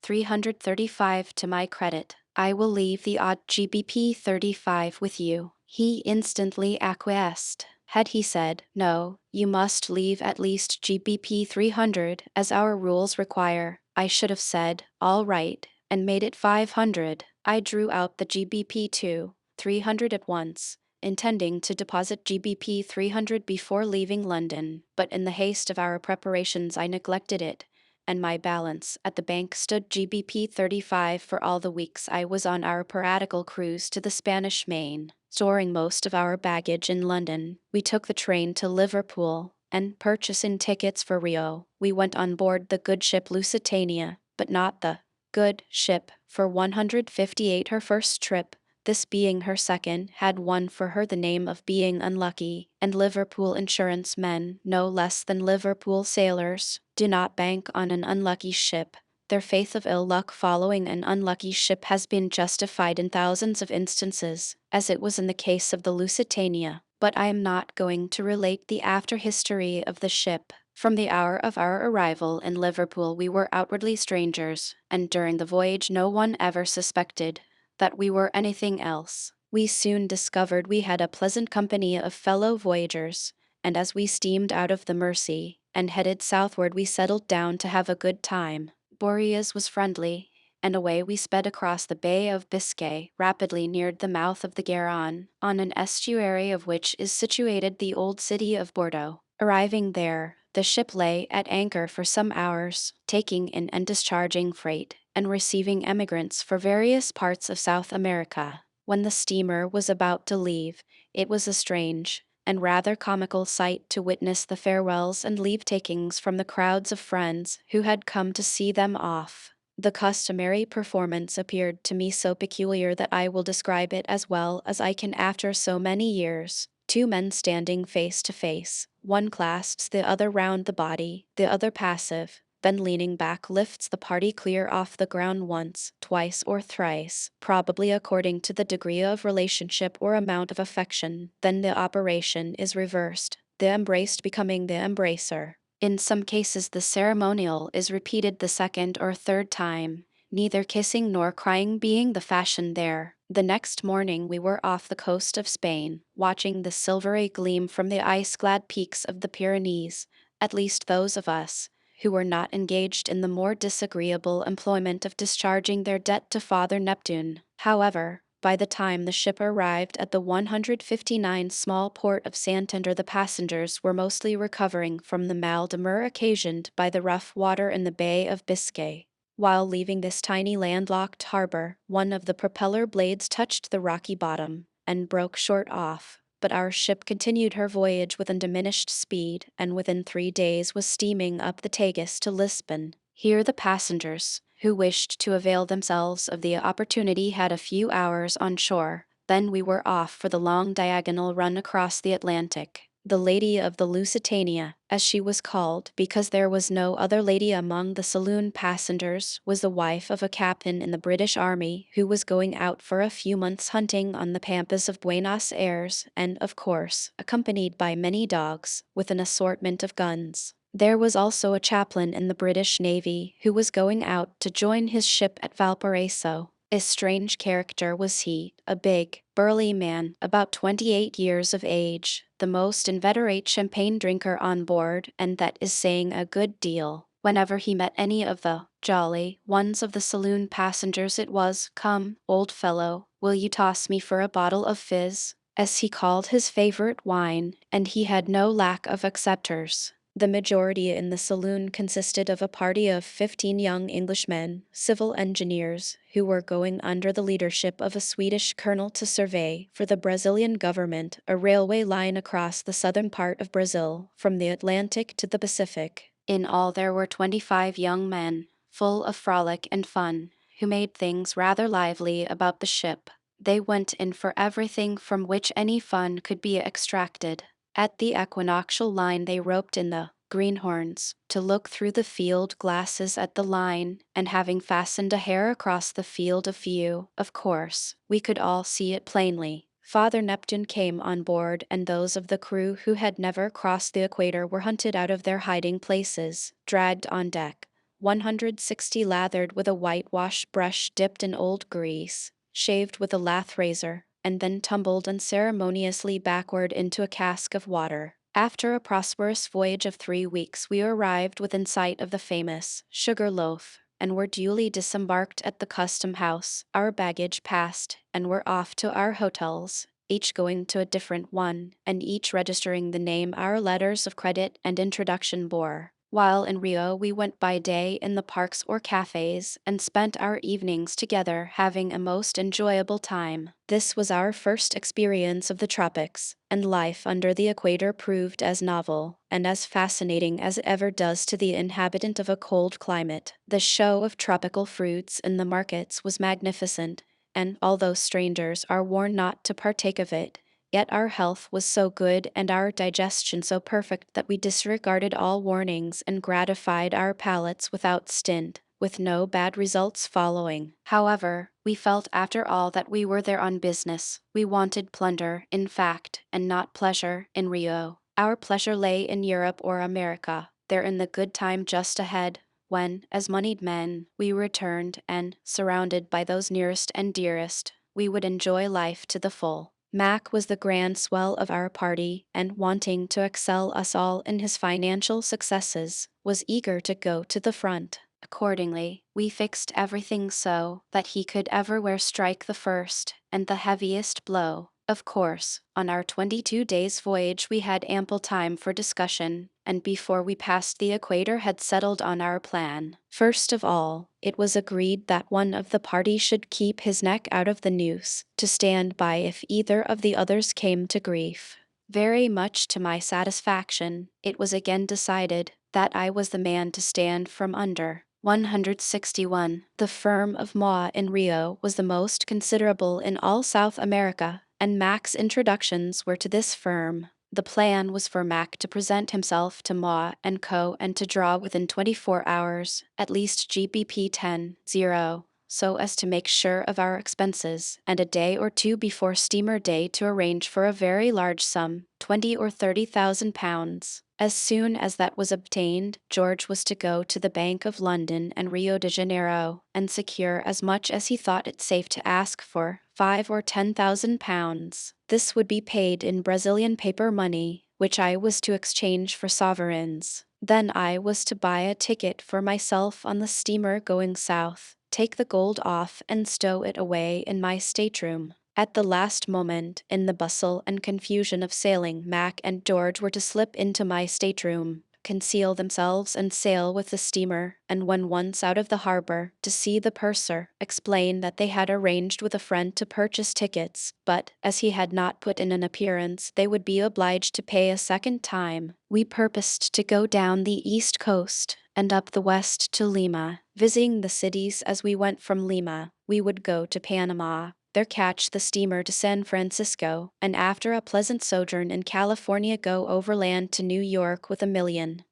335 to my credit. I will leave the odd GBP 35 with you. He instantly acquiesced. Had he said, no, you must leave at least GBP 300, as our rules require, I should have said, all right, and made it 500. I drew out the GBP 300 at once, intending to deposit GBP 300 before leaving London, but in the haste of our preparations I neglected it, and my balance at the bank stood GBP 35 for all the weeks I was on our piratical cruise to the Spanish Main. Storing most of our baggage in London, we took the train to Liverpool, and purchasing tickets for Rio, we went on board the good ship Lusitania, but not the good ship for 158. Her first trip, this being her second, had won for her the name of being unlucky, and Liverpool insurance men, no less than Liverpool sailors, do not bank on an unlucky ship. Their faith of ill luck following an unlucky ship has been justified in thousands of instances, as it was in the case of the Lusitania. But I am not going to relate the after-history of the ship. From the hour of our arrival in Liverpool we were outwardly strangers, and during the voyage no one ever suspected that we were anything else. We soon discovered we had a pleasant company of fellow voyagers, and as we steamed out of the Mersey and headed southward we settled down to have a good time. Boreas was friendly, and away we sped across the Bay of Biscay, rapidly neared the mouth of the Garonne, on an estuary of which is situated the old city of Bordeaux. Arriving there, the ship lay at anchor for some hours, taking in and discharging freight, and receiving emigrants for various parts of South America. When the steamer was about to leave, it was a strange and rather comical sight to witness the farewells and leave-takings from the crowds of friends who had come to see them off. The customary performance appeared to me so peculiar that I will describe it as well as I can after so many years. Two men standing face to face, one clasps the other round the body, the other passive, then leaning back lifts the party clear off the ground once, twice or thrice, probably according to the degree of relationship or amount of affection. Then the operation is reversed, the embraced becoming the embracer. In some cases the ceremonial is repeated the second or third time, neither kissing nor crying being the fashion there. The next morning we were off the coast of Spain, watching the silvery gleam from the ice-clad peaks of the Pyrenees, at least those of us who were not engaged in the more disagreeable employment of discharging their debt to Father Neptune. However, By the time the ship arrived at the 159 small port of Santander, the passengers were mostly recovering from the mal de mer occasioned by the rough water in the Bay of Biscay. While leaving this tiny landlocked harbor, one of the propeller blades touched the rocky bottom and broke short off, but our ship continued her voyage with undiminished speed, and within 3 days was steaming up the Tagus to Lisbon. Here the passengers, who wished to avail themselves of the opportunity, had a few hours on shore. Then we were off for the long diagonal run across the Atlantic. The Lady of the Lusitania, as she was called because there was no other lady among the saloon passengers, was the wife of a captain in the British Army who was going out for a few months hunting on the pampas of Buenos Aires, and, of course, accompanied by many dogs, with an assortment of guns. There was also a chaplain in the British Navy who was going out to join his ship at Valparaiso. A strange character was he, a big, burly man, about 28 years of age, the most inveterate champagne drinker on board, and that is saying a good deal. Whenever he met any of the jolly ones of the saloon passengers, it was, "Come, old fellow, will you toss me for a bottle of fizz?" as he called his favorite wine, and he had no lack of acceptors. The majority in the saloon consisted of a party of 15 young Englishmen, civil engineers, who were going under the leadership of a Swedish colonel to survey, for the Brazilian government, a railway line across the southern part of Brazil, from the Atlantic to the Pacific. In all there were 25 young men, full of frolic and fun, who made things rather lively about the ship. They went in for everything from which any fun could be extracted. At the equinoctial line they roped in the greenhorns to look through the field glasses at the line, and having fastened a hair across the field of view, of course, we could all see it plainly. Father Neptune came on board, and those of the crew who had never crossed the equator were hunted out of their hiding places, dragged on deck. 160 lathered with a whitewash brush dipped in old grease, shaved with a lath razor, and then tumbled unceremoniously backward into a cask of water. After a prosperous voyage of 3 weeks, we arrived within sight of the famous Sugar Loaf, and were duly disembarked at the custom house, our baggage passed, and were off to our hotels, each going to a different one, and each registering the name our letters of credit and introduction bore. While in Rio, we went by day in the parks or cafes, and spent our evenings together, having a most enjoyable time. This was our first experience of the tropics, and life under the equator proved as novel and as fascinating as it ever does to the inhabitant of a cold climate. The show of tropical fruits in the markets was magnificent, and although strangers are warned not to partake of it, yet our health was so good and our digestion so perfect that we disregarded all warnings and gratified our palates without stint, with no bad results following. However, we felt after all that we were there on business. We wanted plunder, in fact, and not pleasure, in Rio. Our pleasure lay in Europe or America, there in the good time just ahead, when, as moneyed men, we returned and, surrounded by those nearest and dearest, we would enjoy life to the full. Mac was the grand swell of our party, and wanting to excel us all in his financial successes, was eager to go to the front. Accordingly, we fixed everything so that he could everywhere strike the first and the heaviest blow. Of course, on our 22 days' voyage we had ample time for discussion, and before we passed the equator had settled on our plan. First of all, it was agreed that one of the party should keep his neck out of the noose, to stand by if either of the others came to grief. Very much to my satisfaction, it was again decided that I was the man to stand from under. 161. The firm of Ma in Rio was the most considerable in all South America, and Mac's introductions were to this firm. The plan was for Mac to present himself to Ma and Co. and to draw within 24 hours, at least GBP 10,000, so as to make sure of our expenses, and a day or two before steamer day to arrange for a very large sum, 20 or 30,000 pounds. As soon as that was obtained, George was to go to the Bank of London and Rio de Janeiro, and secure as much as he thought it safe to ask for, 5 or 10,000 pounds. This would be paid in Brazilian paper money, which I was to exchange for sovereigns. Then I was to buy a ticket for myself on the steamer going south, take the gold off and stow it away in my stateroom. At the last moment, in the bustle and confusion of sailing, Mac and George were to slip into my stateroom, conceal themselves and sail with the steamer, and when once out of the harbor, to see the purser, explain that they had arranged with a friend to purchase tickets, but, as he had not put in an appearance, they would be obliged to pay a second time. We purposed to go down the east coast, and up the west to Lima, visiting the cities. As we went from Lima, we would go to Panama, there catch the steamer to San Francisco, and after a pleasant sojourn in California go overland to New York with $1,000,000.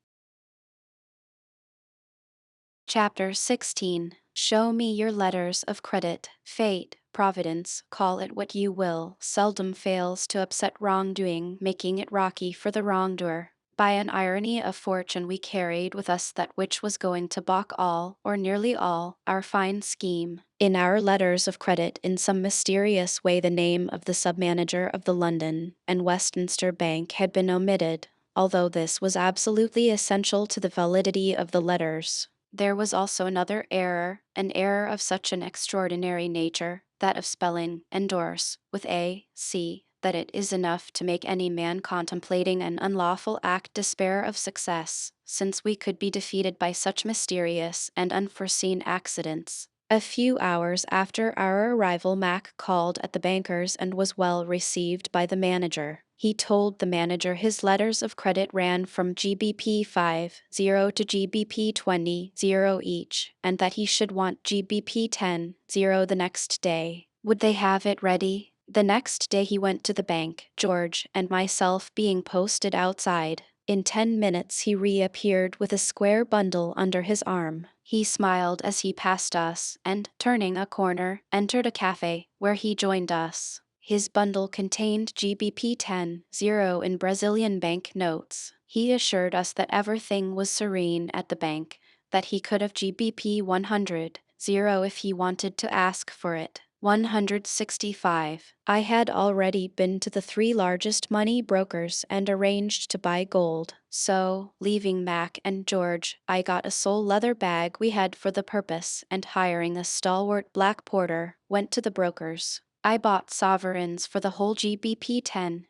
Chapter 16. Show me your letters of credit. Fate, Providence, call it what you will, seldom fails to upset wrongdoing, making it rocky for the wrongdoer. By an irony of fortune we carried with us that which was going to balk all, or nearly all, our fine scheme. In our letters of credit, in some mysterious way the name of the sub-manager of the London and Westminster Bank had been omitted, although this was absolutely essential to the validity of the letters. There was also another error, an error of such an extraordinary nature, that of spelling endorse with a c, that it is enough to make any man contemplating an unlawful act despair of success, since we could be defeated by such mysterious and unforeseen accidents. A few hours after our arrival, Mac called at the banker's and was well received by the manager. He told the manager his letters of credit ran from GBP 50 to GBP 20 each, and that he should want GBP 10 the next day. Would they have it ready? The next day he went to the bank, George and myself being posted outside. In 10 minutes he reappeared with a square bundle under his arm. He smiled as he passed us, and, turning a corner, entered a cafe, where he joined us. His bundle contained GBP 10 in Brazilian bank notes. He assured us that everything was serene at the bank, that he could have GBP 100 if he wanted to ask for it. 165. I had already been to the 3 largest money brokers and arranged to buy gold, so, leaving Mac and George, I got a sole leather bag we had for the purpose, and hiring a stalwart black porter, went to the brokers. I bought sovereigns for the whole GBP 10.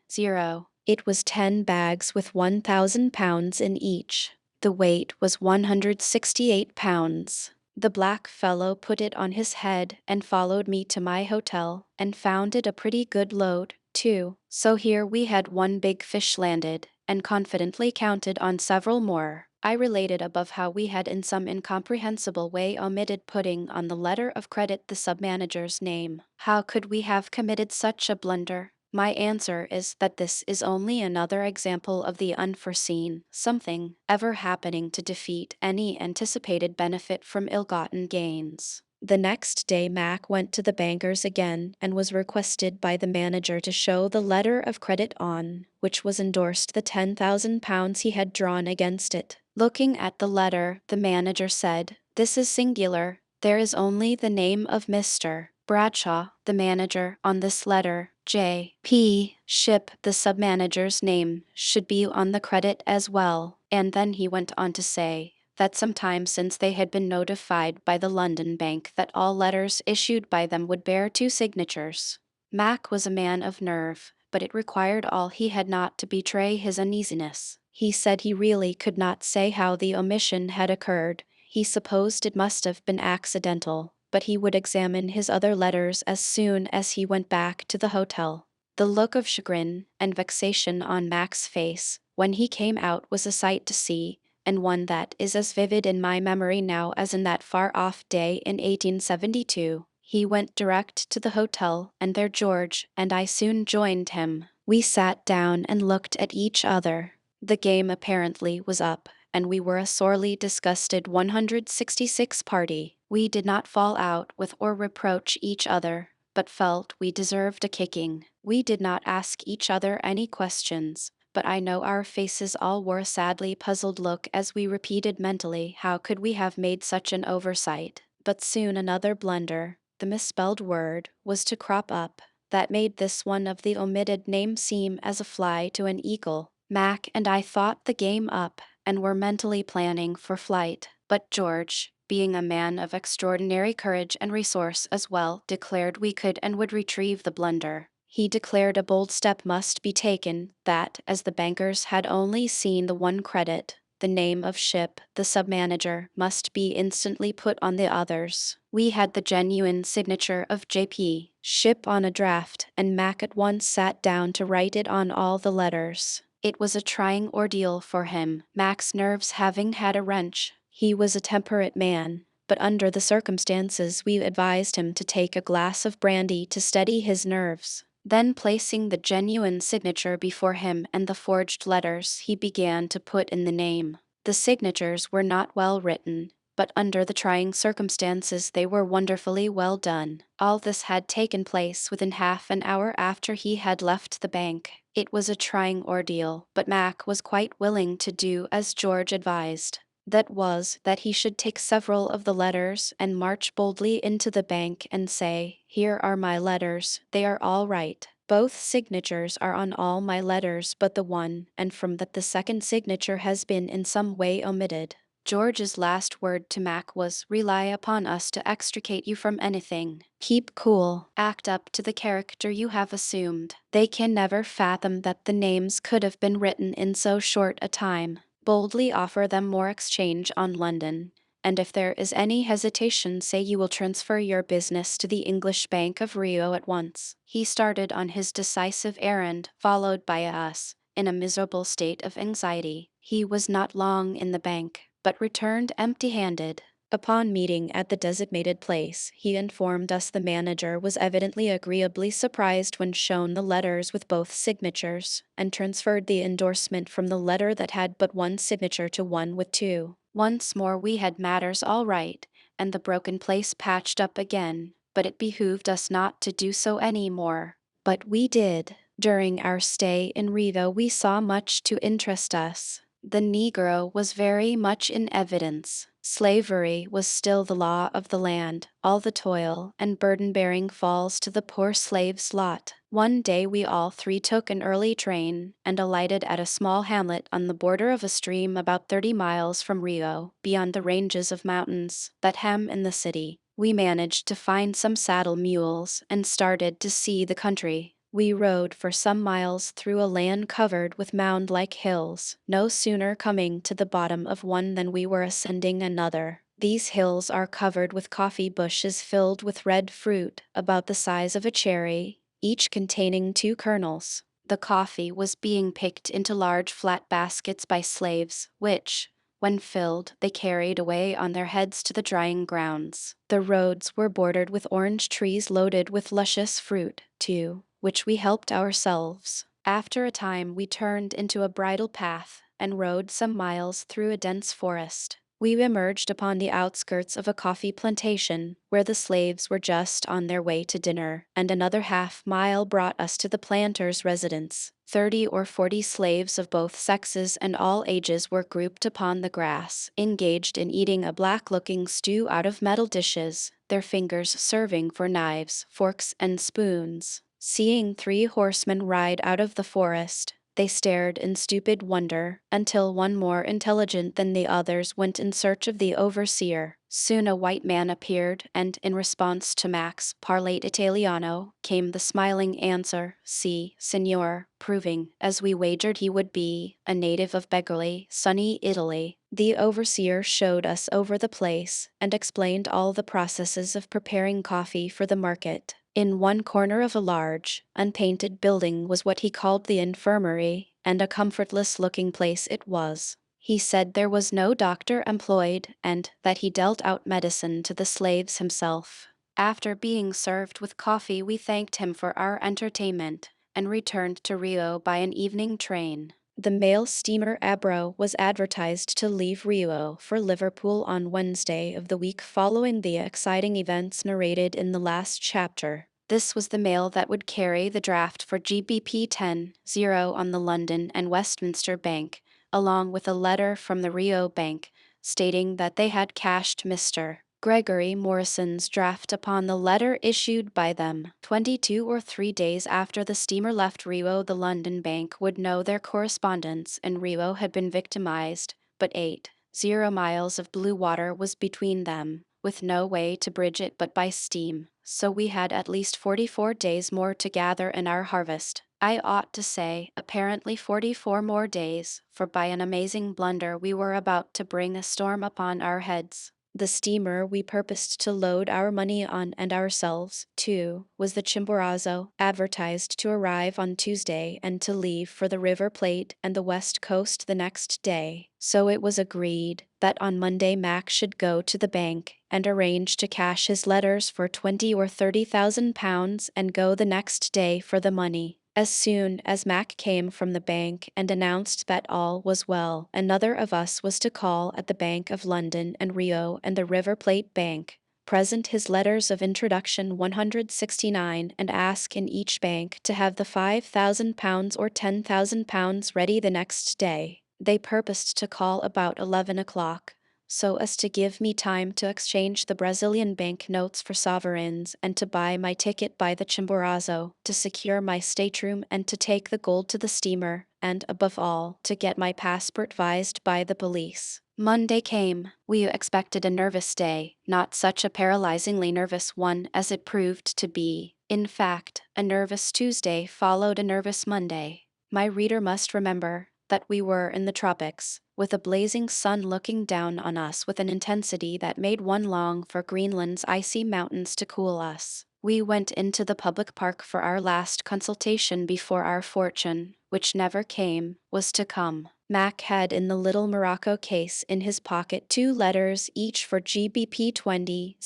It was 10 bags with £1,000 in each. The weight was 168 pounds. The black fellow put it on his head and followed me to my hotel, and found it a pretty good load, too. So here we had one big fish landed, and confidently counted on several more. I related above how we had in some incomprehensible way omitted putting on the letter of credit the sub-manager's name. How could we have committed such a blunder? My answer is that this is only another example of the unforeseen, something ever happening to defeat any anticipated benefit from ill-gotten gains. The next day Mac went to the bankers again and was requested by the manager to show the letter of credit on which was endorsed the £10,000 he had drawn against it. Looking at the letter, the manager said, "This is singular. There is only the name of Mr. Bradshaw, the manager, on this letter. J.P. Ship, the sub-manager's name, should be on the credit as well." And then he went on to say that some time since they had been notified by the London Bank that all letters issued by them would bear 2 signatures. Mac was a man of nerve, but it required all he had not to betray his uneasiness. He said he really could not say how the omission had occurred. He supposed it must have been accidental, but he would examine his other letters as soon as he went back to the hotel. The look of chagrin and vexation on Mac's face when he came out was a sight to see, and one that is as vivid in my memory now as in that far-off day in 1872. He went direct to the hotel, and there George and I soon joined him. We sat down and looked at each other. The game apparently was up, and we were a sorely disgusted 166 party. We did not fall out with or reproach each other, but felt we deserved a kicking. We did not ask each other any questions, but I know our faces all wore a sadly puzzled look as we repeated mentally how could we have made such an oversight. But soon another blunder, the misspelled word, was to crop up, that made this one of the omitted name seem as a fly to an eagle. Mac and I thought the game up, and were mentally planning for flight, but George, being a man of extraordinary courage and resource as well, declared we could and would retrieve the blunder. He declared a bold step must be taken, that, as the bankers had only seen the one credit, the name of Ship, the submanager, must be instantly put on the others. We had the genuine signature of J.P. Ship on a draft, and Mac at once sat down to write it on all the letters. It was a trying ordeal for him, Mac's nerves having had a wrench. He was a temperate man, but under the circumstances we advised him to take a glass of brandy to steady his nerves. Then placing the genuine signature before him and the forged letters, he began to put in the name. The signatures were not well written, but under the trying circumstances they were wonderfully well done. All this had taken place within half an hour after he had left the bank. It was a trying ordeal, but Mac was quite willing to do as George advised. That was, that he should take several of the letters and march boldly into the bank and say, "Here are my letters, they are all right. Both signatures are on all my letters but the one, and from that the second signature has been in some way omitted." George's last word to Mac was, "Rely upon us to extricate you from anything. Keep cool. Act up to the character you have assumed. They can never fathom that the names could have been written in so short a time. Boldly offer them more exchange on London, and if there is any hesitation say you will transfer your business to the English Bank of Rio at once." He started on his decisive errand, followed by us, in a miserable state of anxiety. He was not long in the bank, but returned empty-handed. Upon meeting at the designated place, he informed us the manager was evidently agreeably surprised when shown the letters with both signatures, and transferred the endorsement from the letter that had but one signature to one with two. Once more we had matters all right, and the broken place patched up again, but it behooved us not to do so any more. But we did. During our stay in Rio we saw much to interest us. The Negro was very much in evidence. Slavery was still the law of the land. All the toil and burden-bearing falls to the poor slave's lot. One day we all three took an early train and alighted at a small hamlet on the border of a stream about 30 miles from Rio, beyond the ranges of mountains that hem in the city. We managed to find some saddle mules and started to see the country. We rode for some miles through a land covered with mound-like hills, no sooner coming to the bottom of one than we were ascending another. These hills are covered with coffee bushes filled with red fruit, about the size of a cherry, each containing 2 kernels. The coffee was being picked into large flat baskets by slaves, which, when filled, they carried away on their heads to the drying grounds. The roads were bordered with orange trees loaded with luscious fruit, too, which we helped ourselves. After a time we turned into a bridle path and rode some miles through a dense forest. We emerged upon the outskirts of a coffee plantation, where the slaves were just on their way to dinner, and another half-mile brought us to the planter's residence. 30 or 40 slaves of both sexes and all ages were grouped upon the grass, engaged in eating a black-looking stew out of metal dishes, their fingers serving for knives, forks, and spoons. Seeing 3 horsemen ride out of the forest, they stared in stupid wonder, until one more intelligent than the others went in search of the overseer. Soon a white man appeared, and in response to Mac's "Parlate Italiano," came the smiling answer, "Si, signor," proving, as we wagered he would be, a native of beggarly, sunny Italy. The overseer showed us over the place, and explained all the processes of preparing coffee for the market. In one corner of a large, unpainted building was what he called the infirmary, and a comfortless-looking place it was. He said there was no doctor employed, and that he dealt out medicine to the slaves himself. After being served with coffee we thanked him for our entertainment, and returned to Rio by an evening train. The mail steamer Abro was advertised to leave Rio for Liverpool on Wednesday of the week following the exciting events narrated in the last chapter. This was the mail that would carry the draft for GBP 10-0 on the London and Westminster Bank, along with a letter from the Rio Bank, stating that they had cashed Mr. Gregory Morrison's draft upon the letter issued by them. 22 or 3 days after the steamer left Rio, the London Bank would know their correspondence in Rio had been victimized, but 8 0 miles of blue water was between them, with no way to bridge it but by steam, so we had at least 44 days more to gather in our harvest. I ought to say, apparently 44 more days, for by an amazing blunder we were about to bring a storm upon our heads. The steamer we purposed to load our money on and ourselves, too, was the Chimborazo, advertised to arrive on Tuesday and to leave for the River Plate and the West Coast the next day. So it was agreed that on Monday Mac should go to the bank and arrange to cash his letters for 20 or 30,000 pounds and go the next day for the money. As soon as Mac came from the bank and announced that all was well, another of us was to call at the Bank of London and Rio and the River Plate Bank, present his letters of introduction 169, and ask in each bank to have the 5,000 pounds or 10,000 pounds ready the next day. They purposed to call about 11 o'clock, so as to give me time to exchange the Brazilian bank notes for sovereigns and to buy my ticket by the Chimborazo, to secure my stateroom and to take the gold to the steamer, and, above all, to get my passport vised by the police. Monday came. We expected a nervous day, not such a paralyzingly nervous one as it proved to be. In fact, a nervous Tuesday followed a nervous Monday. My reader must remember that we were in the tropics, with a blazing sun looking down on us with an intensity that made one long for Greenland's icy mountains to cool us. We went into the public park for our last consultation before our fortune, which never came, was to come. Mac had in the little morocco case in his pocket 2 letters each for GBP 20.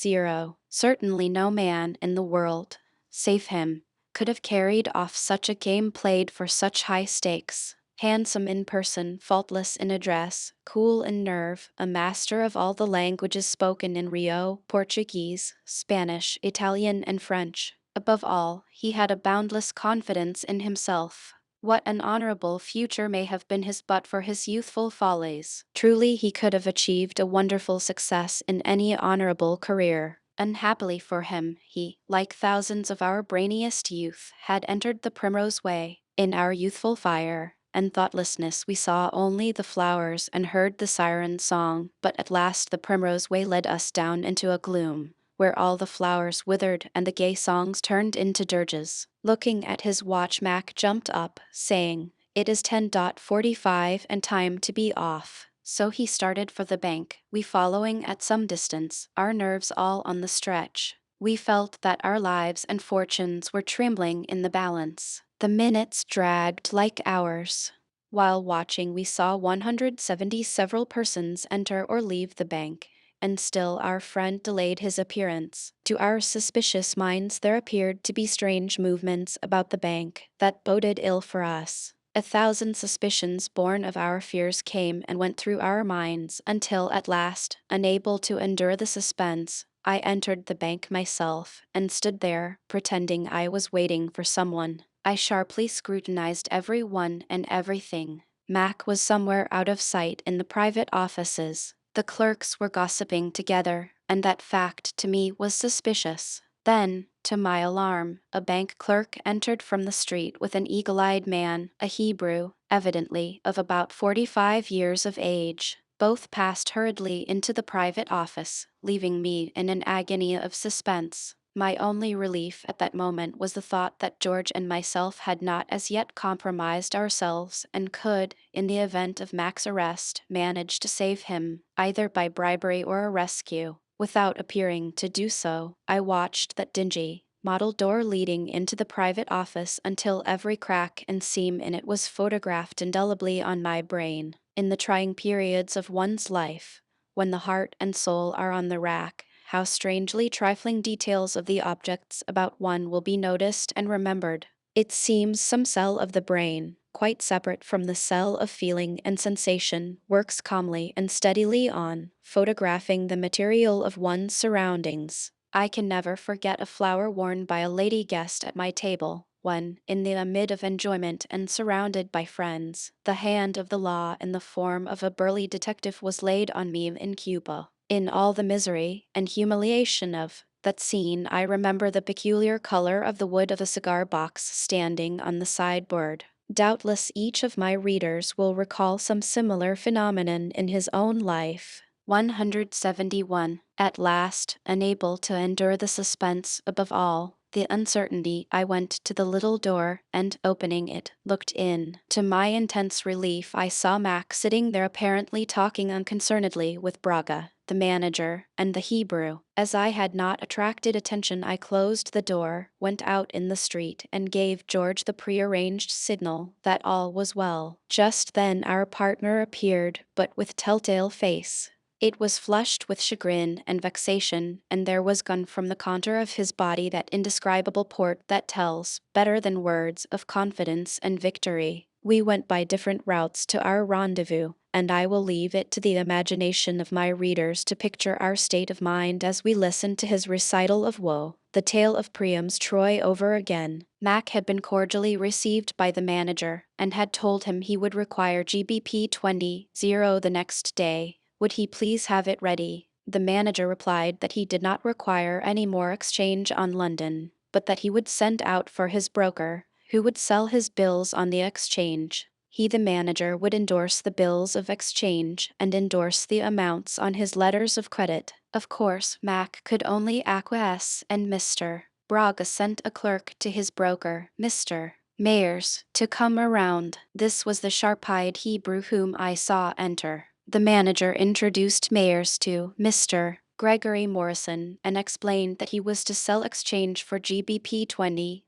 Certainly no man in the world, save him, could have carried off such a game played for such high stakes. Handsome in person, faultless in address, cool in nerve, a master of all the languages spoken in Rio, Portuguese, Spanish, Italian, and French. Above all, he had a boundless confidence in himself. What an honorable future may have been his but for his youthful follies. Truly he could have achieved a wonderful success in any honorable career. Unhappily for him, he, like thousands of our brainiest youth, had entered the primrose way. In our youthful fire and thoughtlessness we saw only the flowers and heard the siren's song, but at last the primrose way led us down into a gloom, where all the flowers withered and the gay songs turned into dirges. Looking at his watch, Mac jumped up, saying, "It is 10:45 and time to be off." So he started for the bank, we following at some distance, our nerves all on the stretch. We felt that our lives and fortunes were trembling in the balance. The minutes dragged like hours. While watching, we saw 170 several persons enter or leave the bank, and still our friend delayed his appearance. To our suspicious minds there appeared to be strange movements about the bank that boded ill for us. 1,000 suspicions born of our fears came and went through our minds until at last, unable to endure the suspense, I entered the bank myself and stood there, pretending I was waiting for someone. I sharply scrutinized every one and everything. Mac was somewhere out of sight in the private offices. The clerks were gossiping together, and that fact to me was suspicious. Then, to my alarm, a bank clerk entered from the street with an eagle-eyed man, a Hebrew, evidently of about 45 years of age. Both passed hurriedly into the private office, leaving me in an agony of suspense. My only relief at that moment was the thought that George and myself had not as yet compromised ourselves and could, in the event of Mac's arrest, manage to save him, either by bribery or a rescue. Without appearing to do so, I watched that dingy, model door leading into the private office until every crack and seam in it was photographed indelibly on my brain. In the trying periods of one's life, when the heart and soul are on the rack, how strangely trifling details of the objects about one will be noticed and remembered. It seems some cell of the brain, quite separate from the cell of feeling and sensation, works calmly and steadily on, photographing the material of one's surroundings. I can never forget a flower worn by a lady guest at my table, when, in the amid of enjoyment and surrounded by friends, the hand of the law in the form of a burly detective was laid on me in Cuba. In all the misery and humiliation of that scene, I remember the peculiar color of the wood of a cigar box standing on the sideboard. Doubtless each of my readers will recall some similar phenomenon in his own life. 171. At last, unable to endure the suspense, above all, the uncertainty, I went to the little door, and, opening it, looked in. To my intense relief, I saw Mac sitting there apparently talking unconcernedly with Braga, the manager, and the Hebrew. As I had not attracted attention, I closed the door, went out in the street, and gave George the prearranged signal that all was well. Just then our partner appeared, but with telltale face. It was flushed with chagrin and vexation, and there was gone from the contour of his body that indescribable port that tells, better than words, of confidence and victory. We went by different routes to our rendezvous, and I will leave it to the imagination of my readers to picture our state of mind as we listened to his recital of woe. The tale of Priam's Troy over again. Mac had been cordially received by the manager, and had told him he would require GBP 20 the next day. Would he please have it ready? The manager replied that he did not require any more exchange on London, but that he would send out for his broker, who would sell his bills on the exchange. He, the manager, would endorse the bills of exchange and endorse the amounts on his letters of credit. Of course, Mac could only acquiesce, and Mr. Braga sent a clerk to his broker, Mr. Mayers, to come around. This was the sharp-eyed Hebrew whom I saw enter. The manager introduced Mayers to Mr. Gregory Morrison and explained that he was to sell exchange for GBP 20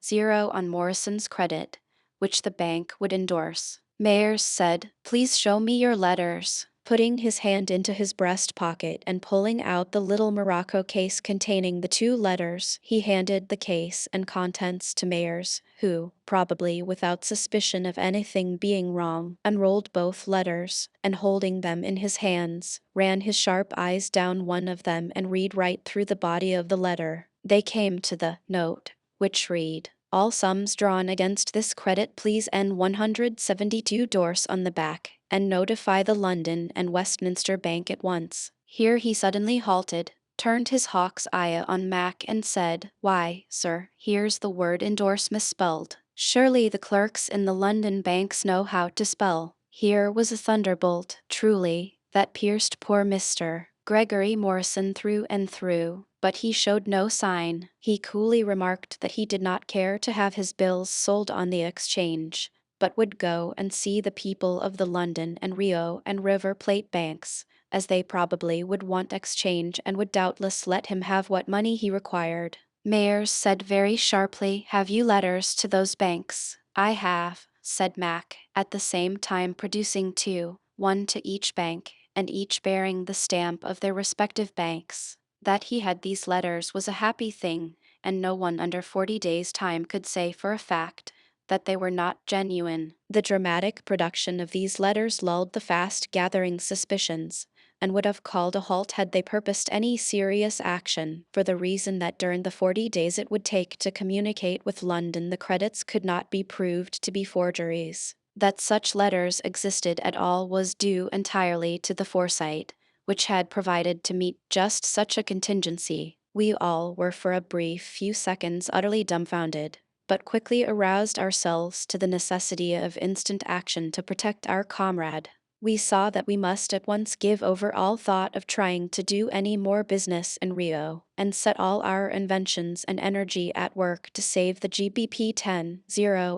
on Morrison's credit, which the bank would endorse. Mayers said, "Please show me your letters." Putting his hand into his breast pocket and pulling out the little morocco case containing the 2 letters, he handed the case and contents to Mayers, who, probably without suspicion of anything being wrong, unrolled both letters, and holding them in his hands, ran his sharp eyes down one of them and read right through the body of the letter. They came to the note, which read, "All sums drawn against this credit please N 172 Dorse on the back, and notify the London and Westminster Bank at once." Here he suddenly halted, turned his hawk's eye on Mac and said, "Why, sir, here's the word endorse misspelled. Surely the clerks in the London banks know how to spell." Here was a thunderbolt, truly, that pierced poor Mr. Gregory Morrison through and through, but he showed no sign. He coolly remarked that he did not care to have his bills sold on the exchange, but would go and see the people of the London and Rio and River Plate banks, as they probably would want exchange and would doubtless let him have what money he required. Mayers said very sharply, "Have you letters to those banks?" "I have," said Mac, at the same time producing 2, one to each bank, and each bearing the stamp of their respective banks. That he had these letters was a happy thing, and no one under 40 days' time could say for a fact that they were not genuine. The dramatic production of these letters lulled the fast-gathering suspicions, and would have called a halt had they purposed any serious action, for the reason that during the 40 days it would take to communicate with London the credits could not be proved to be forgeries. That such letters existed at all was due entirely to the foresight, which had provided to meet just such a contingency. We all were for a brief few seconds utterly dumbfounded, but quickly aroused ourselves to the necessity of instant action to protect our comrade. We saw that we must at once give over all thought of trying to do any more business in Rio, and set all our inventions and energy at work to save the GBP 10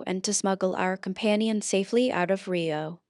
and to smuggle our companion safely out of Rio.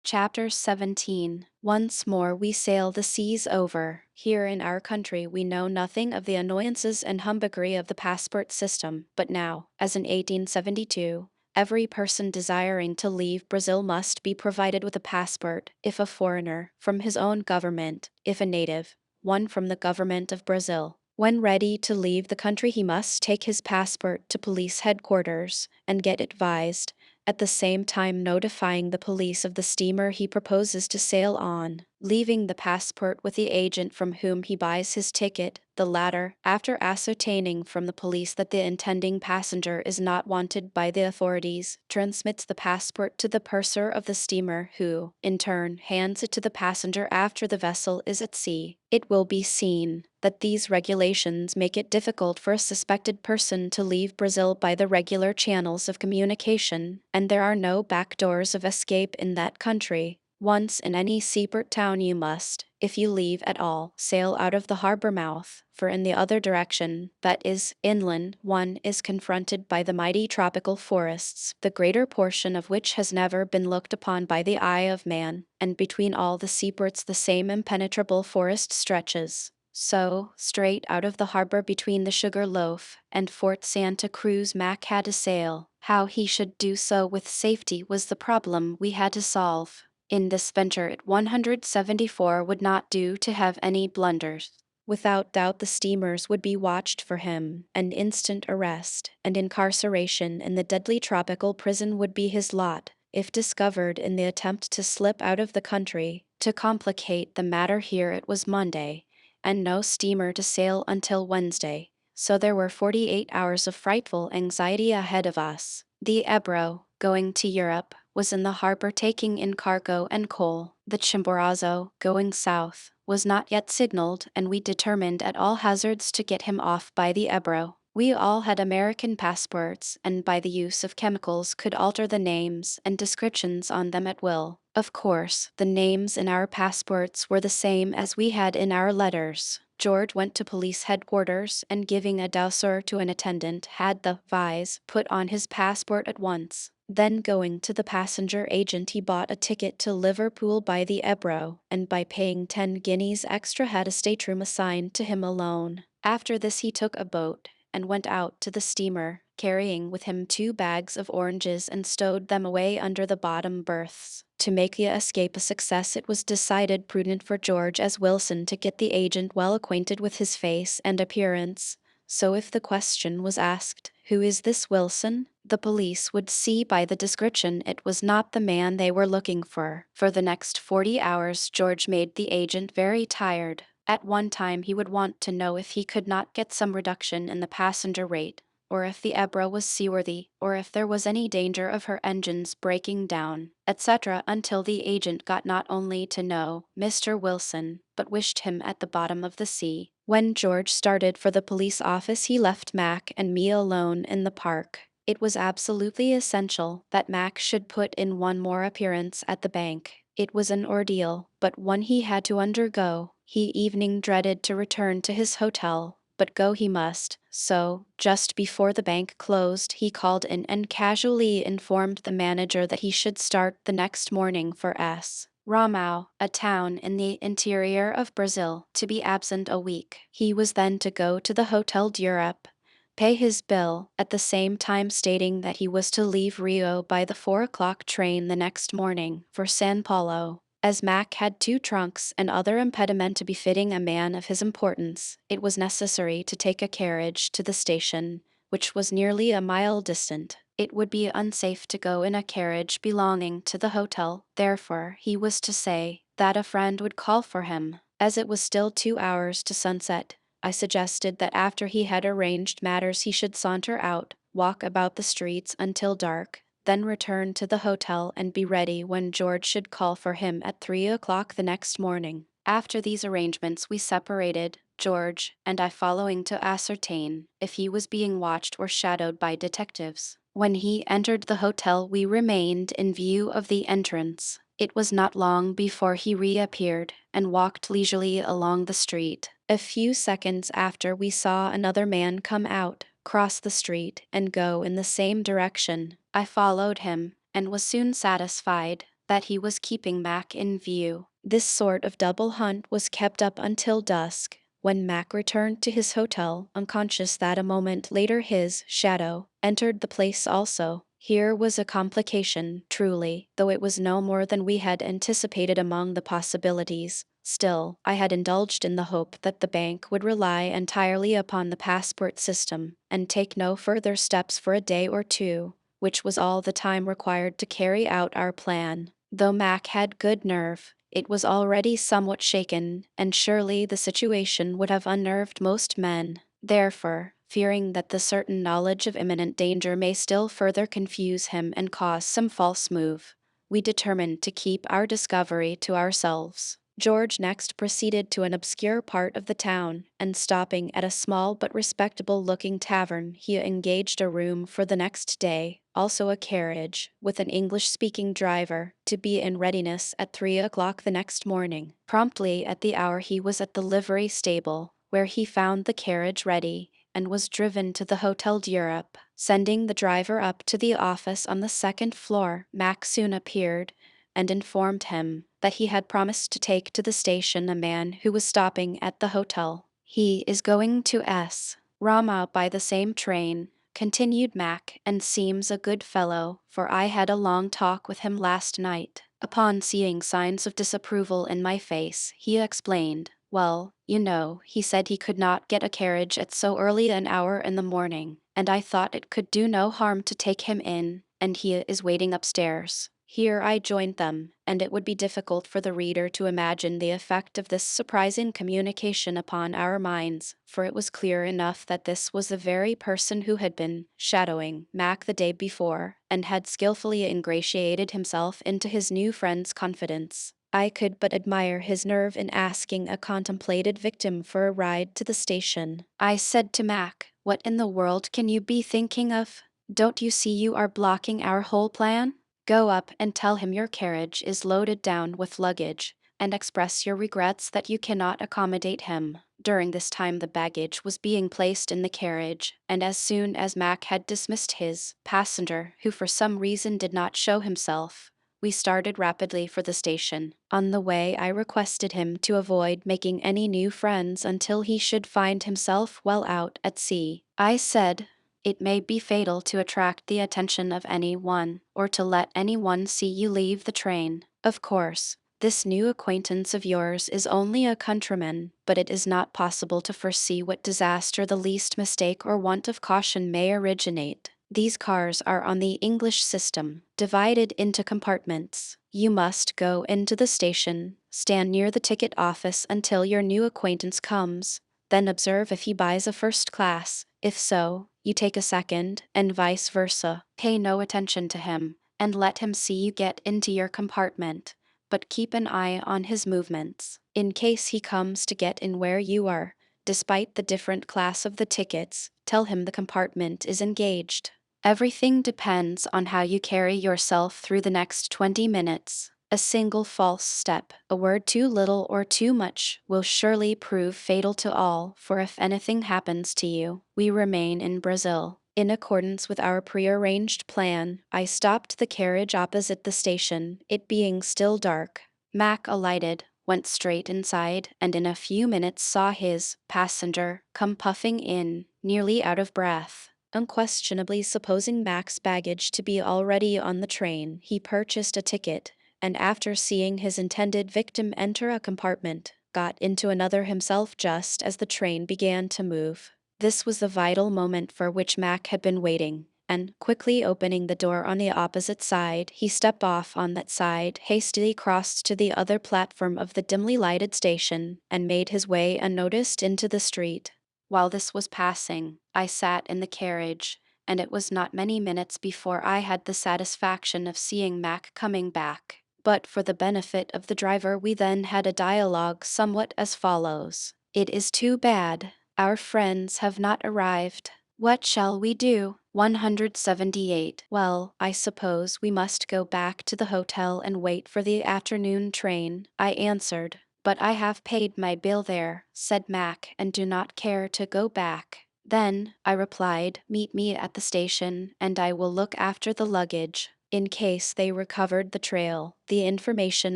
Chapter 17. Once more we sail the seas over. Here in our country we know nothing of the annoyances and humbuggery of the passport system, but now, as in 1872, every person desiring to leave Brazil must be provided with a passport, if a foreigner, from his own government, if a native, one from the government of Brazil. When ready to leave the country he must take his passport to police headquarters and get it vised, at the same time notifying the police of the steamer he proposes to sail on. leaving the passport with the agent from whom he buys his ticket. The latter, after ascertaining from the police that the intending passenger is not wanted by the authorities, transmits the passport to the purser of the steamer, who, in turn, hands it to the passenger after the vessel is at sea. It will be seen that these regulations make it difficult for a suspected person to leave Brazil by the regular channels of communication, and there are no back doors of escape in that country. Once in any seaport town you must, if you leave at all, sail out of the harbor mouth, for in the other direction, that is, inland, one is confronted by the mighty tropical forests, the greater portion of which has never been looked upon by the eye of man, and between all the seaports the same impenetrable forest stretches. So, straight out of the harbor between the Sugar Loaf and Fort Santa Cruz, Mac had to sail. How he should do so with safety was the problem we had to solve. In this venture at 174 would not do to have any blunders. Without doubt the steamers would be watched for him, and instant arrest and incarceration in the deadly tropical prison would be his lot, if discovered in the attempt to slip out of the country. To complicate the matter here it was Monday, and no steamer to sail until Wednesday, so there were 48 hours of frightful anxiety ahead of us. The Ebro, going to Europe, was in the harbor taking in cargo and coal. The Chimborazo, going south, was not yet signaled, and we determined at all hazards to get him off by the Ebro. We all had American passports, and by the use of chemicals could alter the names and descriptions on them at will. Of course, the names in our passports were the same as we had in our letters. George went to police headquarters and, giving a douceur to an attendant, had the vise put on his passport at once. Then, going to the passenger agent, he bought a ticket to Liverpool by the Ebro, and by paying 10 guineas extra had a stateroom assigned to him alone. After this he took a boat and went out to the steamer, carrying with him 2 bags of oranges, and stowed them away under the bottom berths. To make the escape a success, it was decided prudent for George as Wilson to get the agent well acquainted with his face and appearance, so if the question was asked, "Who is this Wilson?" the police would see by the description it was not the man they were looking for. For the next 40 hours George made the agent very tired. At one time he would want to know if he could not get some reduction in the passenger rate, or if the Ebro was seaworthy, or if there was any danger of her engines breaking down, etc., until the agent got not only to know Mr. Wilson, but wished him at the bottom of the sea. When George started for the police office he left Mac and me alone in the park. It was absolutely essential that Mac should put in one more appearance at the bank. It was an ordeal, but one he had to undergo. He evening dreaded to return to his hotel, but go he must, so, just before the bank closed, he called in and casually informed the manager that he should start the next morning for S. Ramau, a town in the interior of Brazil, to be absent a week. He was then to go to the Hotel d'Europe, pay his bill, at the same time stating that he was to leave Rio by the 4 o'clock train the next morning for São Paulo. As Mac had 2 trunks and other impedimenta befitting a man of his importance, it was necessary to take a carriage to the station, which was nearly a mile distant. It would be unsafe to go in a carriage belonging to the hotel, therefore he was to say that a friend would call for him. As it was still 2 hours to sunset, I suggested that after he had arranged matters he should saunter out, walk about the streets until dark, then return to the hotel and be ready when George should call for him at 3 o'clock the next morning. After these arrangements we separated, George and I following to ascertain if he was being watched or shadowed by detectives. When he entered the hotel we remained in view of the entrance. It was not long before he reappeared and walked leisurely along the street. A few seconds after we saw another man come out, cross the street, and go in the same direction. I followed him, and was soon satisfied that he was keeping Mac in view. This sort of double hunt was kept up until dusk, when Mac returned to his hotel, unconscious that a moment later his shadow entered the place also. Here was a complication, truly, though it was no more than we had anticipated among the possibilities. Still, I had indulged in the hope that the bank would rely entirely upon the passport system, and take no further steps for a day or 2, which was all the time required to carry out our plan. Though Mac had good nerve, It was already somewhat shaken, and surely the situation would have unnerved most men. Therefore, fearing that the certain knowledge of imminent danger may still further confuse him and cause some false move, we determined to keep our discovery to ourselves. George next proceeded to an obscure part of the town, and stopping at a small but respectable-looking tavern, he engaged a room for the next day, also a carriage, with an English-speaking driver, to be in readiness at 3 o'clock the next morning. Promptly at the hour he was at the livery stable, where he found the carriage ready, and was driven to the Hotel d'Europe. Sending the driver up to the office on the second floor, Mac soon appeared, and informed him that he had promised to take to the station a man who was stopping at the hotel. He is going to S. Rama by the same train, continued Mac, and seems a good fellow, for I had a long talk with him last night. Upon seeing signs of disapproval in my face, he explained, "Well, you know, he said he could not get a carriage at so early an hour in the morning, and I thought it could do no harm to take him in, and he is waiting upstairs." Here I joined them, and it would be difficult for the reader to imagine the effect of this surprising communication upon our minds, for it was clear enough that this was the very person who had been shadowing Mac the day before, and had skillfully ingratiated himself into his new friend's confidence. I could but admire his nerve in asking a contemplated victim for a ride to the station. I said to Mac, "What in the world can you be thinking of? Don't you see you are blocking our whole plan? Go up and tell him your carriage is loaded down with luggage, and express your regrets that you cannot accommodate him." During this time the baggage was being placed in the carriage, and as soon as Mac had dismissed his passenger, who for some reason did not show himself, we started rapidly for the station. On the way I requested him to avoid making any new friends until he should find himself well out at sea. I said, "It may be fatal to attract the attention of any one, or to let any one see you leave the train. Of course, this new acquaintance of yours is only a countryman, but it is not possible to foresee what disaster the least mistake or want of caution may originate. These cars are on the English system, divided into compartments. You must go into the station, stand near the ticket office until your new acquaintance comes, then observe if he buys a first class. If so, you take a second, and vice versa. Pay no attention to him, and let him see you get into your compartment, but keep an eye on his movements. In case he comes to get in where you are, despite the different class of the tickets, tell him the compartment is engaged. Everything depends on how you carry yourself through the next 20 minutes. A single false step, a word too little or too much, will surely prove fatal to all, for if anything happens to you, we remain in Brazil." In accordance with our prearranged plan, I stopped the carriage opposite the station, it being still dark. Mac alighted, went straight inside, and in a few minutes saw his passenger come puffing in, nearly out of breath. Unquestionably supposing Mac's baggage to be already on the train, he purchased a ticket, and after seeing his intended victim enter a compartment, got into another himself just as the train began to move. This was the vital moment for which Mac had been waiting, and, quickly opening the door on the opposite side, he stepped off on that side, hastily crossed to the other platform of the dimly lighted station, and made his way unnoticed into the street. While this was passing, I sat in the carriage, and it was not many minutes before I had the satisfaction of seeing Mac coming back. But for the benefit of the driver we then had a dialogue somewhat as follows. "It is too bad. Our friends have not arrived. What shall we do?" 178. "Well, I suppose we must go back to the hotel and wait for the afternoon train," I answered. "But I have paid my bill there," said Mac, "and do not care to go back." "Then," I replied, "meet me at the station, and I will look after the luggage." In case they recovered the trail, the information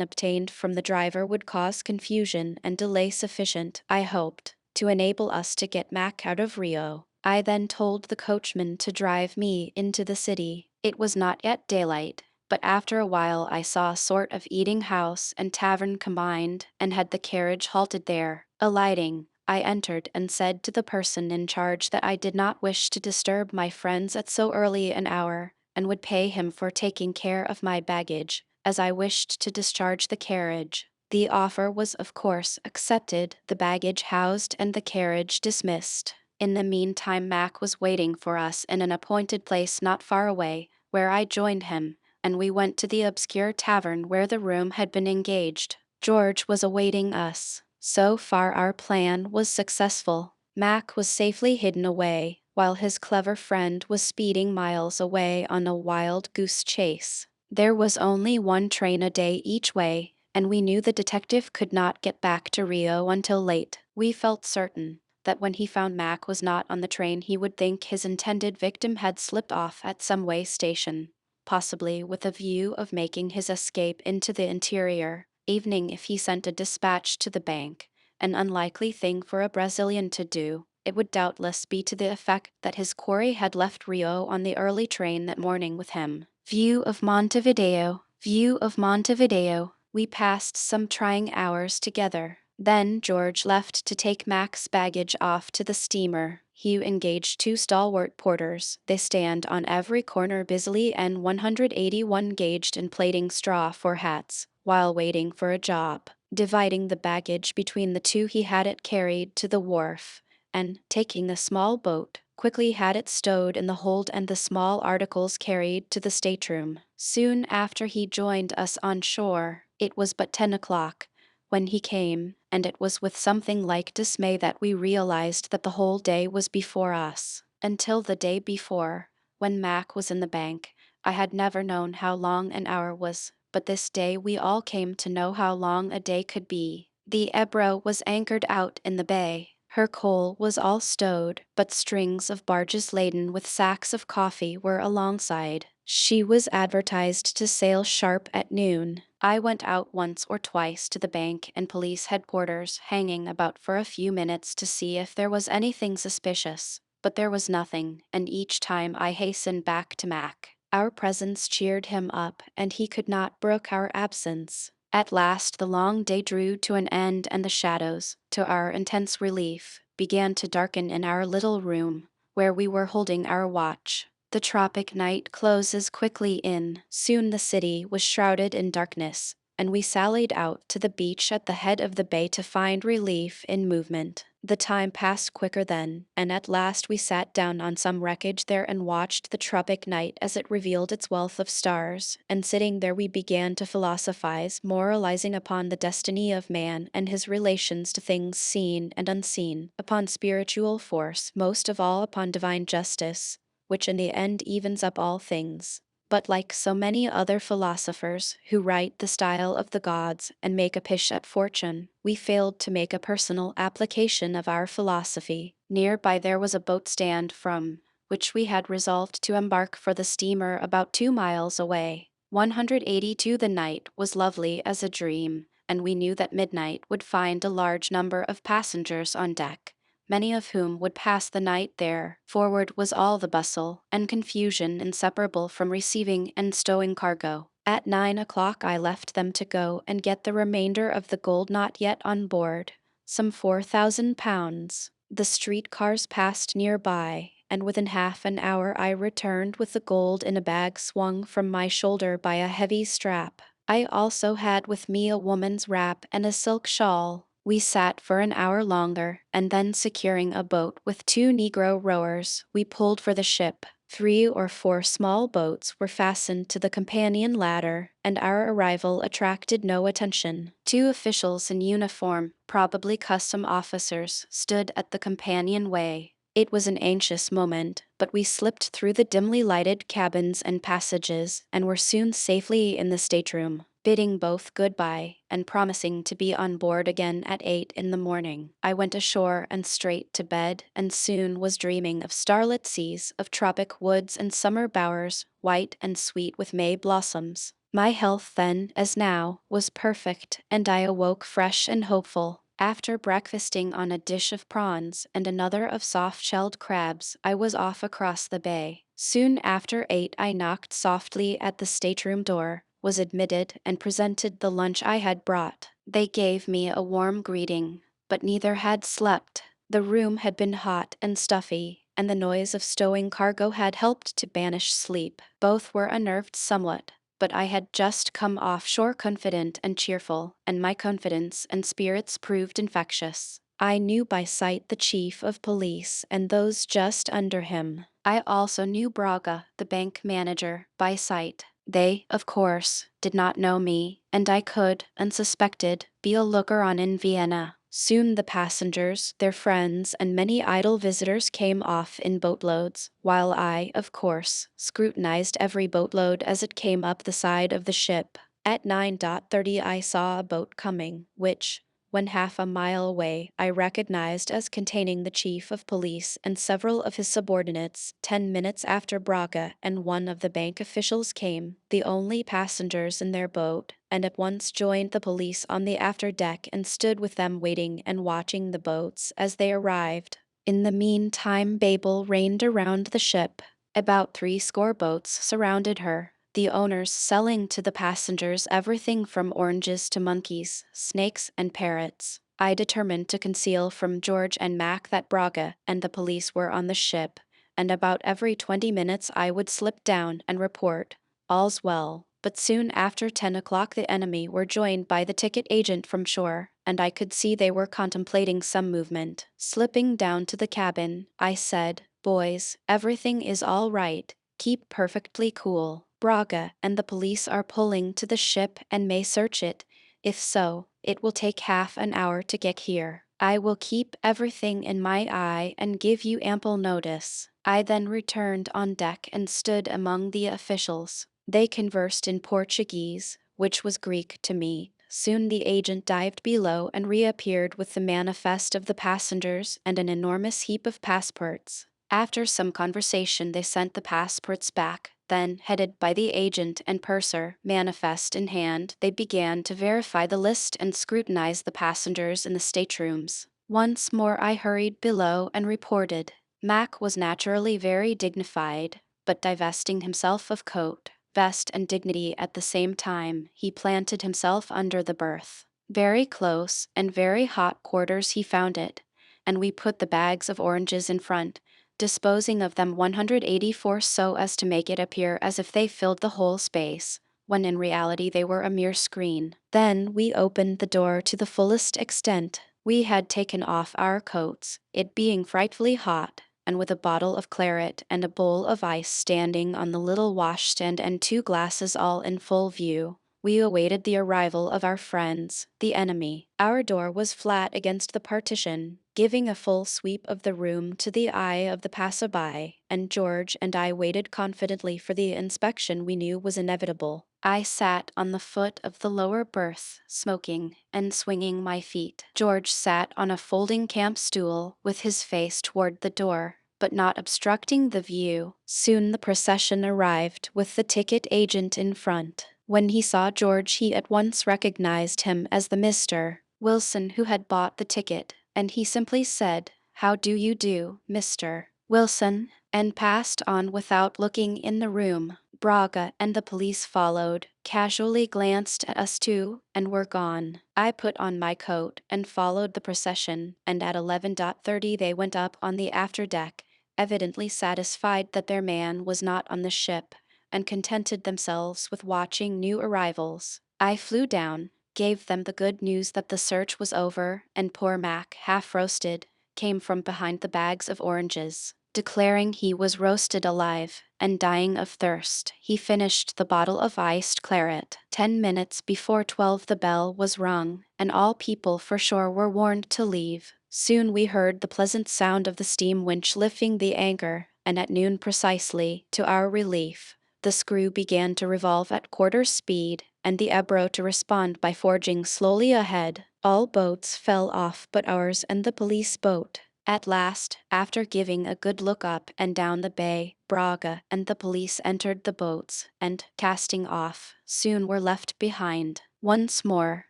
obtained from the driver would cause confusion and delay sufficient, I hoped, to enable us to get Mac out of Rio. I then told the coachman to drive me into the city. It was not yet daylight, but after a while I saw a sort of eating house and tavern combined, and had the carriage halted there. Alighting, I entered and said to the person in charge that I did not wish to disturb my friends at so early an hour, and would pay him for taking care of my baggage, as I wished to discharge the carriage. The offer was, of course, accepted, the baggage housed, and the carriage dismissed. In the meantime, Mac was waiting for us in an appointed place not far away, where I joined him, and we went to the obscure tavern where the room had been engaged. George was awaiting us. So far, our plan was successful. Mac was safely hidden away, while his clever friend was speeding miles away on a wild goose chase. There was only one train a day each way, and we knew the detective could not get back to Rio until late. We felt certain that when he found Mac was not on the train, he would think his intended victim had slipped off at some way station, possibly with a view of making his escape into the interior. Evening, if he sent a dispatch to the bank, an unlikely thing for a Brazilian to do, it would doubtless be to the effect that his quarry had left Rio on the early train that morning with him. View of Montevideo. View of Montevideo. We passed some trying hours together. Then George left to take Mac's baggage off to the steamer. He engaged two stalwart porters. They stand on every corner busily and 181 gauged in plaiting straw for hats, while waiting for a job. Dividing the baggage between the two, he had it carried to the wharf, and, taking the small boat, quickly had it stowed in the hold and the small articles carried to the stateroom. Soon after he joined us on shore. It was but 10 o'clock when he came, and it was with something like dismay that we realized that the whole day was before us. Until the day before, when Mac was in the bank, I had never known how long an hour was, but this day we all came to know how long a day could be. The Ebro was anchored out in the bay. Her coal was all stowed, but strings of barges laden with sacks of coffee were alongside. She was advertised to sail sharp at noon. I went out once or twice to the bank and police headquarters, hanging about for a few minutes to see if there was anything suspicious. But there was nothing, and each time I hastened back to Mac. Our presence cheered him up, and he could not brook our absence. At last the long day drew to an end, and the shadows, to our intense relief, began to darken in our little room, where we were holding our watch. The tropic night closes quickly in. Soon the city was shrouded in darkness, and we sallied out to the beach at the head of the bay to find relief in movement. The time passed quicker then, and at last we sat down on some wreckage there and watched the tropic night as it revealed its wealth of stars, and sitting there we began to philosophize, moralizing upon the destiny of man and his relations to things seen and unseen, upon spiritual force, most of all upon divine justice, which in the end evens up all things. But like so many other philosophers who write the style of the gods and make a pish at fortune, we failed to make a personal application of our philosophy. Near by there was a boat stand from which we had resolved to embark for the steamer about 2 miles away. 182. The night was lovely as a dream, and we knew that midnight would find a large number of passengers on deck, many of whom would pass the night there. Forward was all the bustle and confusion inseparable from receiving and stowing cargo. At 9 o'clock I left them to go and get the remainder of the gold not yet on board, some 4,000 pounds. The street cars passed nearby, and within half an hour I returned with the gold in a bag swung from my shoulder by a heavy strap. I also had with me a woman's wrap and a silk shawl. We sat for an hour longer, and then securing a boat with 2 Negro rowers, we pulled for the ship. 3 or 4 small boats were fastened to the companion ladder, and our arrival attracted no attention. 2 officials in uniform, probably custom officers, stood at the companion-way. It was an anxious moment, but we slipped through the dimly lighted cabins and passages, and were soon safely in the stateroom. Bidding both goodbye, and promising to be on board again at 8 in the morning, I went ashore and straight to bed, and soon was dreaming of starlit seas, of tropic woods and summer bowers, white and sweet with May blossoms. My health then, as now, was perfect, and I awoke fresh and hopeful. After breakfasting on a dish of prawns and another of soft-shelled crabs, I was off across the bay. Soon after 8 I knocked softly at the stateroom door, was admitted, and presented the lunch I had brought. They gave me a warm greeting, but neither had slept. The room had been hot and stuffy, and the noise of stowing cargo had helped to banish sleep. Both were unnerved somewhat, but I had just come offshore confident and cheerful, and my confidence and spirits proved infectious. I knew by sight the chief of police and those just under him. I also knew Braga, the bank manager, by sight. They, of course, did not know me, and I could, unsuspected, be a looker-on in Vienna. Soon the passengers, their friends, and many idle visitors came off in boatloads, while I, of course, scrutinized every boatload as it came up the side of the ship. At 9:30 I saw a boat coming, which, when half a mile away, I recognized as containing the chief of police and several of his subordinates. 10 minutes after Braga and one of the bank officials came, the only passengers in their boat, and at once joined the police on the afterdeck and stood with them waiting and watching the boats as they arrived. In the meantime, Babel reigned around the ship. About 30 boats surrounded her, the owners selling to the passengers everything from oranges to monkeys, snakes, and parrots. I determined to conceal from George and Mac that Braga and the police were on the ship, and about every 20 minutes I would slip down and report, "All's well." But soon after 10 o'clock the enemy were joined by the ticket agent from shore, and I could see they were contemplating some movement. Slipping down to the cabin, I said, "Boys, everything is all right. Keep perfectly cool. Braga and the police are pulling to the ship and may search it. If so, it will take half an hour to get here. I will keep everything in my eye and give you ample notice." I then returned on deck and stood among the officials. They conversed in Portuguese, which was Greek to me. Soon the agent dived below and reappeared with the manifest of the passengers and an enormous heap of passports. After some conversation they sent the passports back. Then, headed by the agent and purser, manifest in hand, they began to verify the list and scrutinize the passengers in the staterooms. Once more I hurried below and reported. Mac was naturally very dignified, but divesting himself of coat, vest, and dignity at the same time, he planted himself under the berth. Very close and very hot quarters he found it, and we put the bags of oranges in front, disposing of them 184 so as to make it appear as if they filled the whole space, when in reality they were a mere screen. Then we opened the door to the fullest extent. We had taken off our coats, it being frightfully hot, and with a bottle of claret and a bowl of ice standing on the little washstand and 2 glasses all in full view, we awaited the arrival of our friends, the enemy. Our door was flat against the partition, giving a full sweep of the room to the eye of the passer-by, and George and I waited confidently for the inspection we knew was inevitable. I sat on the foot of the lower berth, smoking and swinging my feet. George sat on a folding camp stool, with his face toward the door, but not obstructing the view. Soon the procession arrived, with the ticket agent in front. When he saw George he at once recognized him as the Mr. Wilson who had bought the ticket, and he simply said, "How do you do, Mr. Wilson?" and passed on without looking in the room. Braga and the police followed, casually glanced at us too, and were gone. I put on my coat and followed the procession, and at 11:30 they went up on the afterdeck, evidently satisfied that their man was not on the ship, and contented themselves with watching new arrivals. I flew down, gave them the good news that the search was over, and poor Mac, half roasted, came from behind the bags of oranges. Declaring he was roasted alive and dying of thirst, he finished the bottle of iced claret. 10 minutes before 12 the bell was rung, and all people for shore were warned to leave. Soon we heard the pleasant sound of the steam winch lifting the anchor, and at noon precisely, to our relief, the screw began to revolve at quarter speed, and the Ebro to respond by forging slowly ahead. All boats fell off but ours and the police boat. At last, after giving a good look up and down the bay, Braga and the police entered the boats, and, casting off, soon were left behind. Once more,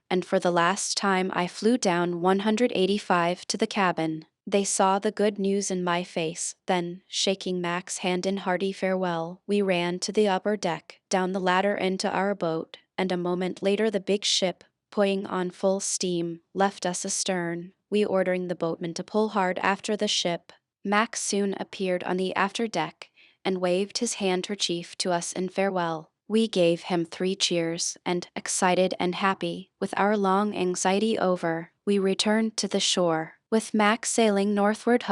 and for the last time, I flew down 185 to the cabin. They saw the good news in my face. Then, shaking Mac's hand in hearty farewell, we ran to the upper deck, down the ladder into our boat, and a moment later the big ship, pulling on full steam, left us astern, we ordering the boatman to pull hard after the ship. Mac soon appeared on the afterdeck, and waved his handkerchief to us in farewell. We gave him 3 cheers, and, excited and happy, with our long anxiety over, we returned to the shore, with Max sailing northward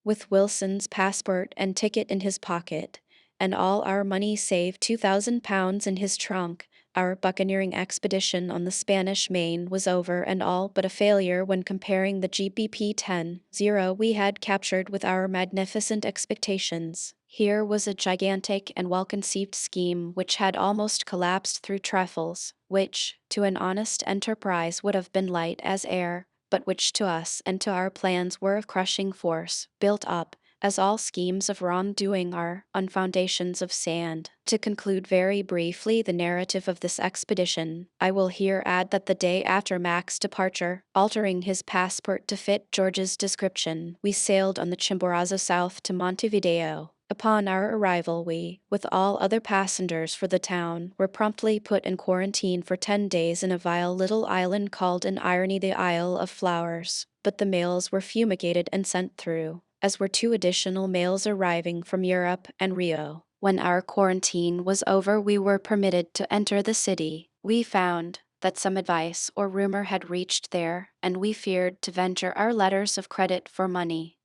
with Wilson's passport and ticket in his pocket, and all our money save £2,000 in his trunk. Our buccaneering expedition on the Spanish Main was over and all but a failure when comparing the GBP 10,000 we had captured with our magnificent expectations. Here was a gigantic and well-conceived scheme which had almost collapsed through trifles, which, to an honest enterprise would have been light as air, but which to us and to our plans were of crushing force, built up, as all schemes of wrongdoing are, on foundations of sand. To conclude very briefly the narrative of this expedition, I will here add that the day after Mac's departure, altering his passport to fit George's description, we sailed on the Chimborazo south to Montevideo. Upon our arrival we, with all other passengers for the town, were promptly put in quarantine for 10 days in a vile little island called in irony the Isle of Flowers, but the mails were fumigated and sent through, as were 2 additional mails arriving from Europe and Rio. When our quarantine was over we were permitted to enter the city. We found that some advice or rumor had reached there, and we feared to venture our letters of credit for money.